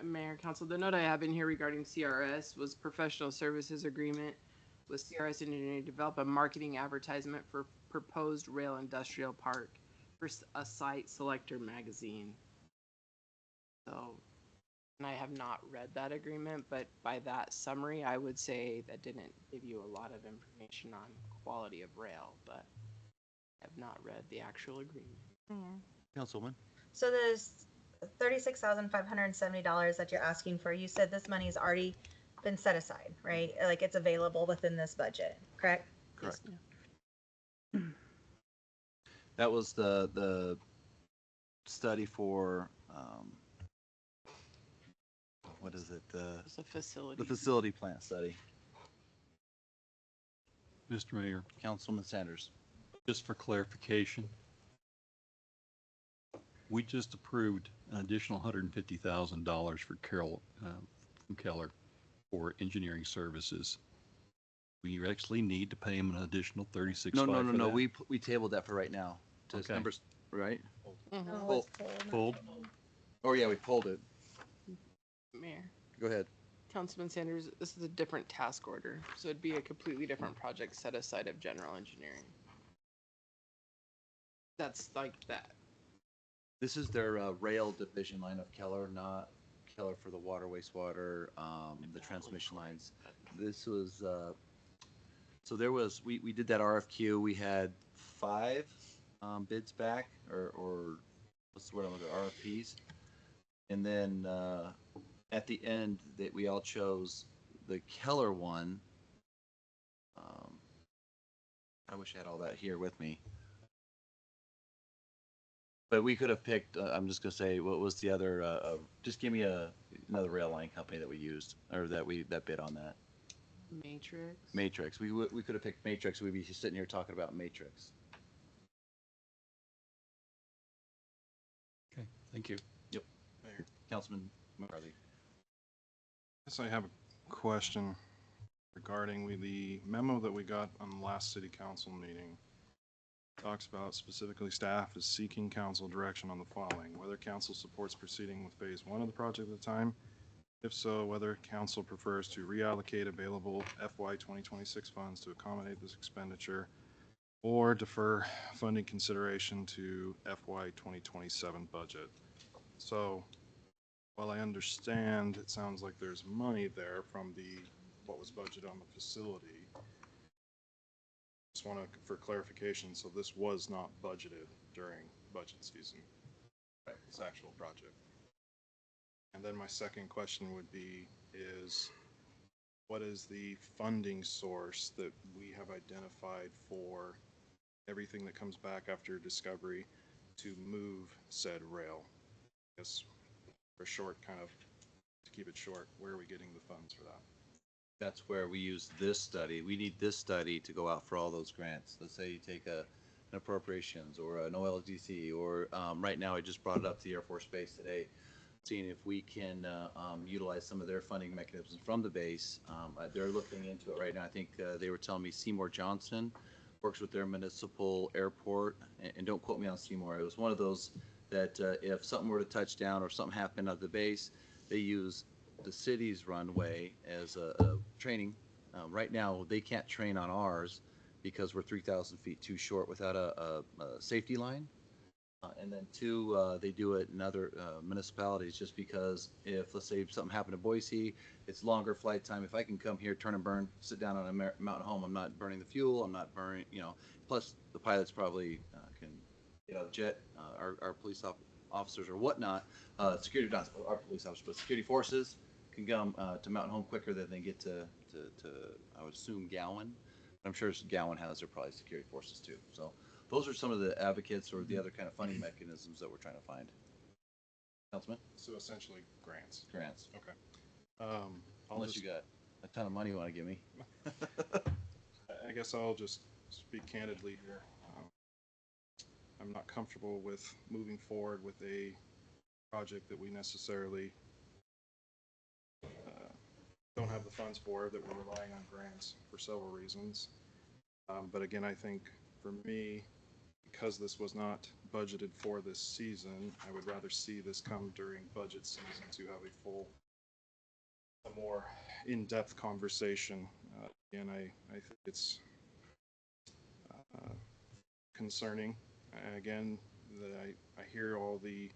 Mayor, Council, the note I have in here regarding CRS was professional services agreement with CRS Engineering to develop a marketing advertisement for proposed rail industrial park for a site selector magazine. So, and I have not read that agreement, but by that summary, I would say that didn't give you a lot of information on quality of rail, but I have not read the actual agreement. Yeah. Councilwoman? So there's $36,570 that you're asking for. You said this money's already been set aside, right? Like it's available within this budget, correct? Correct. That was the study for what is it? It's a facility. The facility plant study. Mr. Mayor, Councilman Sanders. just for clarification, we just approved an additional $150,000 for Carol, from Keller for engineering services. We actually need to pay him an additional 36.5. No. We tabled that for right now. To Okay. numbers, right? Mhm. Oh, Pulled. Oh yeah, we pulled it. Mayor, Go ahead. Councilman Sanders, this is a different task order, so it'd be a completely different project set aside of general engineering. That's like that. This is their rail division line of Keller, not Keller for the water, wastewater, the transmission lines. This was, so there was, we did that RFQ. We had 5 bids back, or what's the word I'm looking at, RFPs. And then at the end, that we all chose the Keller one. I wish I had all that here with me. But we could have picked, I'm just gonna say, what was the other, just give me another rail line company that we used, or that bid on that. Matrix. Matrix. We could have picked Matrix. We'd be sitting here talking about Matrix. Okay, thank you. Yep. Councilman McCarthy. Yes, I have a question regarding the memo that we got on the last city council meeting. Talks about specifically staff is seeking council direction on the following: whether council supports proceeding with phase 1 of the project at the time. If so, whether council prefers to reallocate available FY 2026 funds to accommodate this expenditure or defer funding consideration to FY 2027 budget. So while I understand it sounds like there's money there from what was budgeted on the facility, just want to, for clarification, so this was not budgeted during budget season, right, this actual project. And then my second question would be is, what is the funding source that we have identified for everything that comes back after discovery to move said rail? I guess for short, kind of, to keep it short, where are we getting the funds for that? That's where we use this study. We need this study to go out for all those grants. Let's say you take an appropriations or an OLDC, or right now I just brought it up to the Air Force Base today, seeing if we can utilize some of their funding mechanisms from the base. They're looking into it right now. I think they were telling me Seymour Johnson works with their municipal airport, and don't quote me on Seymour. It was one of those that if something were to touch down or something happened at the base, they use the city's runway as a training. Right now, they can't train on ours because we're 3,000 feet too short without a safety line. And then two, they do it in other municipalities just because if, let's say, something happened to Boise, it's longer flight time. If I can come here, turn and burn, sit down on a mountain home, I'm not burning the fuel, I'm not burning, plus the pilots probably can get out of the jet, our police officers or whatnot, security, not our police officers, but security forces can come to Mountain Home quicker than they get to I would assume Gowan. I'm sure Gowan has their probably security forces too. So those are some of the advocates or the other kind of funding mechanisms that we're trying to find. Councilman? So essentially grants. Grants. Okay. Unless you got a ton of money you want to give me. I guess I'll just speak candidly here. I'm not comfortable with moving forward with a project that we necessarily don't have the funds for, that we're relying on grants for several reasons. But again, I think for me, because this was not budgeted for this season, I would rather see this come during budget season to have a more in-depth conversation. And I think it's concerning. Again, that I hear all the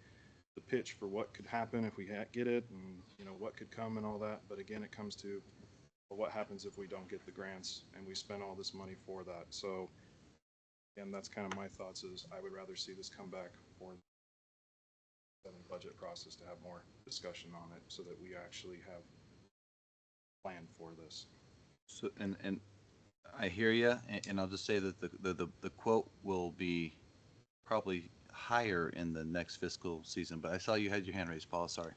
pitch for what could happen if we get it, and what could come and all that. But again, it comes to, well, what happens if we don't get the grants and we spend all this money for that? So, and that's kind of my thoughts, is I would rather see this come back for the budget process to have more discussion on it, so that we actually have planned for this. So and I hear you, and I'll just say that the quote will be probably higher in the next fiscal season. But I saw you had your hand raised, Paul. Sorry.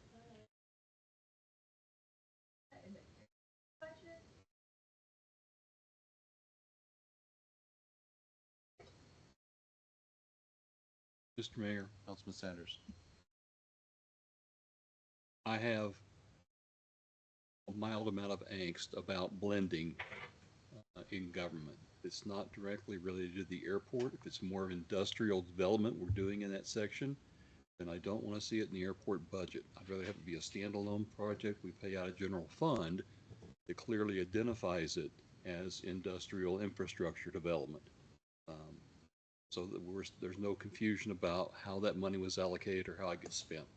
Mr. Mayor, Councilman Sanders. I have a mild amount of angst about blending in government. It's not directly related to the airport. If it's more industrial development we're doing in that section, then I don't want to see it in the airport budget. I'd rather have it be a standalone project. We pay out a general fund that clearly identifies it as industrial infrastructure development. So that there's no confusion about how that money was allocated or how it gets spent.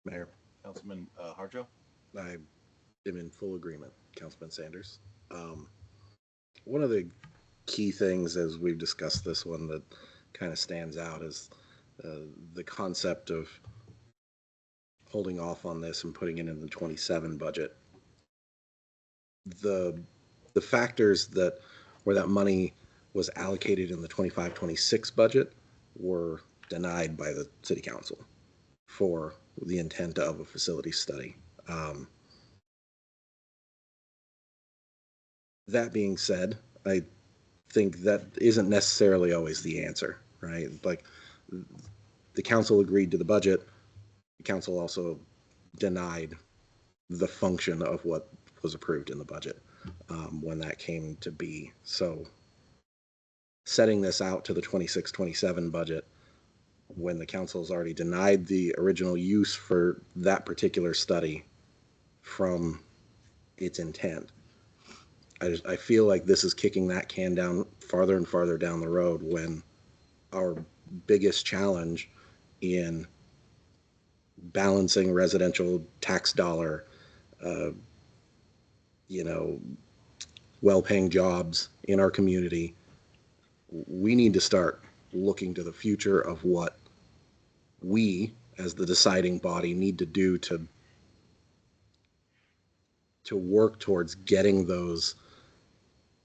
Mayor. Councilman Harjo? I am in full agreement, Councilman Sanders. One of the key things as we've discussed this one that kind of stands out is the concept of holding off on this and putting it in the 27 budget. The factors that where that money was allocated in the 25-26 budget were denied by the city council for the intent of a facility study. That being said, I think that isn't necessarily always the answer, right? Like, the council agreed to the budget. The council also denied the function of what was approved in the budget when that came to be. So setting this out to the 26-27 budget when the council's already denied the original use for that particular study from its intent, I feel like this is kicking that can down farther and farther down the road, when our biggest challenge in balancing residential tax dollar, well-paying jobs in our community, we need to start looking to the future of what we, as the deciding body, need to do to work towards getting those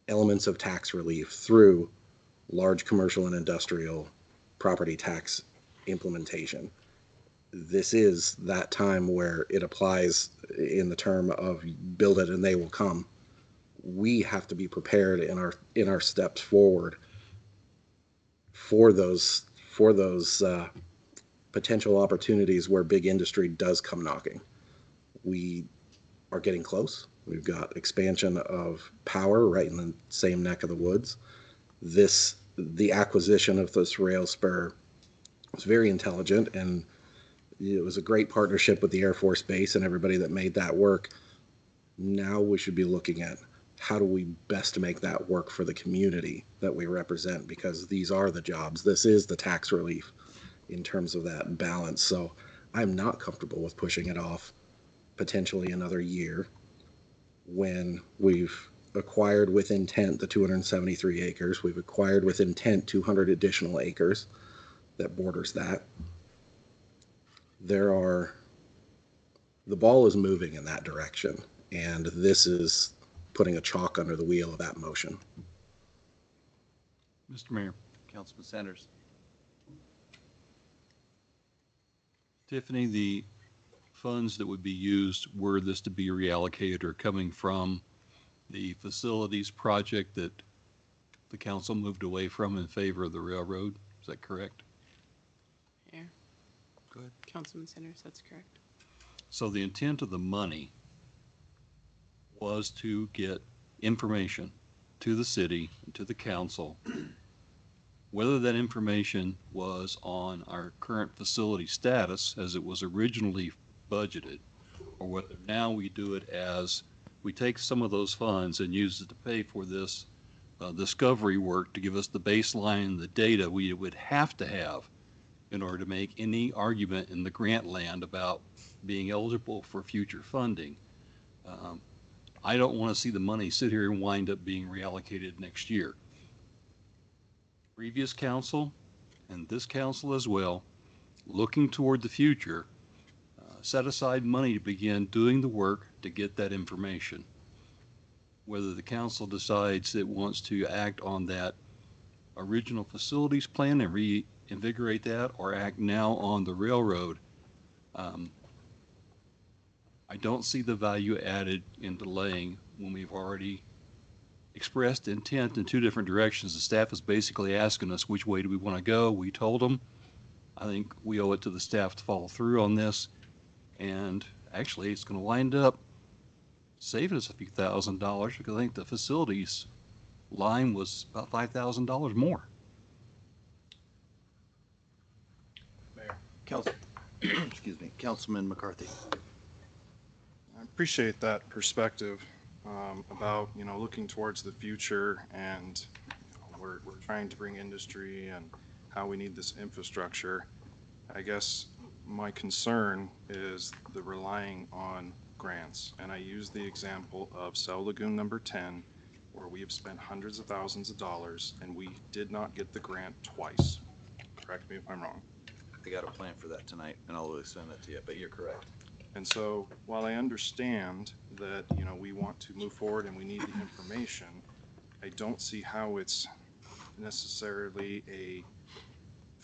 elements of tax relief through large commercial and industrial property tax implementation. This is that time where it applies in the term of build it and they will come. We have to be prepared in our steps forward for those potential opportunities where big industry does come knocking. We are getting close. We've got expansion of power right in the same neck of the woods. The acquisition of this rail spur was very intelligent, and it was a great partnership with the Air Force Base and everybody that made that work. Now we should be looking at how do we best make that work for the community that we represent? Because these are the jobs. This is the tax relief in terms of that balance. So I'm not comfortable with pushing it off potentially another year when we've acquired with intent the 273 acres. We've acquired with intent 200 additional acres that borders that. The ball is moving in that direction, and this is putting a chalk under the wheel of that motion. Mr. Mayor. Councilman Sanders. Tiffany, the funds that would be used were this to be reallocated are coming from the facilities project that the council moved away from in favor of the railroad. Is that correct? Mayor. Go ahead. Councilman Centers, that's correct. So the intent of the money was to get information to the city and to the council, whether that information was on our current facility status as it was originally budgeted, or whether now we do it as we take some of those funds and use it to pay for this discovery work to give us the baseline, the data we would have to have in order to make any argument in the grant land about being eligible for future funding. I don't want to see the money sit here and wind up being reallocated next year. Previous council and this council as well, looking toward the future, set aside money to begin doing the work to get that information. Whether the council decides it wants to act on that original facilities plan and reinvigorate that, or act now on the railroad, I don't see the value added in delaying when we've already expressed intent in two different directions. The staff is basically asking us which way do we want to go. We told them. I think we owe it to the staff to follow through on this. And actually, it's going to wind up saving us a few $1,000s because I think the facilities line was about $5,000 more. Mayor. Excuse me, Councilman McCarthy. I appreciate that perspective about, looking towards the future, and we're trying to bring industry and how we need this infrastructure. I guess my concern is the relying on grants. And I use the example of Cell Lagoon number 10, where we have spent hundreds of thousands of dollars and we did not get the grant twice. Correct me if I'm wrong. I got a plan for that tonight, and I'll send that to you, but you're correct. And so while I understand that, we want to move forward and we need the information, I don't see how it's necessarily a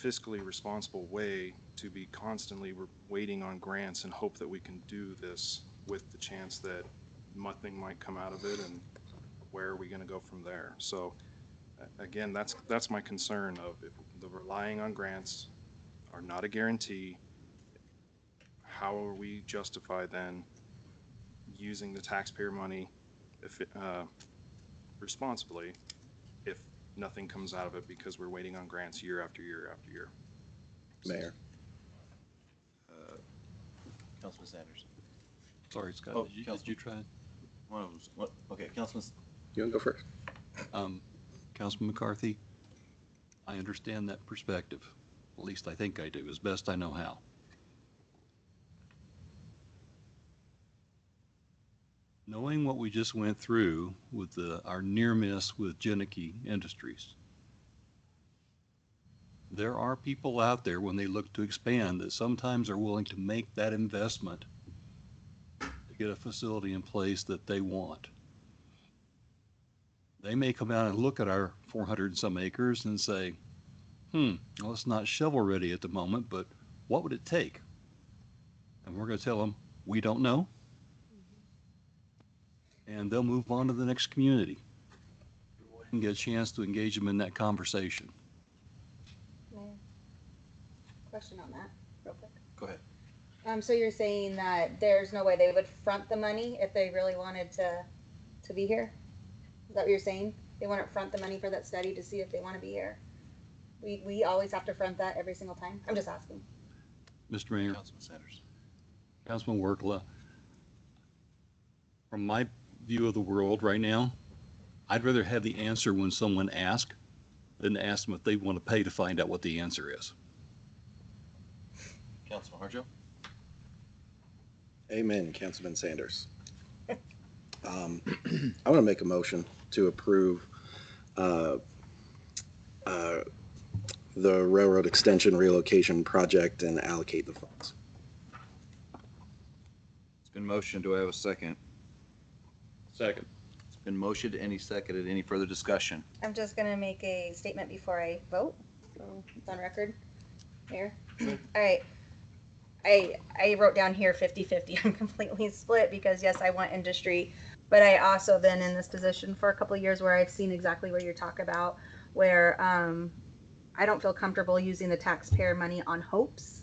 fiscally responsible way to be constantly waiting on grants and hope that we can do this with the chance that nothing might come out of it, and where are we going to go from there? So again, that's my concern of if the relying on grants are not a guarantee, how are we justify then using the taxpayer money responsibly if nothing comes out of it because we're waiting on grants year after year after year? Mayor. Councilman Sanders. Sorry, Scott. Oh, did you try? One of them's, what? Okay, Councilman. You want to go first? Councilman McCarthy, I understand that perspective. At least I think I do, as best I know how. Knowing what we just went through with our near miss with Geneke Industries, there are people out there when they look to expand that sometimes are willing to make that investment to get a facility in place that they want. They may come out and look at our 400 and some acres and say, well, it's not shovel ready at the moment, but what would it take? And we're going to tell them, we don't know. And they'll move on to the next community and get a chance to engage them in that conversation. Mayor, question on that, real quick. Go ahead. So you're saying that there's no way they would front the money if they really wanted to be here? Is that what you're saying? They wouldn't front the money for that study to see if they want to be here? We always have to front that every single time? I'm just asking. Mr. Mayor. Councilman Sanders. Councilman Workla, from my view of the world right now, I'd rather have the answer when someone asks than to ask them if they want to pay to find out what the answer is. Councilman Harjo? Amen, Councilman Sanders. I want to make a motion to approve uh, uh, the railroad extension relocation project and allocate the funds. It's been motioned. Do I have a second? Second. It's been motioned. Any seconded? Any further discussion? I'm just gonna make a statement before I vote, so it's on record. Mayor? All right. I wrote down here 50-50. I'm completely split because yes, I want industry, but I also been in this position for a couple of years where I've seen exactly what you're talking about, where I don't feel comfortable using the taxpayer money on hopes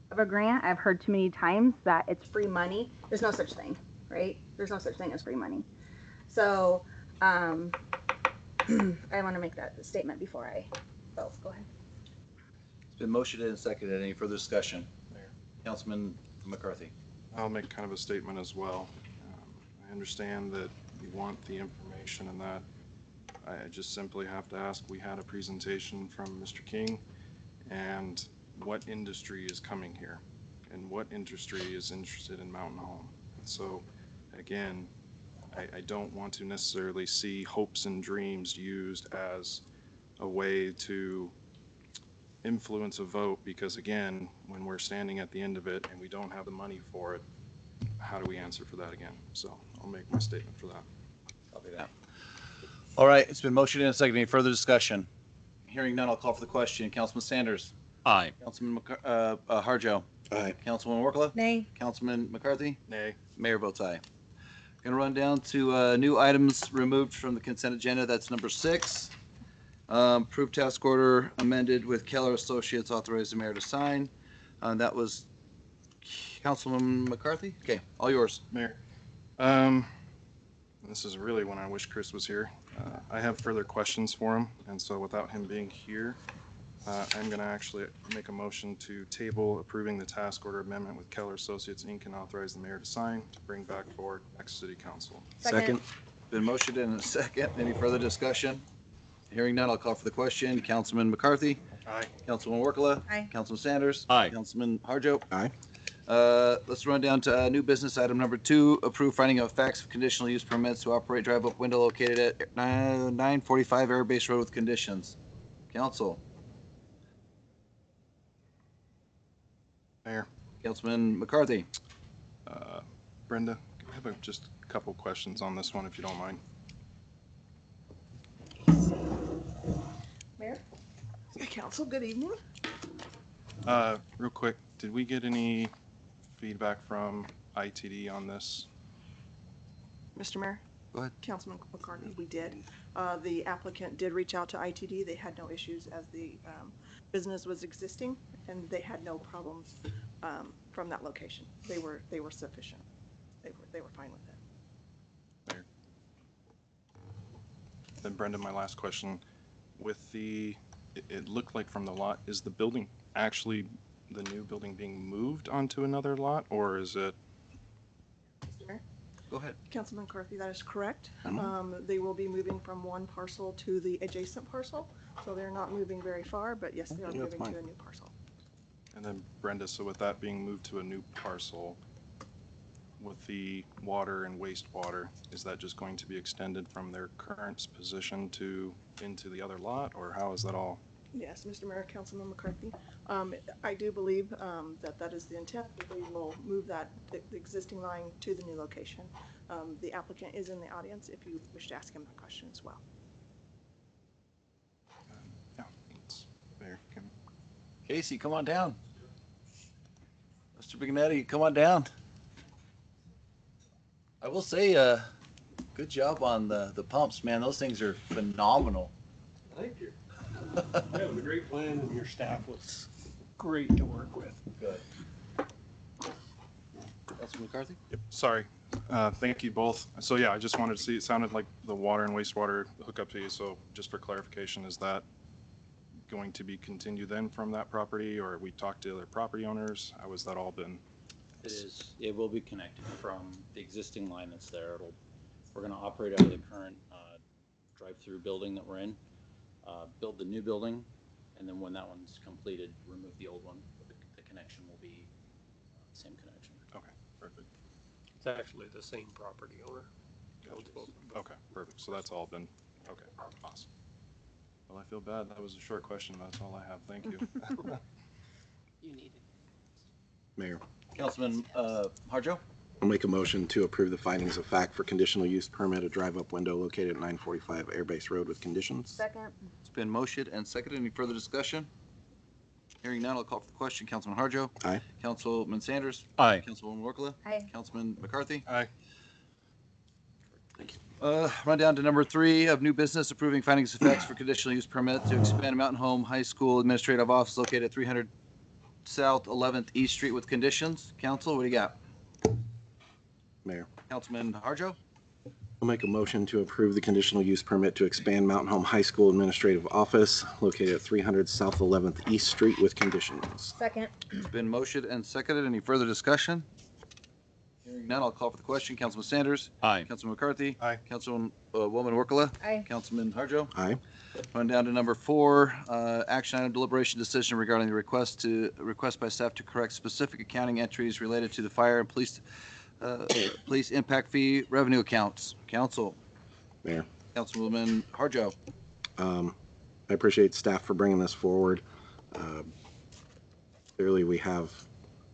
of a grant. I've heard too many times that it's free money. There's no such thing, right? There's no such thing as free money. So I want to make that statement before I vote. Go ahead. It's been motioned and seconded. Any further discussion? Councilman McCarthy. I'll make kind of a statement as well. I understand that you want the information and that. I just simply have to ask, we had a presentation from Mr. King, and what industry is coming here? And what industry is interested in Mountain Home? So again, I don't want to necessarily see hopes and dreams used as a way to influence a vote, because again, when we're standing at the end of it and we don't have the money for it, how do we answer for that again? So I'll make my statement for that. Copy that. All right, it's been motioned and seconded. Any further discussion? Hearing none, I'll call for the question. Councilman Sanders. Aye. Councilman Harjo. Aye. Councilman Workla. Nay. Councilman McCarthy. Nay. Mayor votes aye. Going to run down to new items removed from the consent agenda. That's number 6. Approved task order amended with Keller Associates, authorized the mayor to sign. That was Councilman McCarthy. Okay, all yours. Mayor, this is really when I wish Chris was here. I have further questions for him, and so without him being here, I'm going to actually make a motion to table approving the task order amendment with Keller Associates, Inc. and authorize the mayor to sign to bring back forward next city council. Second. Been motioned in a second. Any further discussion? Hearing none, I'll call for the question. Councilman McCarthy. Aye. Councilman Workla. Aye. Councilman Sanders. Aye. Councilman Harjo. Aye. Let's run down to new business item number 2, approve finding of facts of conditional use permits to operate drive-up window located at 945 Air Base Road with conditions. Council. Mayor, Councilman McCarthy. Brenda, I have just a couple questions on this one, if you don't mind. Mayor? Council, good evening. Real quick, did we get any feedback from ITD on this? Mr. Mayor? Go ahead. Councilman McCarthy, we did. The applicant did reach out to ITD. They had no issues as the business was existing, and they had no problems from that location. They were sufficient. They were fine with it. There. Then Brenda, my last question. With it looked like from the lot, is the building actually the new building being moved onto another lot, or is it? Mr. Mayor? Go ahead. Councilman McCarthy, that is correct. They will be moving from one parcel to the adjacent parcel, so they're not moving very far, but yes, they are Yeah, that's moving fine. to a new parcel. And then Brenda, so with that being moved to a new parcel, with the water and wastewater, is that just going to be extended from their current position into the other lot, or how is that all? Yes, Mr. Mayor, Councilman McCarthy. I do believe that is the intent, that they will move the existing line to the new location. The applicant is in the audience if you wish to ask him that question as well. Yeah, it's fair. Casey, come on down. Mr. Bignetti, come on down. I will say, good job on the pumps, man. Those things are phenomenal. Thank you. Yeah, it was a great plan, and your staff was great to work with. Good. Councilman McCarthy? Yep, sorry. Thank you both. So yeah, I just wanted to see, it sounded like the water and wastewater hookup fee, so just for clarification, is that going to be continued then from that property, or we talked to other property owners? How has that all been? It is, it will be connected from the existing line that's there. We're gonna operate out of the current drive-through building that we're in, build the new building, and then when that one's completed, remove the old one. The connection will be the same connection. Okay, perfect. It's actually the same property owner. Okay, perfect. So that's all been, okay, awesome. Well, I feel bad. That was a short question. That's all I have. Thank you. You need it. Mayor, Councilman Harjo? I'll make a motion to approve the findings of fact for conditional use permit, a drive-up window located at 945 Airbase Road with conditions. Second. It's been motioned and seconded. Any further discussion? Hearing none, I'll call for the question. Councilman Harjo? Aye. Councilman Sanders? Aye. Councilwoman Workla? Aye. Councilman McCarthy? Aye. Run down to number 3 of new business, approving findings of facts for conditional use permit to expand Mountain Home High School Administrative Office located at 300 South 11th East Street with conditions. Council, what do you got? Mayor, Councilman Harjo? I'll make a motion to approve the conditional use permit to expand Mountain Home High School Administrative Office located at 300 South 11th East Street with conditions. Second. It's been motioned and seconded. Any further discussion? Hearing none, I'll call for the question. Councilman Sanders? Aye. Councilman McCarthy? Aye. Councilwoman Workla? Aye. Councilman Harjo? Aye. Run down to number 4, action item deliberation decision regarding the request by staff to correct specific accounting entries related to the fire and police impact fee revenue accounts. Council. Mayor, Councilwoman Harjo. I appreciate staff for bringing this forward. Clearly, we have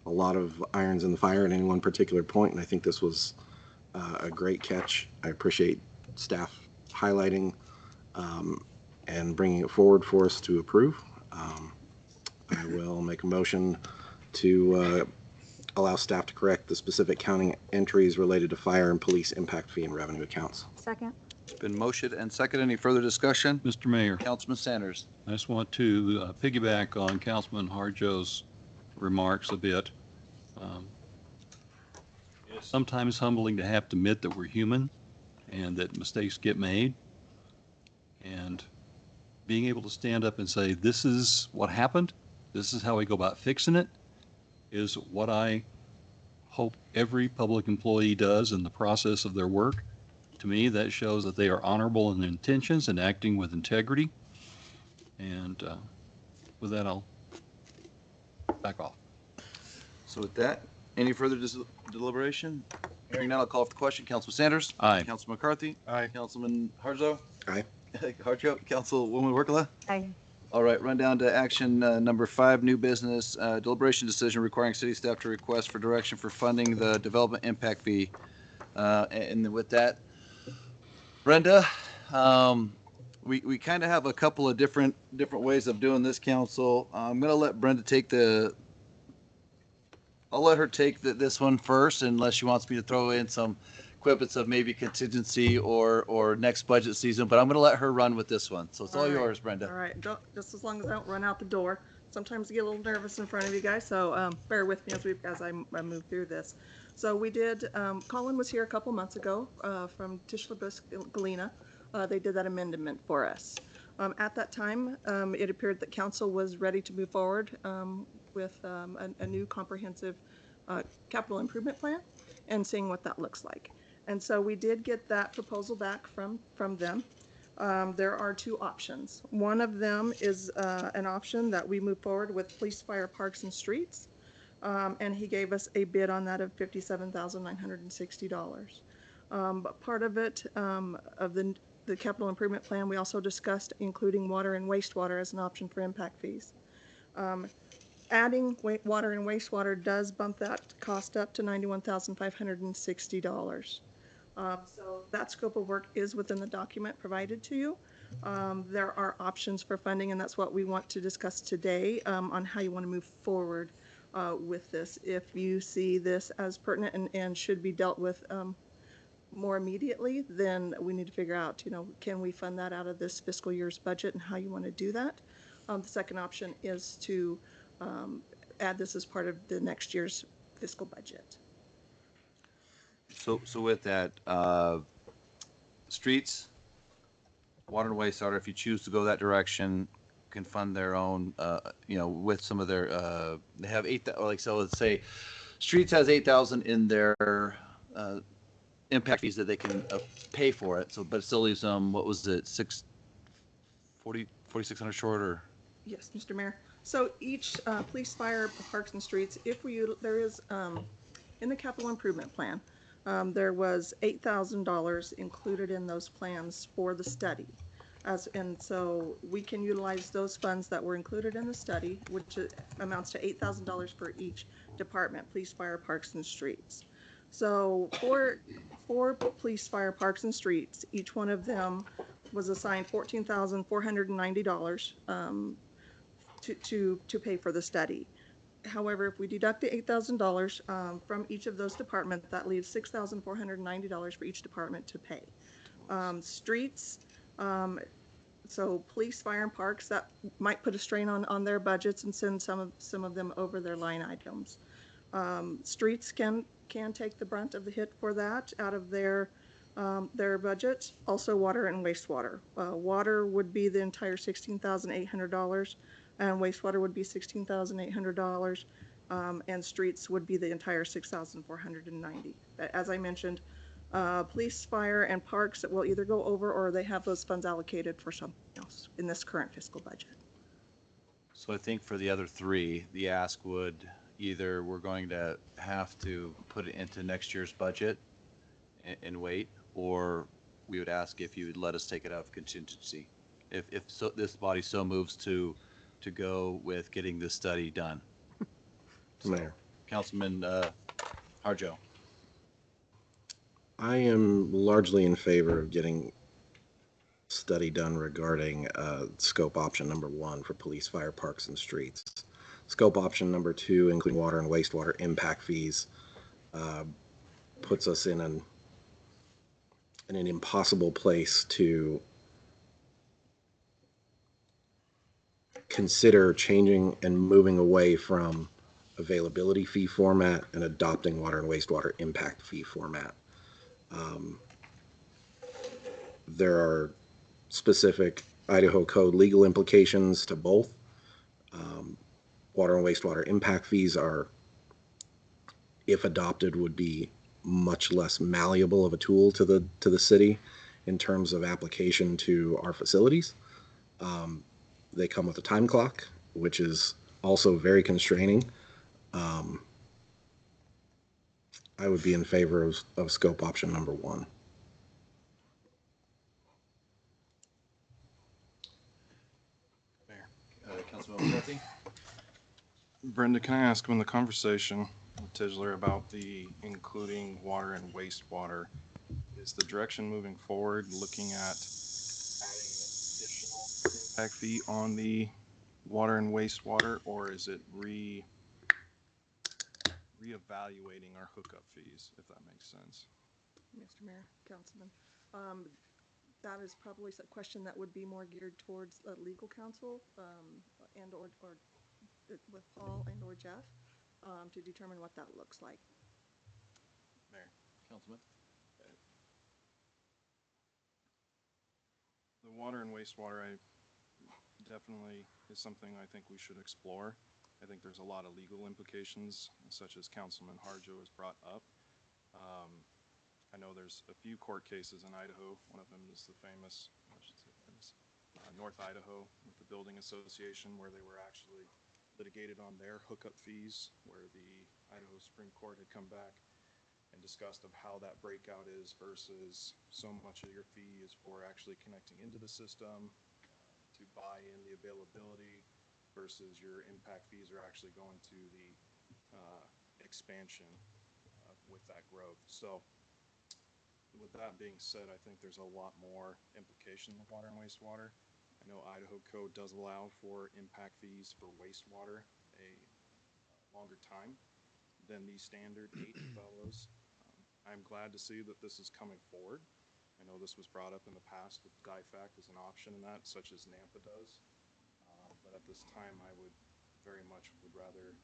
a lot of irons in the fire at any one particular point, and I think this was a great catch. I appreciate staff highlighting and bringing it forward for us to approve. I will make a motion to allow staff to correct the specific counting entries related to fire and police impact fee and revenue accounts. Second. It's been motioned and seconded. Any further discussion? Mr. Mayor, Councilman Sanders. I just want to piggyback on Councilman Harjo's remarks a bit. It's sometimes humbling to have to admit that we're human and that mistakes get made. And being able to stand up and say, this is what happened, this is how we go about fixing it, is what I hope every public employee does in the process of their work. To me, that shows that they are honorable in their intentions and acting with integrity. And with that, I'll back off. So with that, any further deliberation? Hearing none, I'll call for the question. Councilman Sanders? Aye. Councilman McCarthy? Aye. Councilman Harjo? Aye. Harjo? Councilwoman Workla? Aye. All right, run down to action number 5, new business, deliberation decision requiring city staff to request for direction for funding the development impact fee. And with that, Brenda, we kind of have a couple of different ways of doing this, council. I'm going to let Brenda take I'll let her take this one first, unless she wants me to throw in some quippets of maybe contingency or next budget season, but I'm going to let her run with this one. So it's all yours, Brenda. All right, just as long as I don't run out the door. Sometimes I get a little nervous in front of you guys, so bear with me as I move through this. So we did, Colin was here a couple months ago from Tishlabus Galena. They did that amendment for us. At that time, it appeared that council was ready to move forward with a new comprehensive capital improvement plan and seeing what that looks like. And so we did get that proposal back from them. There are 2 options. One of them is an option that we move forward with police, fire, parks, and streets. And he gave us a bid on that of $57,960. But part of it, of the capital improvement plan, we also discussed including water and wastewater as an option for impact fees. Adding water and wastewater does bump that cost up to $91,560. So that scope of work is within the document provided to you. There are options for funding, and that's what we want to discuss today on how you want to move forward with this. If you see this as pertinent and should be dealt with more immediately, then we need to figure out, can we fund that out of this fiscal year's budget and how you want to do that. The second option is to add this as part of the next year's fiscal budget. So with that, streets, water and wastewater, if you choose to go that direction, can fund their own, with some of their, they have 8, like, so let's say streets has 8,000 in their impact fees that they can pay for it. So, but it still leaves them, what was it, 4,600 short or? Yes, Mr. Mayor. So each police, fire, parks and streets, there is, in the capital improvement plan, there was $8,000 included in those plans for the study. And so we can utilize those funds that were included in the study, which amounts to $8,000 for each department, police, fire, parks and streets. So for police, fire, parks and streets, each one of them was assigned $14,490 to pay for the study. However, if we deduct the $8,000 from each of those departments, that leaves $6,490 for each department to pay. Streets, so police, fire, and parks, that might put a strain on their budgets and send some of them over their line items. Streets can take the brunt of the hit for that out of their budget. Also, water and wastewater. Water would be the entire $16,800, and wastewater would be $16,800, and streets would be the entire $6,490. As I mentioned, police, fire, and parks will either go over or they have those funds allocated for something else in this current fiscal budget. So I think for the other three, the ask would either we're going to have to put it into next year's budget and wait, or we would ask if you would let us take it out of contingency. If so, this body so moves to go with getting this study done. Mayor. Councilman Harjo. I am largely in favor of getting study done regarding scope option number 1 for police, fire, parks, and streets. Scope option number 2, including water and wastewater impact fees, puts us in an impossible place to consider changing and moving away from availability fee format and adopting water and wastewater impact fee format. There are specific Idaho code legal implications to both. Water and wastewater impact fees are, if adopted, would be much less malleable of a tool to the city in terms of application to our facilities. They come with a time clock, which is also very constraining. I would be in favor of scope option number 1. Councilman McCarthy. Brenda, can I ask, when the conversation with Tischler about the including water and wastewater, is the direction moving forward looking at adding an additional impact fee on the water and wastewater, or is it reevaluating our hookup fees, if that makes sense? Mr. Mayor, Councilman, that is probably a question that would be more geared towards legal counsel and or with Paul and or Jeff to determine what that looks like. Mayor, Councilman. The water and wastewater definitely is something I think we should explore. I think there's a lot of legal implications, such as Councilman Harjo has brought up. I know there's a few court cases in Idaho. One of them is the famous, North Idaho with the Building Association, where they were actually litigated on their hookup fees, where the Idaho Supreme Court had come back and discussed of how that breakout is versus so much of your fee is for actually connecting into the system to buy in the availability versus your impact fees are actually going to the expansion with that growth. So with that being said, I think there's a lot more implication with water and wastewater. I know Idaho code does allow for impact fees for wastewater a longer time than the standard 8 fellows. I'm glad to see that this is coming forward. I know this was brought up in the past with GIFAC as an option in that, such as NAMPA does. But at this time, I would very much would rather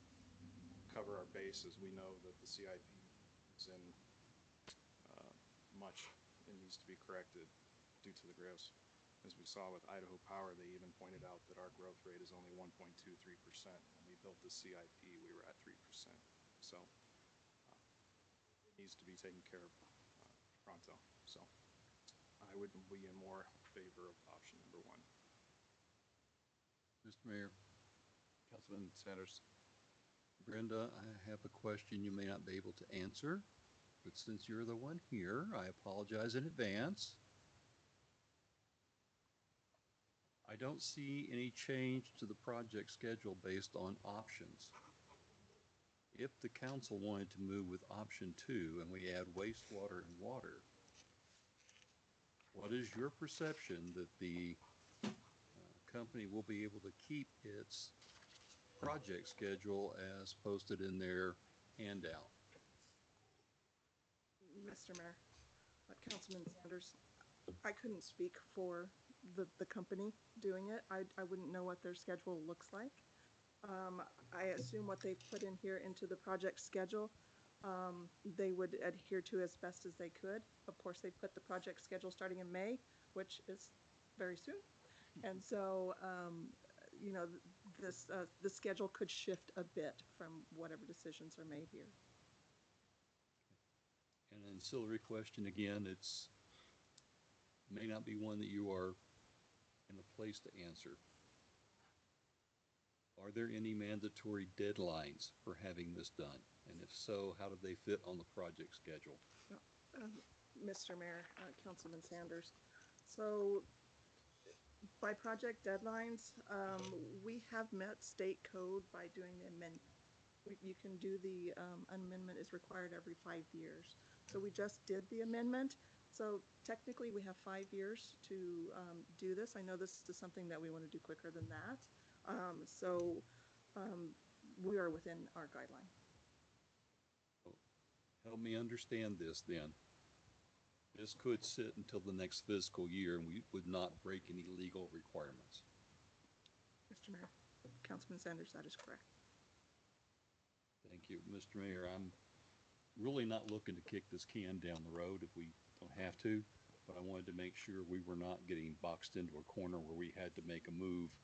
cover our bases. We know that the CIP is in much and needs to be corrected due to the growth. As we saw with Idaho Power, they even pointed out that our growth rate is only 1.23%. When we built the CIP, we were at 3%. So it needs to be taken care of pronto. So I would be in more favor of option number one. Mr. Mayor, Councilman Sanders. Brenda, I have a question you may not be able to answer, but since you're the one here, I apologize in advance. I don't see any change to the project schedule based on options. If the council wanted to move with option 2 and we add wastewater and water, what is your perception that the company will be able to keep its project schedule as posted in their handout? Mr. Mayor, Councilman Sanders, I couldn't speak for the company doing it. I wouldn't know what their schedule looks like. I assume what they've put in here into the project schedule, they would adhere to as best as they could. Of course, they put the project schedule starting in May, which is very soon. And so, you know, the schedule could shift a bit from whatever decisions are made here. An ancillary question again, it's may not be one that you are in a place to answer. Are there any mandatory deadlines for having this done? And if so, how do they fit on the project schedule? Mr. Mayor, Councilman Sanders. So by project deadlines, we have met state code by doing the amendment. You can do the amendment is required every 5 years. So we just did the amendment. So technically we have 5 years to do this. I know this is something that we want to do quicker than that. We are within our guideline. Help me understand this then. This could sit until the next fiscal year and we would not break any legal requirements. Mr. Mayor, Councilman Sanders, that is correct. Thank you, Mr. Mayor. I'm really not looking to kick this can down the road if we don't have to, but I wanted to make sure we were not getting boxed into a corner where we had to make a move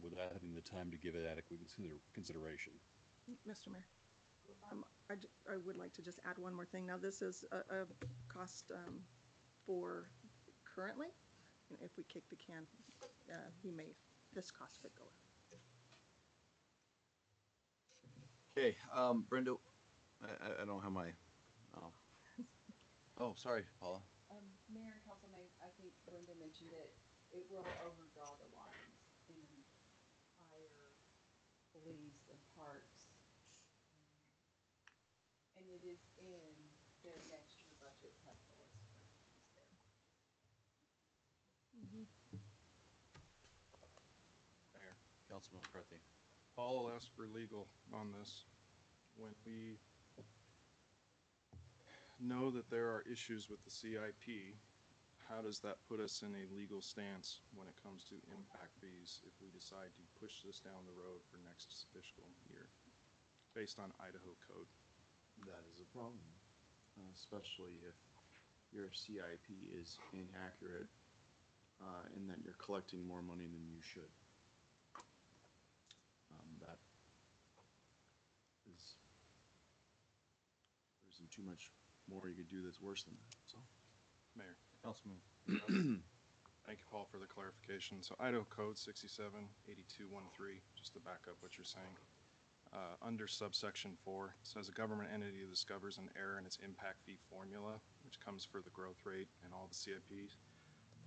without having the time to give it adequate consideration. Mr. Mayor, I would like to just add one more thing. Now, this is a cost for currently. If we kick the can, this cost could go up. Okay, Brenda, I don't have my, Oh, sorry, Paula. Mayor and Council, I think Brenda mentioned it will overdraw the lines in fire, police, and parks. And it is in their next year budget capital expenses there. Mayor. Councilman McCarthy. Paul asked for legal on this. When we know that there are issues with the CIP, how does that put us in a legal stance when it comes to impact fees if we decide to push this down the road for next fiscal year based on Idaho code? that is a problem, especially if your CIP is inaccurate in that you're collecting more money than you should. That is, there isn't too much more you could do that's worse than that, so. Mayor. Councilman. Thank you, Paul, for the clarification. So Idaho Code 678213, just to back up what you're saying. Under subsection 4, it says a government entity discovers an error in its impact fee formula, which comes for the growth rate and all the CIPs.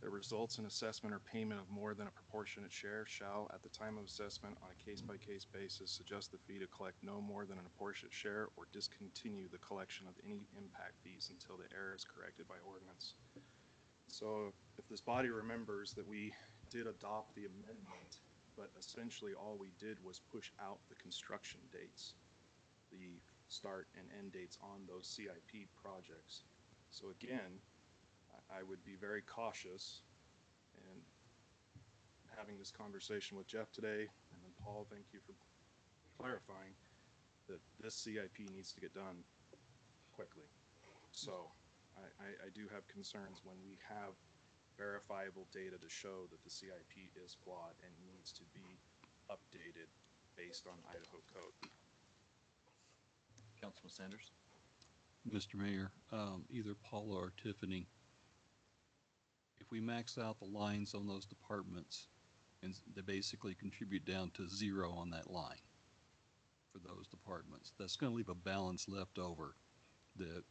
That results in assessment or payment of more than a proportionate share shall, at the time of assessment on a case-by-case basis, adjust the fee to collect no more than a proportionate share or discontinue the collection of any impact fees until the error is corrected by ordinance. So if this body remembers that we did adopt the amendment, but essentially all we did was push out the construction dates, the start and end dates on those CIP projects. So again, I would be very cautious in having this conversation with Jeff today, and then Paul, thank you for clarifying that this CIP needs to get done quickly. So I do have concerns when we have verifiable data to show that the CIP is flawed and needs to be updated based on Idaho code. Councilman Sanders. Mr. Mayor, either Paula or Tiffany, if we max out the lines on those departments, and they basically contribute down to zero on that line for those departments, that's going to leave a balance left over that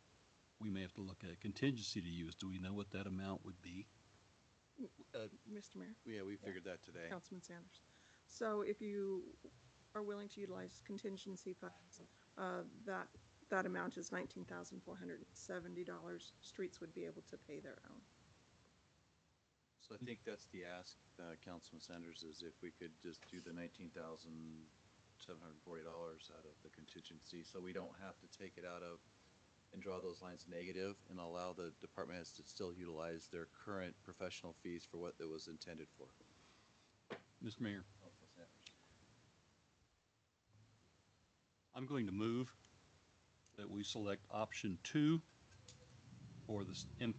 we may have to look at contingency to use. Do we know what that amount would be? Mr. Mayor? Yeah, we figured that today. Councilman Sanders. So if you are willing to utilize contingency funds, that amount is $19,470. Streets would be able to pay their own. So I think that's the ask, Councilman Sanders, is if we could just do the $19,740 out of the contingency, so we don't have to take it out of and draw those lines negative and allow the department heads to still utilize their current professional fees for what it was intended for. Mr. Mayor, I'm going to move that we select option 2 for the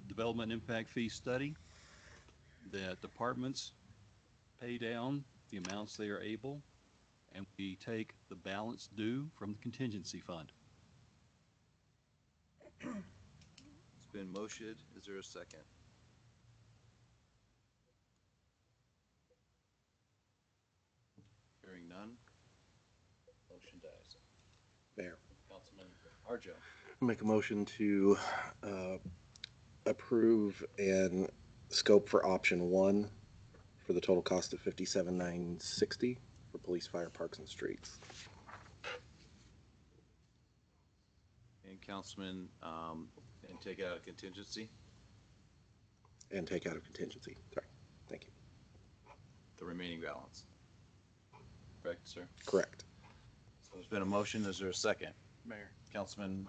development impact fee study, that departments pay down the amounts they are able, and we take the balance due from the contingency fund. It's been motioned. Is there a second? Hearing none. Motion dies. Mayor. Councilman Arjo. Make a motion to approve and scope for option 1 for the total cost of $57,960 for police, fire, parks, and streets. And Councilman, and take it out of contingency, And take out of contingency. Sorry. Thank you. the remaining balance. Correct, sir? Correct. So there's been a motion. Is there a second? Mayor, Councilman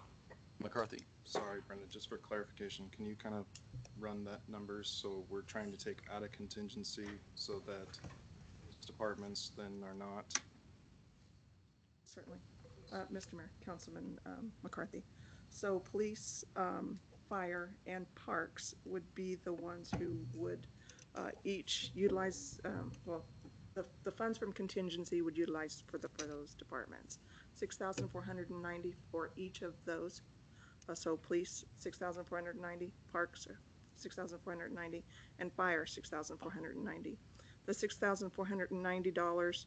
McCarthy. sorry, Brenda, just for clarification, can you kind of run that numbers? So we're trying to take out of contingency so that these departments then are not. Certainly. Mr. Mayor, Councilman McCarthy. So police, fire, and parks would be the ones who would each utilize, the funds from contingency would utilize for those departments. 6,490 for each of those. So police, 6,490, parks, 6,490, and fire, 6,490. The $6,490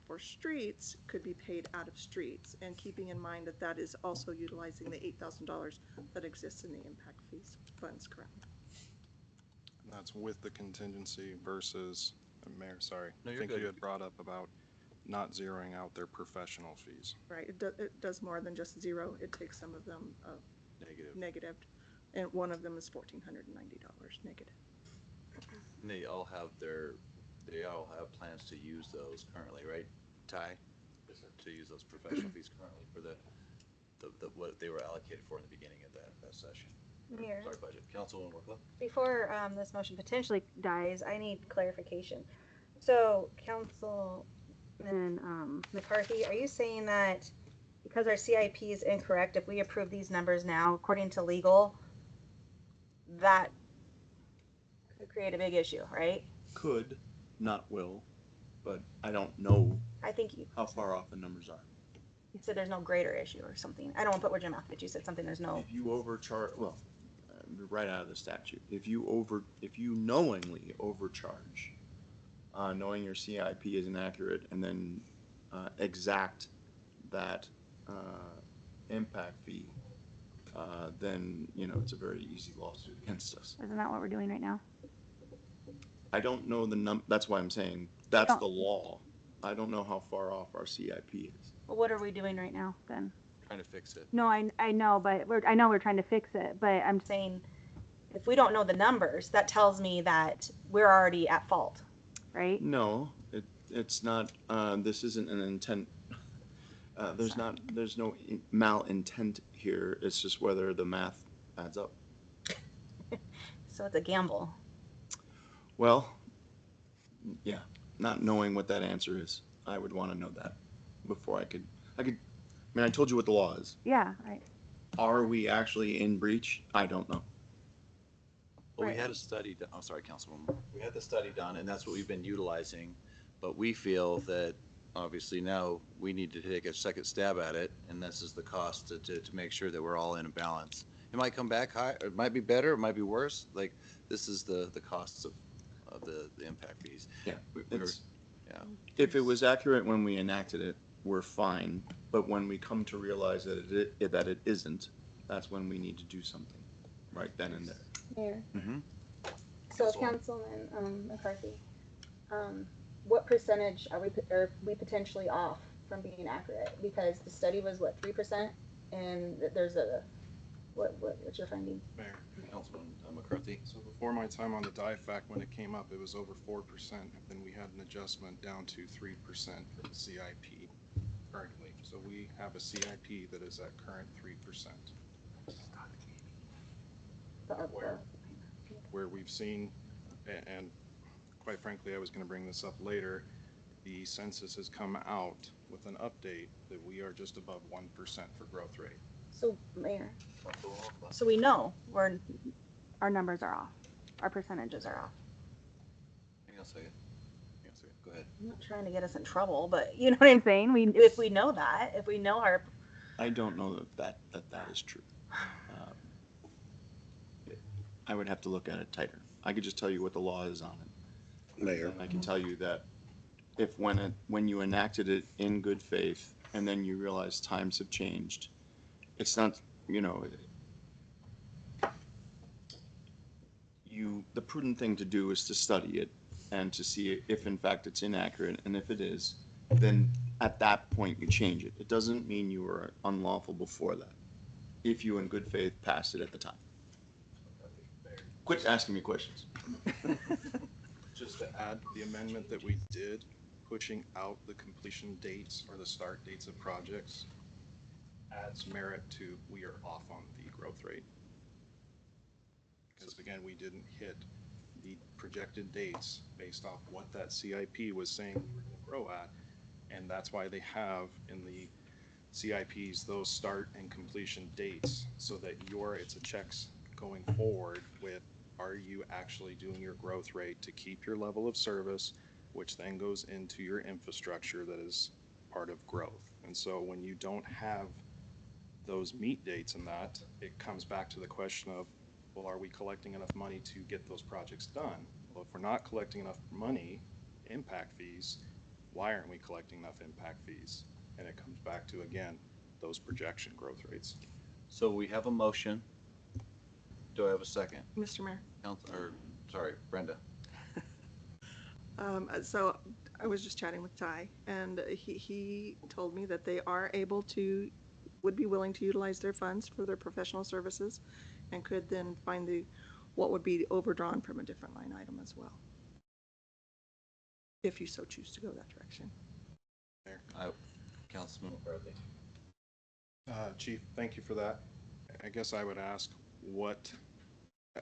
for streets could be paid out of streets, and keeping in mind that that is also utilizing the $8,000 that exists in the impact fees funds currently. And that's with the contingency versus, Mayor, sorry. No, I you're think good. you had brought up about not zeroing out their professional fees. Right, it does more than just zero. It takes some of them Negative. and one of them is $1,490 negative. And they all have plans to use those currently, right, Ty? Yes, sir. To use those professional fees currently for the what they were allocated for in the beginning of that session. Mayor. Sorry, budget. Councilwoman Workla? Before this motion potentially dies, I need clarification. So, Councilman McCarthy, are you saying that because our CIP is incorrect, if we approve these numbers now, according to legal, that could create a big issue, right? Could, not will, but I don't know I think you how far off the numbers are. said there's no greater issue or something. I don't want to put words in your mouth, but you said something there's no. If you overcharge, well, right out of the statute, if you knowingly overcharge, knowing your CIP is inaccurate, and then exact that impact fee, then, it's a very easy lawsuit against us. Isn't that what we're doing right now? I don't know that's why I'm saying that's the law. I don't know how far off our CIP is. Well, what are we doing right now then? Trying to fix it. No, I know, but I know we're trying to fix it, but I'm saying if we don't know the numbers, that tells me that we're already at fault, right? No, it's not, this isn't an intent, there's no malintent here, it's just whether the math adds up. So it's a gamble. Well, yeah, not knowing what that answer is, I would want to know that before I could, I told you what the law is. Yeah, right. Are we actually in breach? I don't know. Well, we had a study, sorry, Councilwoman. We had the study done, and that's what we've been utilizing, but we feel that obviously now we need to take a second stab at it, and this is the cost to make sure that we're all in a balance. It might come back high, it might be better, it might be worse, like, this is the costs of the impact fees. Yeah, We were- it's, yeah. if it was accurate when we enacted it, we're fine, but when we come to realize that it isn't, that's when we need to do something, right then and there. Mayor. Mhm. So Councilman McCarthy, what percentage are we potentially off from being accurate? Because the study was what, 3%, and there's what's your finding? Mayor. Councilman McCarthy. So before my time on the DIFAC, when it came up, it was over 4%. Then we had an adjustment down to 3% for the CIP currently. So we have a CIP that is at current 3%. Where we've seen, and quite frankly, I was going to bring this up later, the census has come out with an update that we are just above 1% for growth rate. So, Mayor, so we know our numbers are off, our percentages are off. Hang on a second. Go ahead. I'm not trying to get us in trouble, but you know what I'm saying? If we know that, if we know our, I don't know that is true. I would have to look at it tighter. I could just tell you what the law is on it. Mayor. And I can tell you that when you enacted it in good faith and then you realize times have changed, it's not, the prudent thing to do is to study it and to see if in fact it's inaccurate, and if it is, then at that point you change it. It doesn't mean you were unlawful before that, if you in good faith passed it at the time. Quit asking me questions. Just to add, the amendment that we did, pushing out the completion dates or the start dates of projects, adds merit to we are off on the growth rate. Because again, we didn't hit the projected dates based off what that CIP was saying we were going to grow at, and that's why they have in the CIPs those start and completion dates, so that it's a checks going forward with, are you actually doing your growth rate to keep your level of service, which then goes into your infrastructure that is part of growth. And so when you don't have those meet dates in that, it comes back to the question of, well, are we collecting enough money to get those projects done? Well, if we're not collecting enough money, impact fees, why aren't we collecting enough impact fees? And it comes back to, again, those projection growth rates. So we have a motion. Do I have a second? Mr. Mayor. Brenda. So I was just chatting with Ty, and he told me that they are would be willing to utilize their funds for their professional services, and could then find what would be overdrawn from a different line item as well, if you so choose to go that direction. Councilman McCarthy. Chief, thank you for that. I guess I would ask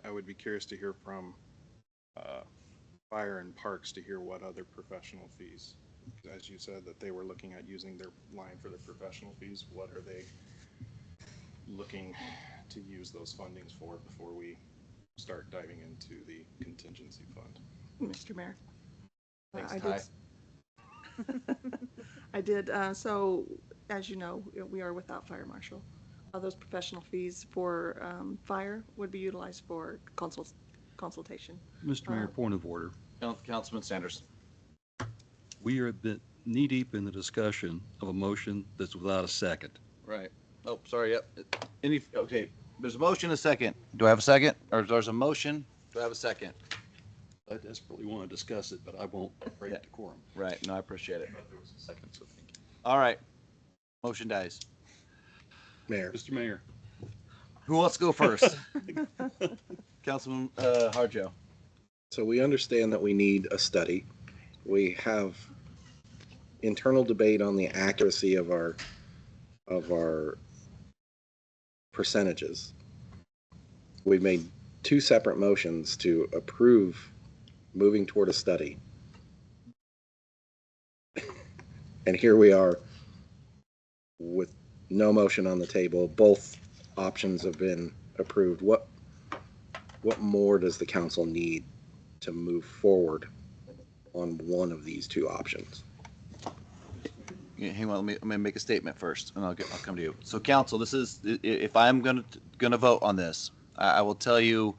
I would be curious to hear from Fire and Parks to hear what other professional fees. As you said that they were looking at using their line for their professional fees, what are they looking to use those fundings for before we start diving into the contingency fund? Mr. Mayor. Thanks, Ty. I did. So, as you know, we are without fire marshal. Those professional fees for fire would be utilized for consultation. Mr. Mayor, point of order. Councilman Sanders. We are a bit knee-deep in the discussion of a motion that's without a second. Right. Oh, sorry, yep. Okay, there's a motion, a second. Do I have a second? Or there's a motion? Do I have a second? I desperately want to discuss it, but I won't break decorum. Right, no, I appreciate it. There was a second, so thank you. All right, motion dies. Mayor. Mr. Mayor. Who wants to go first? Councilman Harjo. So we understand that we need a study. We have internal debate on the accuracy of our percentages. We've made two separate motions to approve moving toward a study. And here we are with no motion on the table. Both options have been approved. What more does the council need to move forward on one of these two options? hang on, let me make a statement first, and I'll come to you. So council, this is, if I'm gonna vote on this, I will tell you,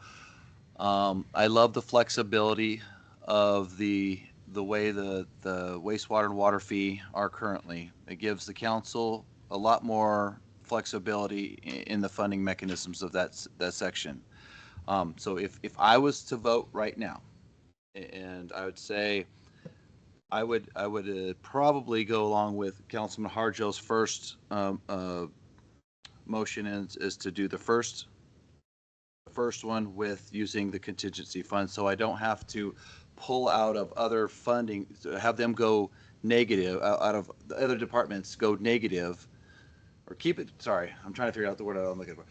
I love the flexibility of the way the wastewater and water fee are currently. It gives the council a lot more flexibility in the funding mechanisms of that section. So if I was to vote right now, and I would say, I would probably go along with Councilman Harjo's first motion is to do the first one with using the contingency fund, so I don't have to pull out of other funding, have them go negative, out of the other departments go negative, or keep it, sorry, I'm trying to figure out the word I'm looking for.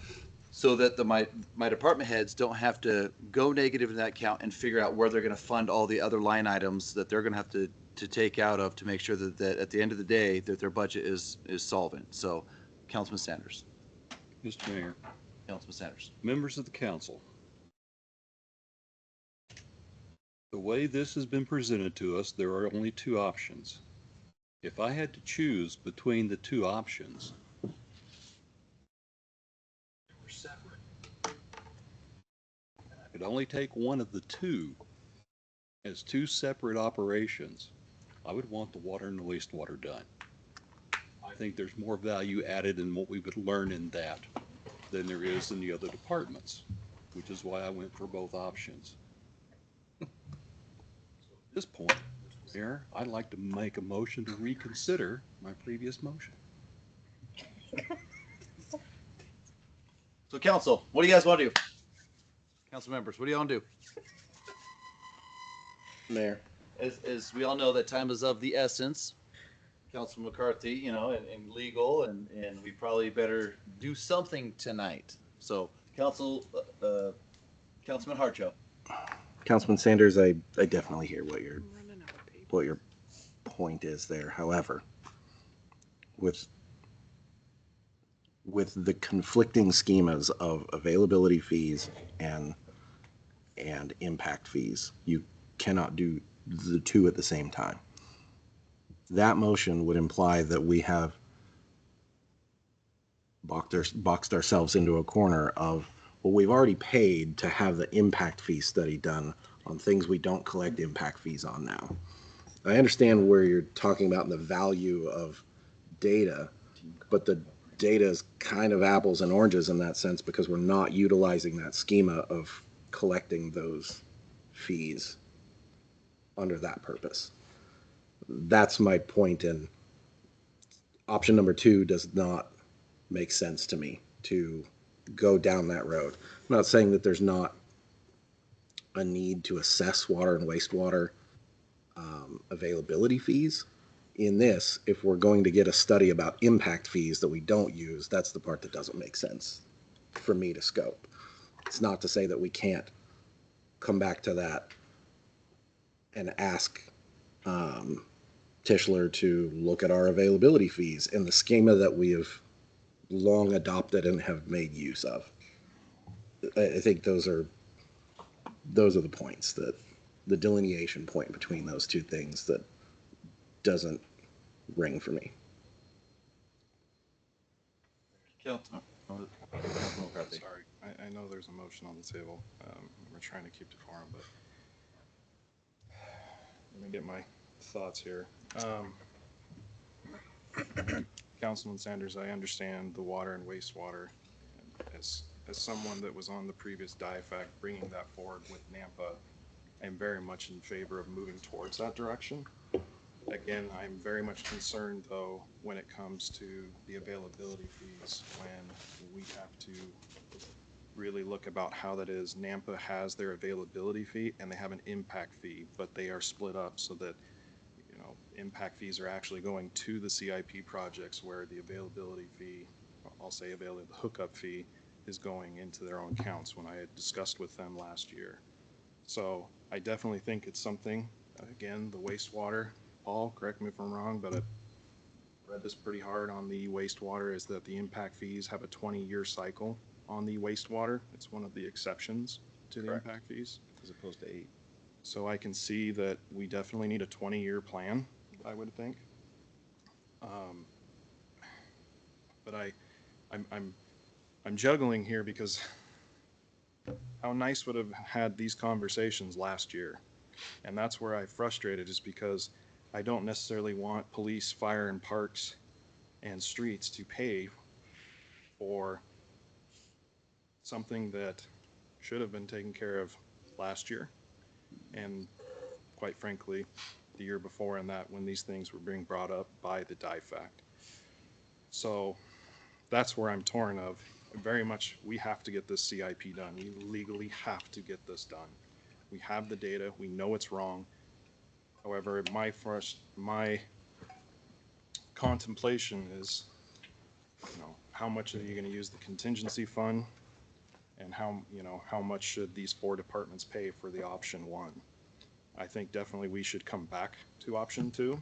So that my department heads don't have to go negative in that count and figure out where they're gonna fund all the other line items that they're gonna have to take out of to make sure that at the end of the day, that their budget is solvent. So, Councilman Sanders. Mr. Mayor, Councilman Sanders. members of the council, the way this has been presented to us, there are only two options. If I had to choose between the two options, I could only take one of the two as two separate operations. I would want the water and the wastewater done. I think there's more value added in what we would learn in that than there is in the other departments, which is why I went for both options. At this point, Mayor, I'd like to make a motion to reconsider my previous motion. So council, what do you guys want to do? Council members, what do you want to do? Mayor. As we all know, that time is of the essence. Councilman McCarthy, and legal, and we probably better do something tonight. So Councilman Harjo. Councilman Sanders, I definitely hear what your point is there. However, with the conflicting schemas of availability fees and impact fees, you cannot do the two at the same time. That motion would imply that we have boxed ourselves into a corner of, well, we've already paid to have the impact fee study done on things we don't collect impact fees on now. I understand where you're talking about the value of data, but the data is kind of apples and oranges in that sense because we're not utilizing that schema of collecting those fees under that purpose. That's my point, and option number 2 does not make sense to me to go down that road. I'm not saying that there's not a need to assess water and wastewater availability fees. In this, if we're going to get a study about impact fees that we don't use, that's the part that doesn't make sense for me to scope. It's not to say that we can't come back to that and ask Tischler to look at our availability fees in the schema that we have long adopted and have made use of. I think those are the points, that the delineation point between those two things that doesn't ring for me. Councilman McCarthy. Sorry, I know there's a motion on the table. We're trying to keep decorum, but let me get my thoughts here. Councilman Sanders, I understand the water and wastewater. As someone that was on the previous DIFAC, bringing that forward with NAMPA, I'm very much in favor of moving towards that direction. Again, I'm very much concerned, though, when it comes to the availability fees, when we have to really look about how that is. NAMPA has their availability fee and they have an impact fee, but they are split up so that impact fees are actually going to the CIP projects, where the availability fee, I'll say the hookup fee, is going into their own accounts when I had discussed with them last year. So I definitely think it's something, again, the wastewater, Paul, correct me if I'm wrong, but I've read this pretty hard on the wastewater, is that the impact fees have a 20-year cycle on the wastewater. It's one of the exceptions to the impact fees. As opposed to 8. So I can see that we definitely need a 20-year plan, I would think. But I'm juggling here because how nice would have had these conversations last year. And that's where I frustrated, is because I don't necessarily want police, fire, and parks and streets to pay for something that should have been taken care of last year, and quite frankly, the year before, and that when these things were being brought up by the DIFAC. So that's where I'm torn of. Very much, we have to get this CIP done. We legally have to get this done. We have the data. We know it's wrong. However, my contemplation is, how much are you going to use the contingency fund, and how much should these 4 departments pay for the option 1? I think definitely we should come back to option 2